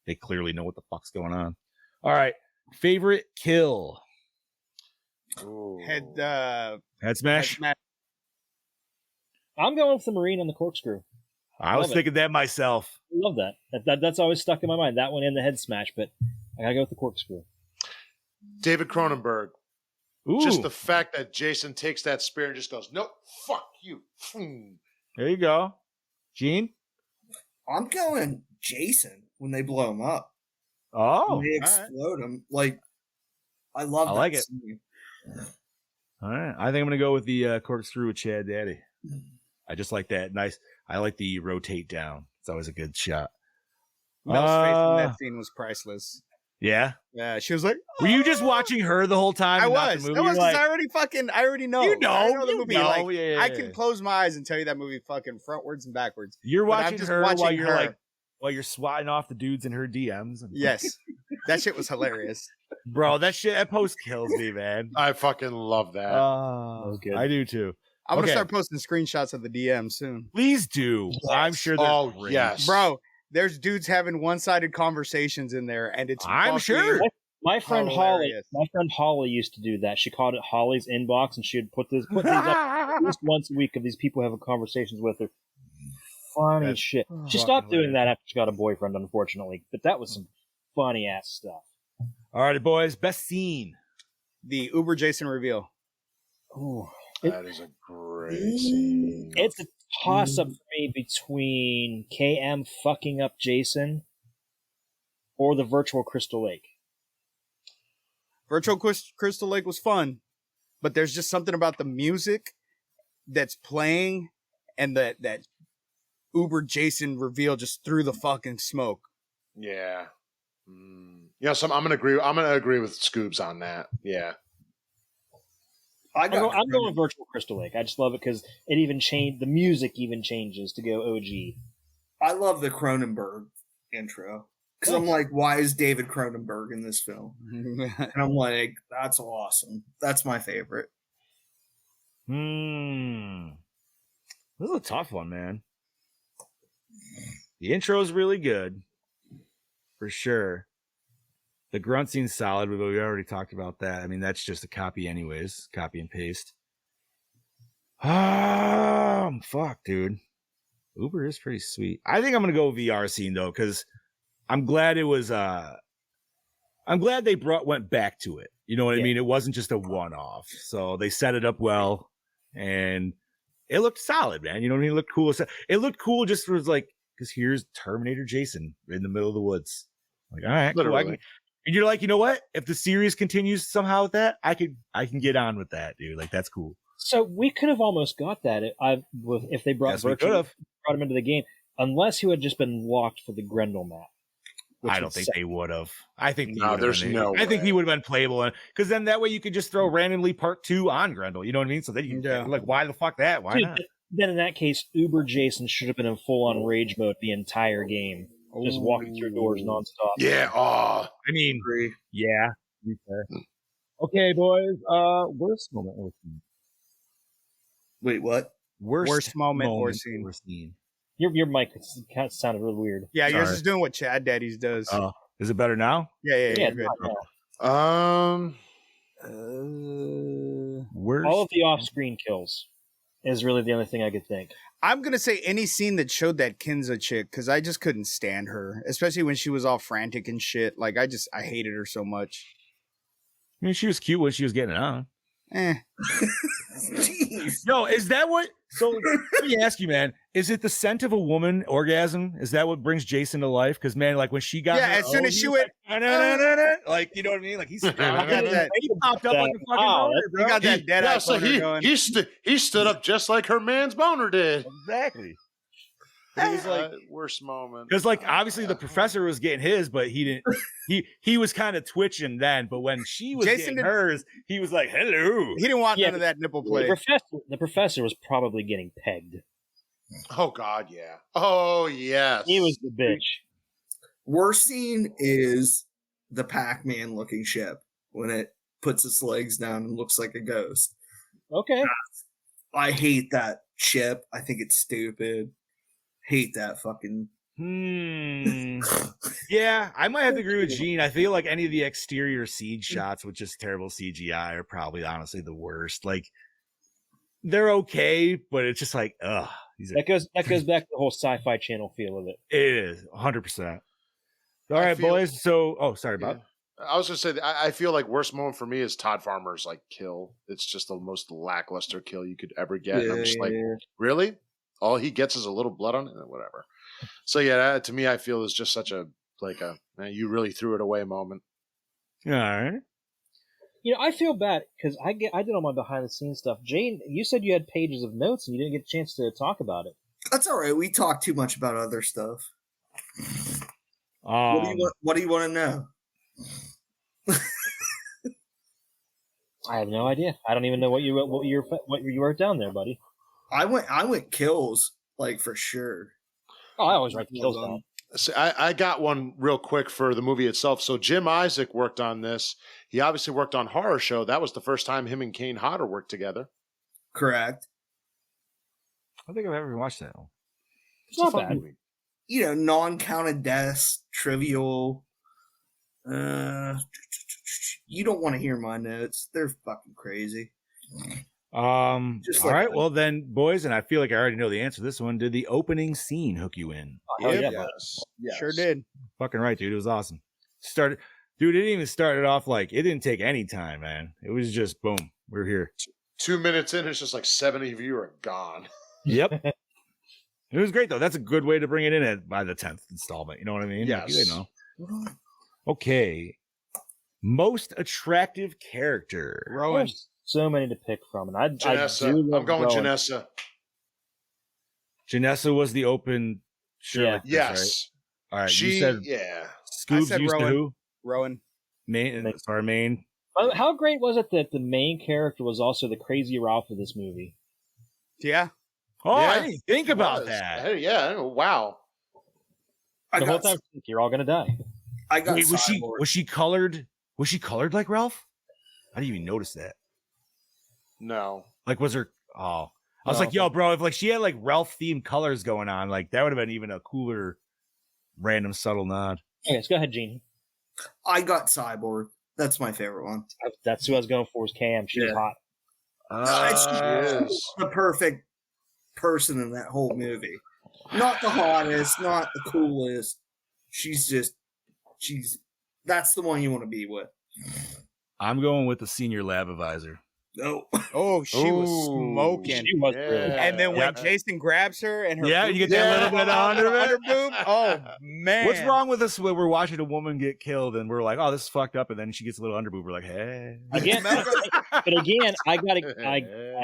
they clearly know what the fuck's going on. All right. Favorite kill? Head smash? I'm going with the Marine on the corkscrew. I was thinking that myself. I love that. That's always stuck in my mind. That one and the head smash, but I gotta go with the corkscrew. David Cronenberg. Ooh. Just the fact that Jason takes that spear and just goes, nope, fuck you. There you go. Gene? I'm going Jason when they blow him up. Oh. When they explode him. I love that like it. scene. All right. I think I'm going to go with the corkscrew with Chad Daddy. I just like that. Nice. I like the rotate down. It's always a good shot. Mel's face in that scene was priceless. Yeah? Yeah, she was like, Were you just watching her the whole time? I and not was. the movie? I was You're because I already know. You know. I know the movie. Like, Yeah. I can close my eyes and tell you that movie fucking frontwards and backwards. You're But I'm watching just her watching while you're her. like, while you're swatting off the dudes in her DMs. Yes. That shit was hilarious. Bro, that post kills me, man. I fucking love that. Oh, good. I do too. I'm going to Okay. start posting screenshots of the DM soon. Please do. I'm sure they're great. yes. Bro, there's dudes having one-sided conversations in there, and it's I'm fucking sure. My friend Holly, hilarious. used to do that. She called it Holly's inbox, and she would put these up at least once a week of these people having conversations with her. Funny That's shit. She fucking stopped doing hilarious. that after she got a boyfriend, unfortunately. But that was some funny ass stuff. All right, boys. Best scene. The Uber Jason reveal. Ooh. That is a great scene. It's a toss up for me between KM fucking up Jason or the virtual Crystal Lake. Virtual Crystal Lake was fun, but there's just something about the music that's playing and that Uber Jason reveal just through the fucking smoke. Yeah. Yeah, so I'm gonna agree with Scoobs on that. Yeah. I'm going virtual Crystal Lake. I just love it because it even changed. The music even changes to go OG. I love the Cronenberg intro because I'm like, why is David Cronenberg in this film? And I'm like, that's awesome. That's my favorite. This is a tough one, man. The intro is really good, for sure. The grunt scene's solid, but we already talked about that. I mean, that's just a copy anyways. Copy and paste. Fuck, dude. Uber is pretty sweet. I think I'm going to go VR scene, though, because I'm glad it was... I'm glad they went back to it. You know what I mean? It wasn't just a one-off. So they set it up well, and it looked solid, man. You know what I mean? It looked cool. It looked cool just was like, because here's Terminator Jason in the middle of the woods. Like, all right, cool. And you're like, you know what? If the series continues somehow with that, I can get on with that, dude. Like, that's cool. So we could have almost got that if they brought brought him into the game, unless he had just been locked for the Grendel map. I don't think they would have. I think there's no I think way. he would have been playable because then that way you could just throw randomly part 2 on Grendel. You know what I mean? So then you like, why the fuck that? Why not? Then in that case, Uber Jason should have been in full on rage mode the entire game, just walking through doors nonstop. Yeah. Oh, I mean, yeah. Okay, boys. Worst moment or scene? Wait, what? Worst moment or scene? Your mic kind of sounded really weird. Yeah, yours is doing what Chad Daddy's does. Oh, is it better now? Yeah, you're good. Worst. All of the off-screen kills is really the only thing I could think. I'm going to say any scene that showed that Kinza chick, because I just couldn't stand her, especially when she was all frantic and shit. Like, I hated her so much. I mean, she was cute when she was getting it on. Jeez. No, is that what? So let me ask you, man. Is it the scent of a woman orgasm? Is that what brings Jason to life? Because man, like when she got as soon as she went, like you know what I mean? Like he popped up like a fucking boner, bro. You got that dead eye going. He stood up just like her man's boner did. Exactly. It was like worst moment because like obviously the professor was getting his, but he didn't. He was kind of twitching then, but when she was getting hers, he was like, "Hello." He didn't want none of that nipple play. The professor was probably getting pegged. Oh God, yeah. Oh yes, he was the bitch. Worst scene is the Pac-Man looking ship when it puts its legs down and looks like a ghost. Okay, I hate that ship. I think it's stupid. Hate that fucking. Yeah, I might have to agree with Gene. I feel like any of the exterior siege shots with just terrible CGI are probably honestly the worst. Like they're okay, but it's just like, ugh. That goes back to the whole Sci-Fi Channel feel of it. It is 100%. All right, boys. So, sorry, Bob. Yeah. I was gonna say I feel like worst moment for me is Todd Farmer's like kill. It's just the most lackluster kill you could ever get. And I'm just like, really? All he gets is a little blood on it, whatever. So yeah, that, to me, I feel is just such a man, you really threw it away moment. All right. You know, I feel bad because I did all my behind the scenes stuff. Jane, you said you had pages of notes and you didn't get a chance to talk about it. That's all right. We talk too much about other stuff. What do you want to know? I have no idea. I don't even know what you wrote down there, buddy. I went kills, like, for sure. Oh, I always write the kills down. So I got one real quick for the movie itself. So Jim Isaac worked on this. He obviously worked on Horror Show. That was the first time him and Kane Hodder worked together. Correct. I don't think I've ever watched that one. It's not bad. Movie. You know, non-counted deaths, trivial. You don't want to hear my notes. They're fucking crazy. All Just right. that. Well, then, boys, and I feel like I already know the answer to this one. Did the opening scene hook you in? Oh, yeah. Yes. Sure did. Fucking right, dude. It was awesome. Dude, it didn't even start it off like it didn't take any time, man. It was just boom. We're here. 2 minutes in, it's just like 70 of you are gone. Yep. It was great though. That's a good way to bring it in by the 10th installment. You know what I mean? Yes. You know. Okay. Most attractive character. Rowan. There's so many to pick from, and I do Janessa. love I'm going with Rowan. Janessa. Janessa was the open. Sure. Yeah. Like this, Yes. right? All right. She, you said yeah. Scoobs said used to Rowan. who? Rowan. Main. Sorry, Main. How great was it that the main character was also the crazy Ralph of this movie? Yeah. Oh, Yeah, I didn't think about Was. that. Hey, yeah. Wow. I The whole got, time, you're all gonna die. I got Wait, was Cyborg. she colored? Was she colored like Ralph? I didn't even notice that. No. Like, was her? Oh, I was No. like, yo, bro, if like she had like Ralph themed colors going on, like that would have been even a cooler, random, subtle nod. Okay, let's go ahead, Jeannie. I got Cyborg. That's my favorite one. That's who I was going for. Was Cam? She was Yeah. hot. She is. The perfect person in that whole movie. Not the hottest, not the coolest. She's that's the one you want to be with. I'm going with the senior lab advisor. No. Oh, she was Ooh. smoking. She was really hot. And then when Yeah. Jason grabs her and her Yeah, boob you get that is little bit of on her under it. boob. Oh man, What's wrong with us when we're watching a woman get killed and we're like, oh, this is fucked up, and then she gets a little underboob. We're like, hey. Again, but again, I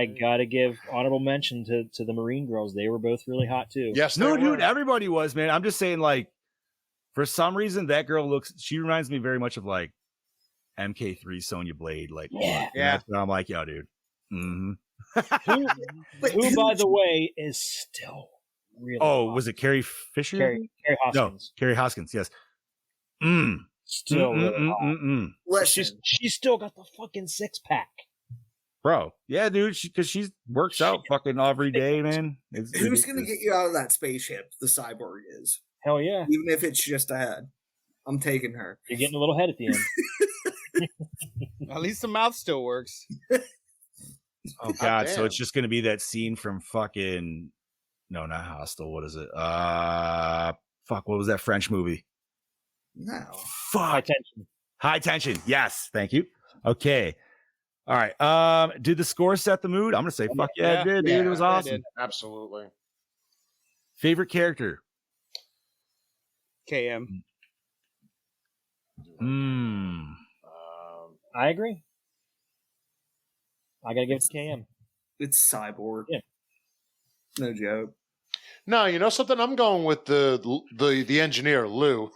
gotta give honorable mention to the Marine girls. They were both really hot too. Yes, No, they dude, were. everybody was, man. I'm just saying, like, for some reason, that girl she reminds me very much of like MK3 Sonya Blade. Like, Yeah. and Yeah. that's when I'm like, yo, dude. Mm-hmm. Who, by the way, is still really Oh, hot. was it Carrie Fisher? Carrie Hoskins? No, Carrie Hoskins, yes. Still really hot. Listen, She's still got the fucking 6-pack. Bro. Yeah, dude, because she works out fucking every day, man. It's who's going to ridiculous. get you out of that spaceship? The Cyborg is. Hell yeah. Even if it's just a head. I'm taking her. You're getting a little head at the end. At least the mouth still works. Oh god, so damn. it's just gonna be that scene from fucking no, not Hostel. What is it? Fuck, what was that French movie? No. High Fuck. tension. High Tension. Yes, thank you. Okay. All right. Did the score set the mood? I'm gonna say fuck yeah, Yeah. it did, dude. It was Yeah, it awesome. did. Absolutely. Favorite character? KM. I agree. I gotta give it to KM. It's Cyborg. Yeah. No joke. No, you know something? I'm going with the engineer, Lou.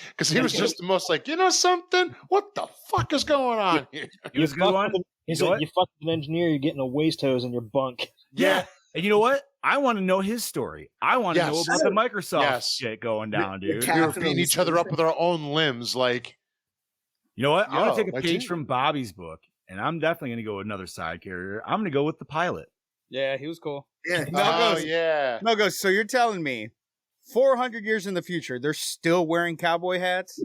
Because he was just the most like, you know something? What the fuck is going on here? It was a good one. He You know said, what? "You fucked an engineer. You're getting a waste hose in your bunk." Yeah. And you know what? I want to know his story. I want to know Yes. about the Microsoft Yes. shit going down, dude. cat- We were Captain beating on each the other up with our own limbs. Like, You know what? I'm Yo, gonna take a my page team. from Bobby's book, and I'm definitely gonna go with another side character. I'm gonna go with the pilot. Yeah, he was cool. Yeah. oh, goes- yeah. No goes. So you're telling me 400 years in the future, they're still wearing cowboy hats?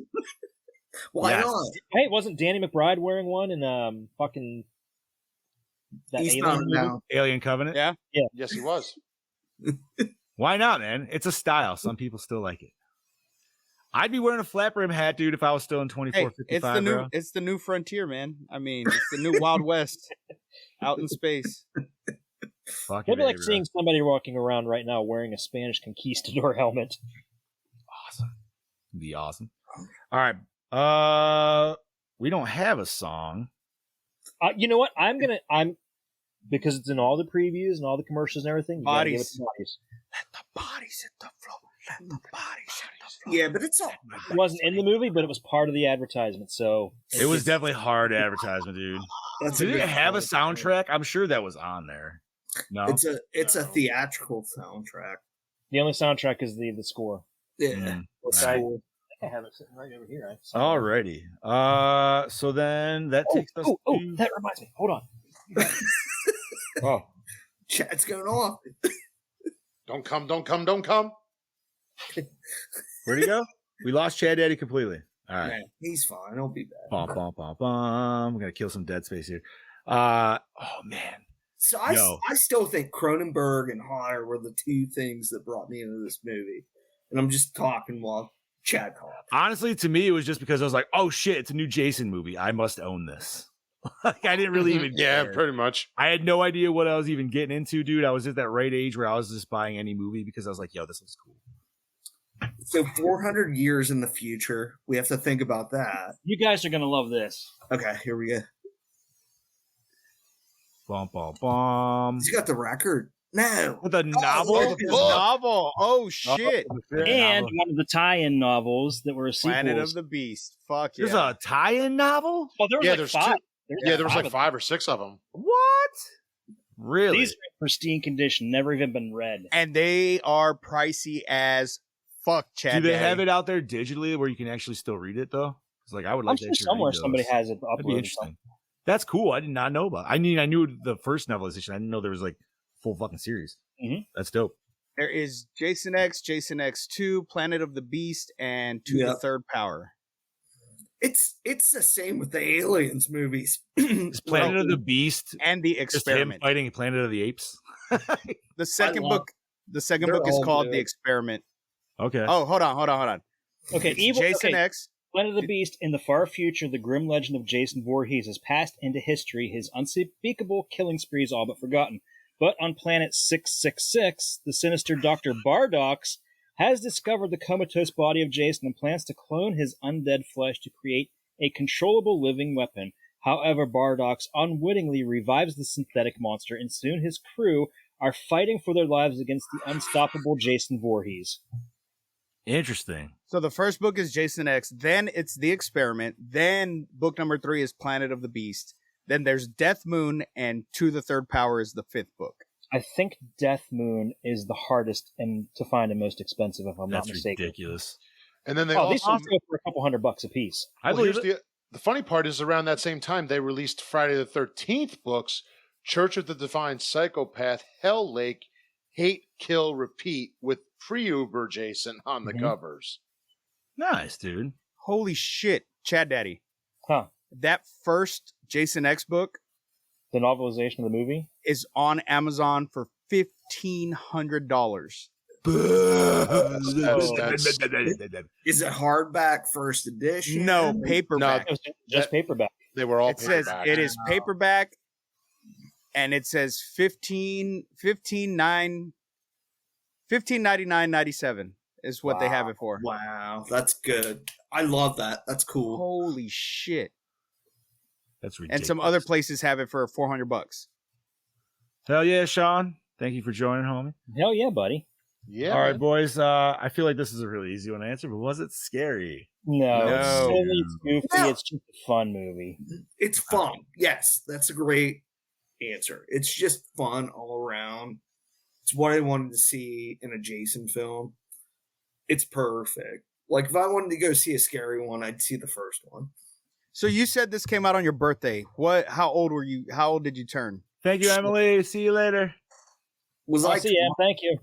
Why Yes. not? Hey, wasn't Danny McBride wearing one in fucking that He's alien not movie? now. Alien Covenant. Yeah. Yes, he was. Why not, man? It's a style. Some people still like it. I'd be wearing a flat brim hat, dude, if I was still in Hey, 2455. bro. it's the new frontier, man. I mean, it's the new Wild West out in space. Fucking It'd be like A, bro. seeing somebody walking around right now wearing a Spanish conquistador helmet. Awesome. It'd be awesome. All right. We don't have a song, You know what? I'm because it's in all the previews and all the commercials and everything. You gotta give it to bodies. Let the bodies hit the floor. Let the bodies hit the floor. Yeah, but it's all. It wasn't in the movie, but it was part of the advertisement. So It was definitely hard advertisement, dude. Did it have a soundtrack? I'm sure that was on there. No, It's a theatrical soundtrack. the only soundtrack is the score. Yeah. I have it sitting right over here. Alrighty. So then that takes us. Oh, that reminds me. Hold on. Oh, Chat's going off. Don't come. where'd he go? We lost Chad Daddy completely. All right. Man, he's fine. He'll be back. Bum, bum, bum, bum. We're gonna kill some dead space here. Oh man. So I still think Cronenberg and Hodder were the two things that brought me into this movie. And I'm just talking while Chad talks. Honestly, to me, it was just because I was like, "Oh shit, it's a new Jason movie. I must own this." Like, I didn't really even Yeah, care. pretty much. I had no idea what I was even getting into, dude. I was at that right age where I was just buying any movie because I was like, "Yo, this looks cool." So 400 years in the future, we have to think about that. You guys are gonna love this. Okay, here we go. Bum, bum, bum. He's got the record. No. With a novel? look at His this book. novel. Oh shit! And one of the tie-in novels that were sequels. Planet of the Beast. Fuck yeah. There's a tie-in novel? Well, there was Yeah, like there's five. Yeah, there was like of 5 or 6 of them. What? Really? These are in pristine condition, never even been read. and they are pricey as fuck, Chad. Do they Daddy. have it out there digitally where you can actually still read it though? Because like I would like I'm to sure actually somewhere read somebody those. has it That'd be uploaded. interesting. That's cool. I did not know about. I knew the first novelization. I didn't know there was like full fucking series. Mhm. That's dope. There is Jason X, Jason X2, Planet of the Beast, and To the Third Power. It's the same with the Aliens movies. Is Planet of the Beast And the just him Experiment. fighting Planet of the Apes? The second love- book. The second They're book is all called good. The Experiment. Okay. Oh, hold on. Okay, It's Jason X. Planet of the Beast. In the far future, the grim legend of Jason Voorhees has passed into history, his unspeakable killing sprees all but forgotten. But on planet 666, the sinister Dr. Bardox has discovered the comatose body of Jason and plans to clone his undead flesh to create a controllable living weapon. However, Bardox unwittingly revives the synthetic monster, and soon his crew are fighting for their lives against the unstoppable Jason Voorhees. Interesting. So the first book is Jason X. Then it's The Experiment. Then book number 3 is Planet of the Beast. Then there's Death Moon, and To the Third Power is the 5th book. I think Death Moon is the hardest and to find and most expensive, if I'm That's not mistaken. ridiculous. And then they These also ones go for a couple $100 a piece. I well, believe here's the funny part is around that same time they released Friday the 13th books, Church of the Divine Psychopath, Hell Lake, Hate, Kill, Repeat, with pre-Uber Jason on the covers. Nice, dude. Holy shit, Chad Daddy. Huh. That first Jason X book The novelization of the movie? is on Amazon for $1,500. Is it hardback first edition? No, paperback. It was just paperback. They were all It says paperback. it is paperback, and it says $15.99.97 is what they have it for. Wow, that's good. I love that. That's cool. Holy shit! That's ridiculous. And some other places have it for $400. Hell yeah, Sean. Thank you for joining, homie. Hell yeah, buddy. Yeah. All right, boys. I feel like this is a really easy one to answer, but was it scary? No, No. it's silly, it's goofy, No. it's just a fun movie. It's fun. Yes, that's a great answer. It's just fun all around. It's what I wanted to see in a Jason film. It's perfect. Like if I wanted to go see a scary one, I'd see the first one. So you said this came out on your birthday. What? How old were you? How old did you turn? Thank you, Emily. See you later. Was I'll I? see ya. Thank you.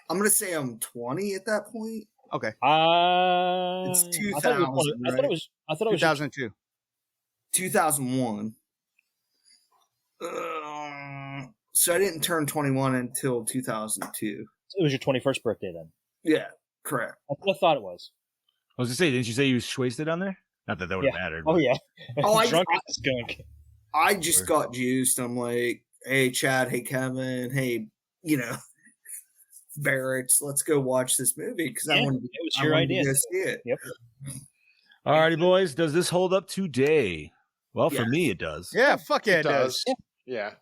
I'm gonna say I'm 20 at that point. Okay, It's I 2000, thought it was. I thought it was. 2002. 2001. So I didn't turn 21 until 2002. It was your 21st birthday then. Yeah, correct. That's what I thought it was. I was gonna say, didn't you say you was wasted on there? Not that that would have Yeah. mattered. Oh but- yeah. Oh, I- Drunk as a skunk. I just got juiced. I'm like, hey, Chad, hey, Kevin, hey, Barrett's, let's go watch this movie because I Yeah, wanted it was I your wanted to idea. go see it. Yep. Alrighty, boys. Does this hold up today? Well, for Yes. me, it does. Yeah, fuck yeah, it does. Yeah.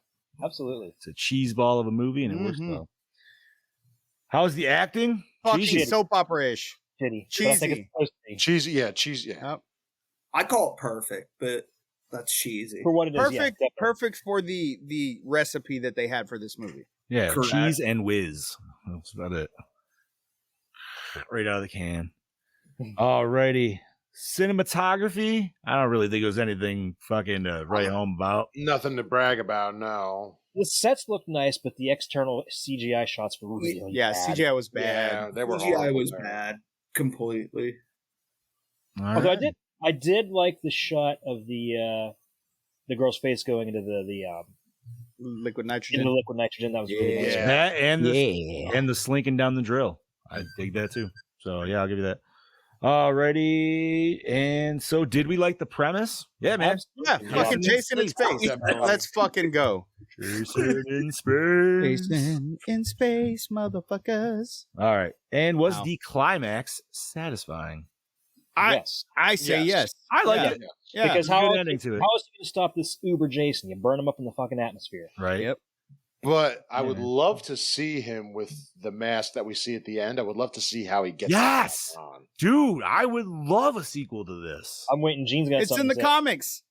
Absolutely. It's a cheese ball of a movie, and it works Mhm. well. How's the acting? Fucking Cheesy. soap opera-ish. Shitty. Cheesy. But I think it's supposed to be. Cheesy. Yeah. Cheese. Yeah. I call it perfect, but that's cheesy. For what it is, Perfect, yeah, definitely. perfect for the recipe that they had for this movie. Yeah, Correct. cheese and whiz. That's about it. Right out of the can. Alrighty. Cinematography. I don't really think it was anything fucking to write home about. Nothing to brag about. No. The sets looked nice, but the external CGI shots were really Yeah, bad. CGI was bad. Yeah, they were. CGI horrible was there. bad completely. Although I did like the shot of the girl's face going into the Liquid into nitrogen. the liquid nitrogen. That was really nice. Yeah. That and the slinking down the drill. I dig that too. So yeah, I'll give you that. Alrighty. And so did we like the premise? Yeah, man. Yeah, fucking Jason in space. Let's fucking go. Jason in space. Jason in space, motherfuckers. All right. And was Wow. the climax satisfying? Yes. I say yes. I like Yeah. it. Yeah. Because good how ending to it. is he going to stop this Uber Jason? You burn him up in the fucking atmosphere. Right. Yep. But I would Yeah. love to see him with the mask that we see at the end. I would love to see how he gets Yes! that on. Dude, I would love a sequel to this I'm waiting. Gene's got It's something in the to say. comics.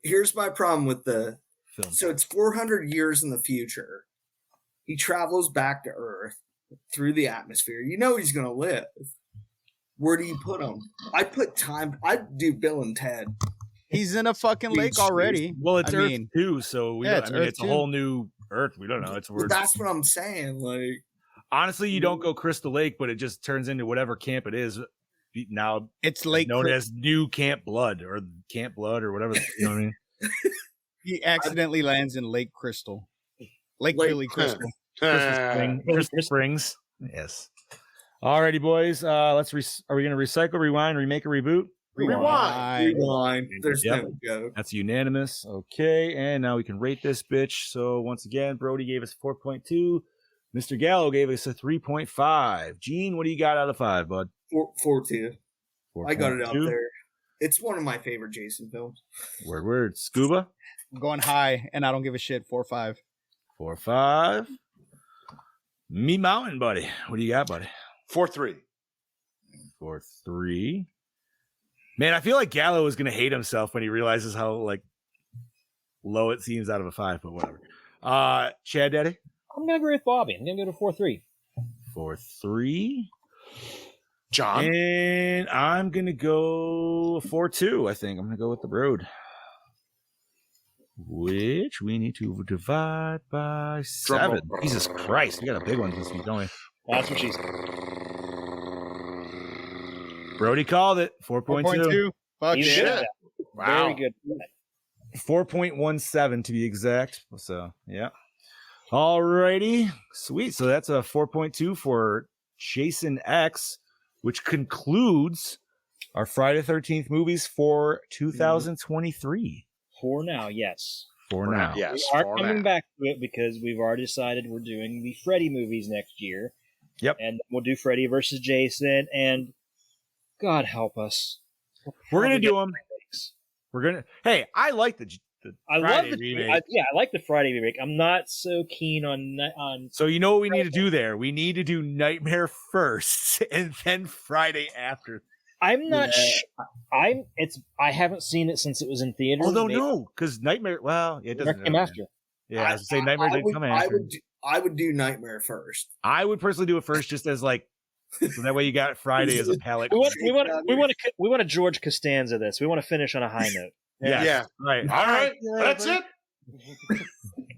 Here's my problem with the. film. So it's 400 years in the future. He travels back to Earth through the atmosphere. You know he's gonna live. Where do you put him? I'd do Bill and Ted. He's in a fucking Dude, lake already. Well, it's I Earth mean, 2, so we yeah, don't, it's I mean, Earth it's a 2. whole new Earth. We don't know. It's But weird. that's what I'm saying. Like, Honestly, you don't go Crystal Lake, but it just turns into whatever camp it is now it's Lake known Cri- as New Camp Blood or whatever. You know what I mean? He accidentally lands in Lake Crystal. Lake Lake Billy Crystal. Crystal Springs. Yes. Alrighty, boys. Are we gonna recycle, rewind, remake, or reboot? rewind. There's Yep. no joke. That's unanimous. Okay, and now we can rate this bitch. So once again, Brody gave us 4.2. Mr. Gallo gave us a 3.5. Gene, what do you got out of 5, bud? 4-2. I got it out 4.2. there. It's one of my favorite Jason films. Word. Scuba? I'm going high, and I don't give a shit. 4-5. 4.5. Me Mountain, buddy. What do you got, buddy? 4-3. 4.3. Man, I feel like Gallo is gonna hate himself when he realizes how like low it seems out of a 5, but whatever. Chad Daddy? I'm going to agree with Bobby. I'm going to go to 4-3. 4.3. John. And I'm gonna go 4.2. I think I'm gonna go with the road, which we need to divide by 7. roll. Jesus Christ, we got a big one this week, don't we? That's what she said. Brody called it 4.2, 4.2. Fuck He's yeah. good at that. Wow. Very good. 4.17 to be exact. So yeah. Alrighty, sweet. So that's a 4.2 for Jason X, which concludes our Friday 13th movies for 2023. For now, yes. For now. Yes. We are for coming now. back to it because we've already decided we're doing the Freddy movies next year. Yep. And we'll do Freddy versus Jason, and God help us. We're gonna Probably do get them. remakes. We're gonna. Hey, I like the I Friday love the remake. I like the Friday remake. I'm not so keen on. So you know what we need to do there? We need to do Nightmare first, and then Friday after. I'm not. I haven't seen it since it was in theaters. Although Maybe no, because Nightmare. Well, it doesn't. Nightmare came after. Yeah, I was gonna say Nightmare didn't come after. I would do Nightmare first. I would personally do it first, just as like, so that way you got Friday as a palette. We want to George Costanza this. We want to finish on a high note. Yes, Yeah. right. All right. That's it.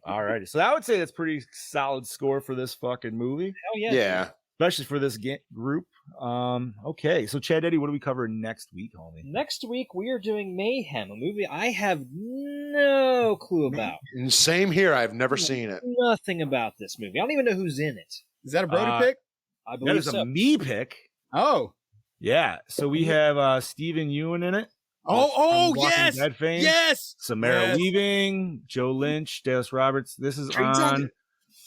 All righty. So I would say that's pretty solid score for this fucking movie, Oh yeah. Yeah. especially for this group. Okay, so Chad Eddie, what do we cover next week, homie? Next week we are doing Mayhem, a movie I have no clue about. And same here. I've never seen it. Nothing about this movie. I don't even know who's in it. Is that a Brody pick? I That believe is so. a me pick. Oh. Yeah. So we have Stephen Ewan in it. Oh, from Walking yes. Dead fame. Yes. Samara Yes. Weaving, Joe Lynch, Dallas Roberts. This is on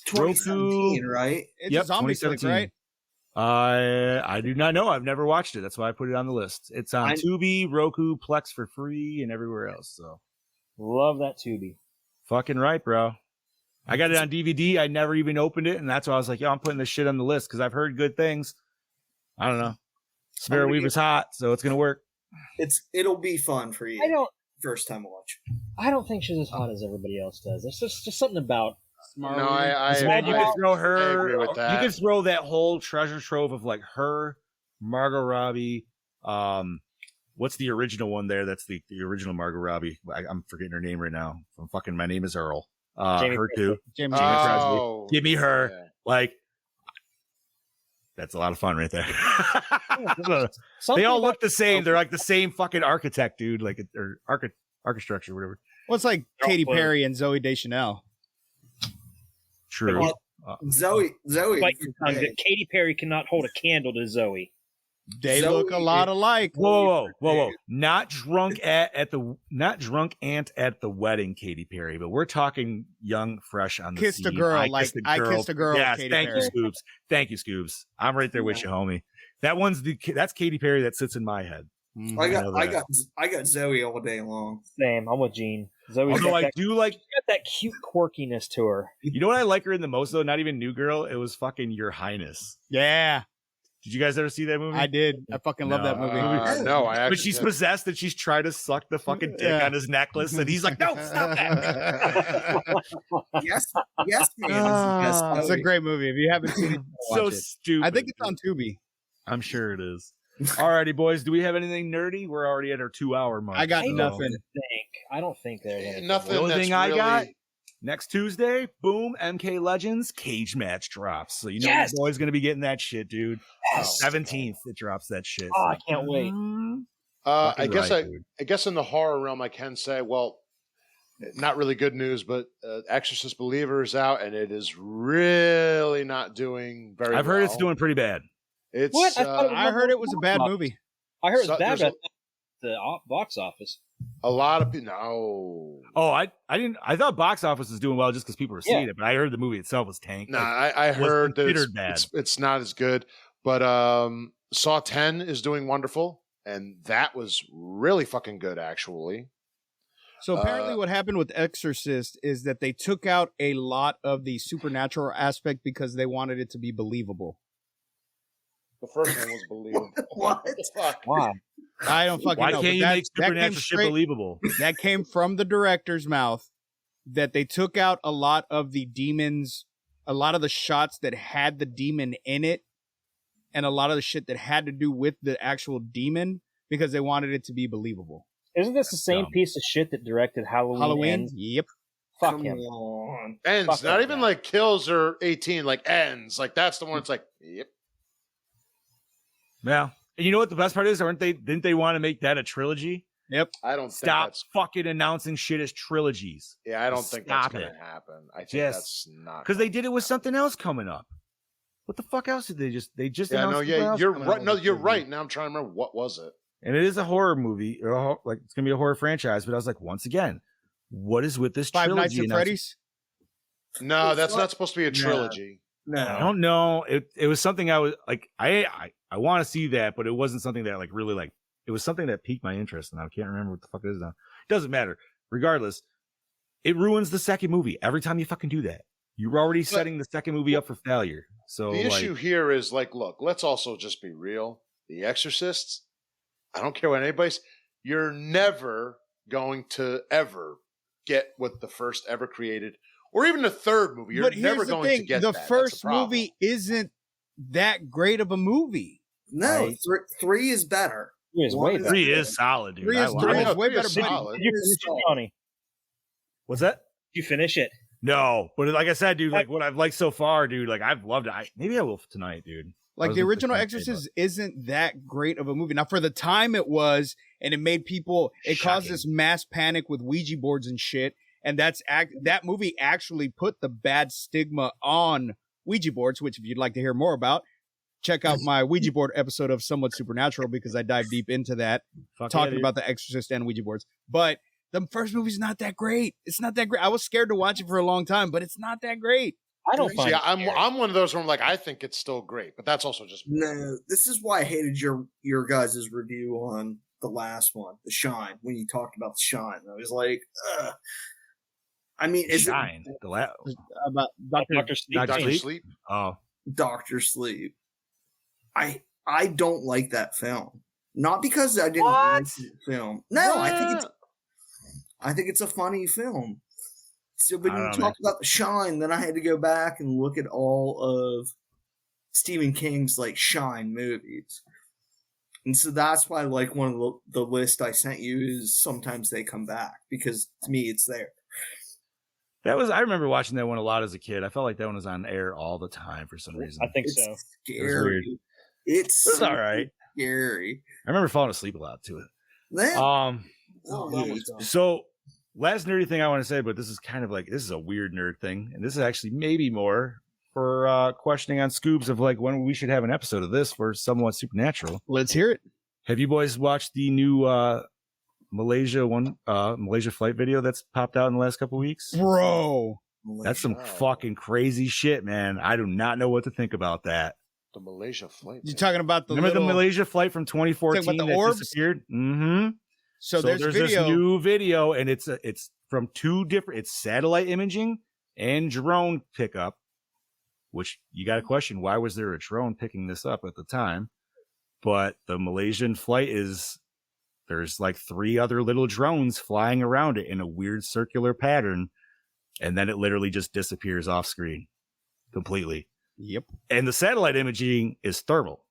2017, right? It's Yep, a zombie flick, 2017. right? I do not know. I've never watched it. That's why I put it on the list. It's on Tubi, Roku, Plex for free, and everywhere else. So Love that Tubi. fucking right, bro. I got it on DVD. I never even opened it, and that's why I was like, yo, I'm putting this shit on the list because I've heard good things. I don't know. Spare Weaver's hot, so it's gonna work. It'll be fun for you. First time watch. I don't think she's as hot as everybody else does. There's just something about. No, I you could throw her. I agree with that. You could throw that whole treasure trove of like her, Margot Robbie. What's the original one there? That's the original Margot Robbie. I'm forgetting her name right now. From fucking My Name Is Earl. Her too. Jamie Presley. Give me her. Yeah. Like, that's a lot of fun right there. They all look the same. They're like the same fucking architect, dude. Like, or architecture, whatever. Well, it's like Katy Perry and Zooey Deschanel. True. Zoe. Bite your tongue. Katy Perry cannot hold a candle to Zoe. They look a lot alike. Whoa. Not drunk at the wedding, Katy Perry, but we're talking young, fresh on the Kissed scene. a girl I kissed a girl. Yes, Katy thank Perry. you, Scoobs. Thank you, Scoobs. I'm right there with you, homie. That's Katy Perry that sits in my head. I got Zoe all day long. Same. I'm with Gene. Zoe's Although I do like she's got that cute quirkiness to her. You know what I like her in the most though? Not even New Girl. It was fucking Your Highness. Yeah. Did you guys ever see that movie? I did. I fucking love that movie. No, I actually. But she's possessed and she's trying to suck the fucking dick on his necklace, and he's like, "No, stop that!" yes, man. It's a great movie. If you haven't seen it, So watch it. stupid. I think it's on Tubi. I'm sure it is. Alrighty, boys. Do we have anything nerdy? We're already at our 2-hour mark. I got nothing. I don't think there's anything. Nothing. The only that's thing I really... got next Tuesday, boom, MK Legends cage match drops. So you know your boy's gonna be getting that shit, dude. 17th it drops that shit. Oh, I can't wait. I guess in the horror realm, I can say, well, not really good news, but Exorcist Believer is out, and it is really not doing very well. I've heard it's doing pretty bad. It's What? I heard it was a bad movie. I heard it was there's bad at the box office. a lot of people. No, Oh, I didn't. I thought box office was doing well just because people were seeing it, but I heard the movie itself was tanked. no, Like, I was heard that considered bad. it's not as good. But Saw 10 is doing wonderful, and that was really fucking good, actually. So apparently what happened with Exorcist is that they took out a lot of the supernatural aspect because they wanted it to be believable. The first one was believable. What? Fuck? Why? I don't fucking Why know. can't but you that- make that came supernatural shit straight- believable? That came from the director's mouth, that they took out a lot of the demons, a lot of the shots that had the demon in it, and a lot of the shit that had to do with the actual demon because they wanted it to be believable. Isn't this the same Dumb. piece of shit that directed Halloween? Halloween? Ends? Yep. Fuck Come him. on. Ends, Fuck not that even guy. like kills or 18, like ends. Like that's the one. It's like, yep. Yeah. And you know what the best part is? Didn't they want to make that a trilogy? Yep. I don't think Stop that's. fucking announcing shit as trilogies. Yeah, I don't think that's Stop gonna it. happen. I think Yes. that's not Because they did it with something else coming up. What the fuck else did they just Yeah, announced no, something yeah, else you're coming right. out No, with you're the right. Now I'm trying to remember what was it. And it is a horror movie, like it's gonna be a horror franchise. But I was like, once again, what is with this Five Nights trilogy? at announcement? Freddy's? No, that's not supposed to be a trilogy. I don't know. It was something I was like, I want to see that, but it wasn't something that like really like. It was something that piqued my interest, and I can't remember what the fuck it is now. It doesn't matter. Regardless, it ruins the second movie every time you fucking do that. You're already setting the second movie up for failure. So The like, issue here is like, look, let's also just be real. The Exorcists, I don't care what anybody's, you're never going to ever get what the first ever created, or even the third movie. You're But here's never the going thing, to get the that. That's first problem. movie isn't that great of a movie. No, three is better. Three is way better. 3 is solid, dude. Three is- I three like is it. way better. solid. Did you finish it, Johnny? What's that? Did you finish it? No, but like I said, dude, like what I've liked so far, dude, like I've loved it. Maybe I will tonight, dude. Like I was the gonna original say Exorcist isn't that great of a movie. Now, for the time it was, and it made people, it caused Shocking. this mass panic with Ouija boards and shit. And that movie actually put the bad stigma on Ouija boards, which if you'd like to hear more about, check out my Ouija board episode of Somewhat Supernatural because I dive deep into that, Fuck talking yeah, dude. about the Exorcist and Ouija boards. But the first movie's not that great. It's not that great. I was scared to watch it for a long time, but it's not that great. I don't find See, it scary. I'm one of those where I'm like, I think it's still great, but that's also just me. No, this is why I hated your guys' review on the last one, The Shine, when you talked about The Shine. I was like, ugh. I mean, is Shine. About Dr. Sleep. Dr. Sleep. Oh, it Doctor Sleep? I don't like that film. Not because I didn't like the film. No, I think it's a funny film. So when you talk about The Shine, then I had to go back and look at all of Stephen King's like Shine movies. And so that's why like one of the list I sent you is Sometimes They Come Back, because to me it's there. I remember watching that one a lot as a kid. I felt like that one was on air all the time for some reason. I think It's so. scary. It's It was all right. scary. I remember falling asleep a lot to it. Then, So last nerdy thing I want to say, but this is kind of like, this is a weird nerd thing. And this is actually maybe more for questioning on Scoobs of like when we should have an episode of this for Somewhat Supernatural. Let's hear it. Have you boys watched the new Malaysia flight video that's popped out in the last couple weeks? Bro. That's some fucking crazy shit, man. I do not know what to think about that. The Malaysia flight. You're talking about the Remember the Malaysia flight from 2014 Talking about the that orbs? disappeared? Mm-hmm. So there's video. this new video, and it's from two different. It's satellite imaging and drone pickup. Which you got to question: why was there a drone picking this up at the time? But the Malaysian flight there's like 3 other little drones flying around it in a weird circular pattern, and then it literally just disappears off screen completely. Yep. And the satellite imaging is thermal.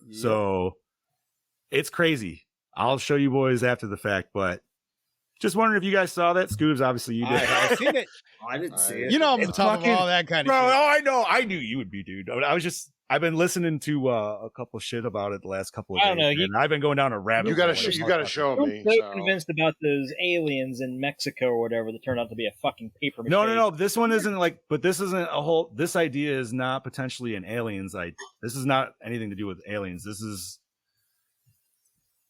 Yep. So it's crazy. I'll show you boys after the fact, but just wondering if you guys saw that. Scoobs, obviously you did. I've seen it. I didn't see it. You know I'm It's top of fucking- all that kind of Bro, shit. oh, I know. I knew you would be, dude. I've been listening to a couple shit about it the last couple of days. I don't know, and I've been going down a rabbit You gotta hole. you gotta show I'm me. so So. convinced about those aliens in Mexico or whatever that turned out to be a fucking paper mache. No. This one isn't like, but this isn't a whole. This idea is not potentially an aliens. This is not anything to do with aliens. This is.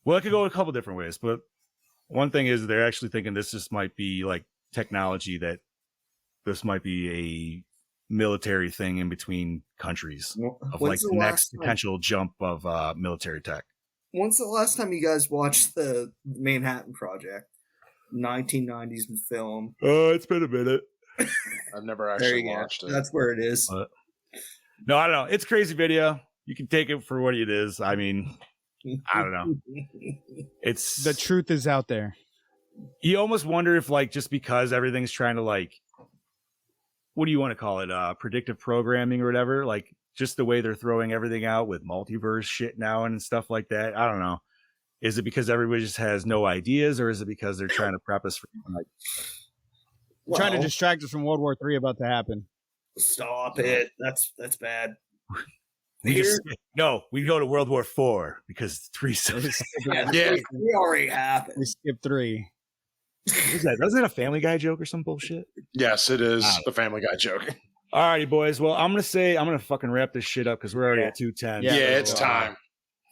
Well, it could go a couple different ways, but one thing is they're actually thinking this just might be like technology that this might be a military thing in between countries of like the next potential jump of military tech. When's the last time you guys watched the Manhattan Project? 1990s film. Oh, it's been a minute. I've never There actually you go. watched it. That's where it is. No, I don't know. It's a crazy video. You can take it for what it is. I mean, I don't know. It's The truth is out there. you almost wonder if like just because everything's trying to like, what do you want to call it? Predictive programming or whatever. Like just the way they're throwing everything out with multiverse shit now and stuff like that. I don't know. Is it because everybody just has no ideas, or is it because they're trying to prep us for like? Trying to distract us from World War III about to happen. Stop it. That's bad. We go to World War IV because 3 Yeah, we already happened. We skipped 3. What's that? Wasn't that a Family Guy joke or some bullshit? Yes, it is the Family Guy joke. All righty, boys. Well, I'm gonna fucking wrap this shit up because we're already at 2:10. Yeah, So, it's time.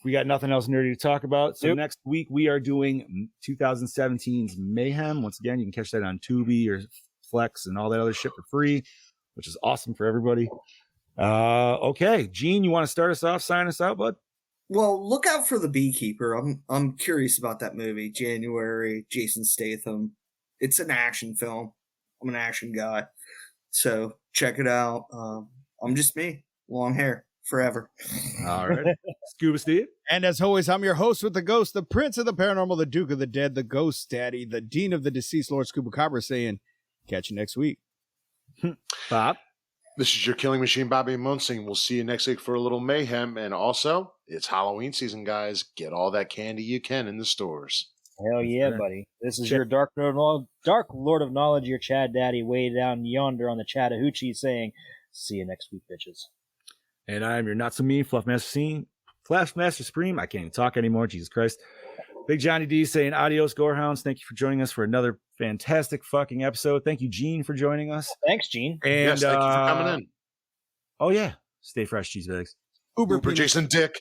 We got nothing else nerdy to talk about. So Nope. next week we are doing 2017's Mayhem. Once again, you can catch that on Tubi or Flex and all that other shit for free, which is awesome for everybody. Okay, Gene, you want to start us off, sign us out, bud? Well, look out for The Beekeeper. I'm curious about that movie. January, Jason Statham. It's an action film. I'm an action guy. So check it out. I'm just me. Long hair. Forever. All right. Scuba Steve. And as always, I'm your host with the ghost, the prince of the paranormal, the duke of the dead, the ghost daddy, the dean of the deceased, Lord Scuba Cabra, saying, catch you next week. Bob. This is your killing machine, Bobby Munsing. We'll see you next week for a little mayhem. And also, it's Halloween season, guys. Get all that candy you can in the stores. Hell yeah, buddy. This is your Dark Lord of Knowledge, your Chad Daddy, way down yonder on the Chattahoochee saying, see you next week, bitches. And I'm your not so mean Fluff Master Supreme. I can't even talk anymore. Jesus Christ. Big Johnny D saying adios, Gorehounds. Thank you for joining us for another fantastic fucking episode. Thank you, Gene, for joining us. Thanks, Gene. And yes, thank you for coming in. Oh yeah, stay fresh, cheese bags. Uber Jason Dick.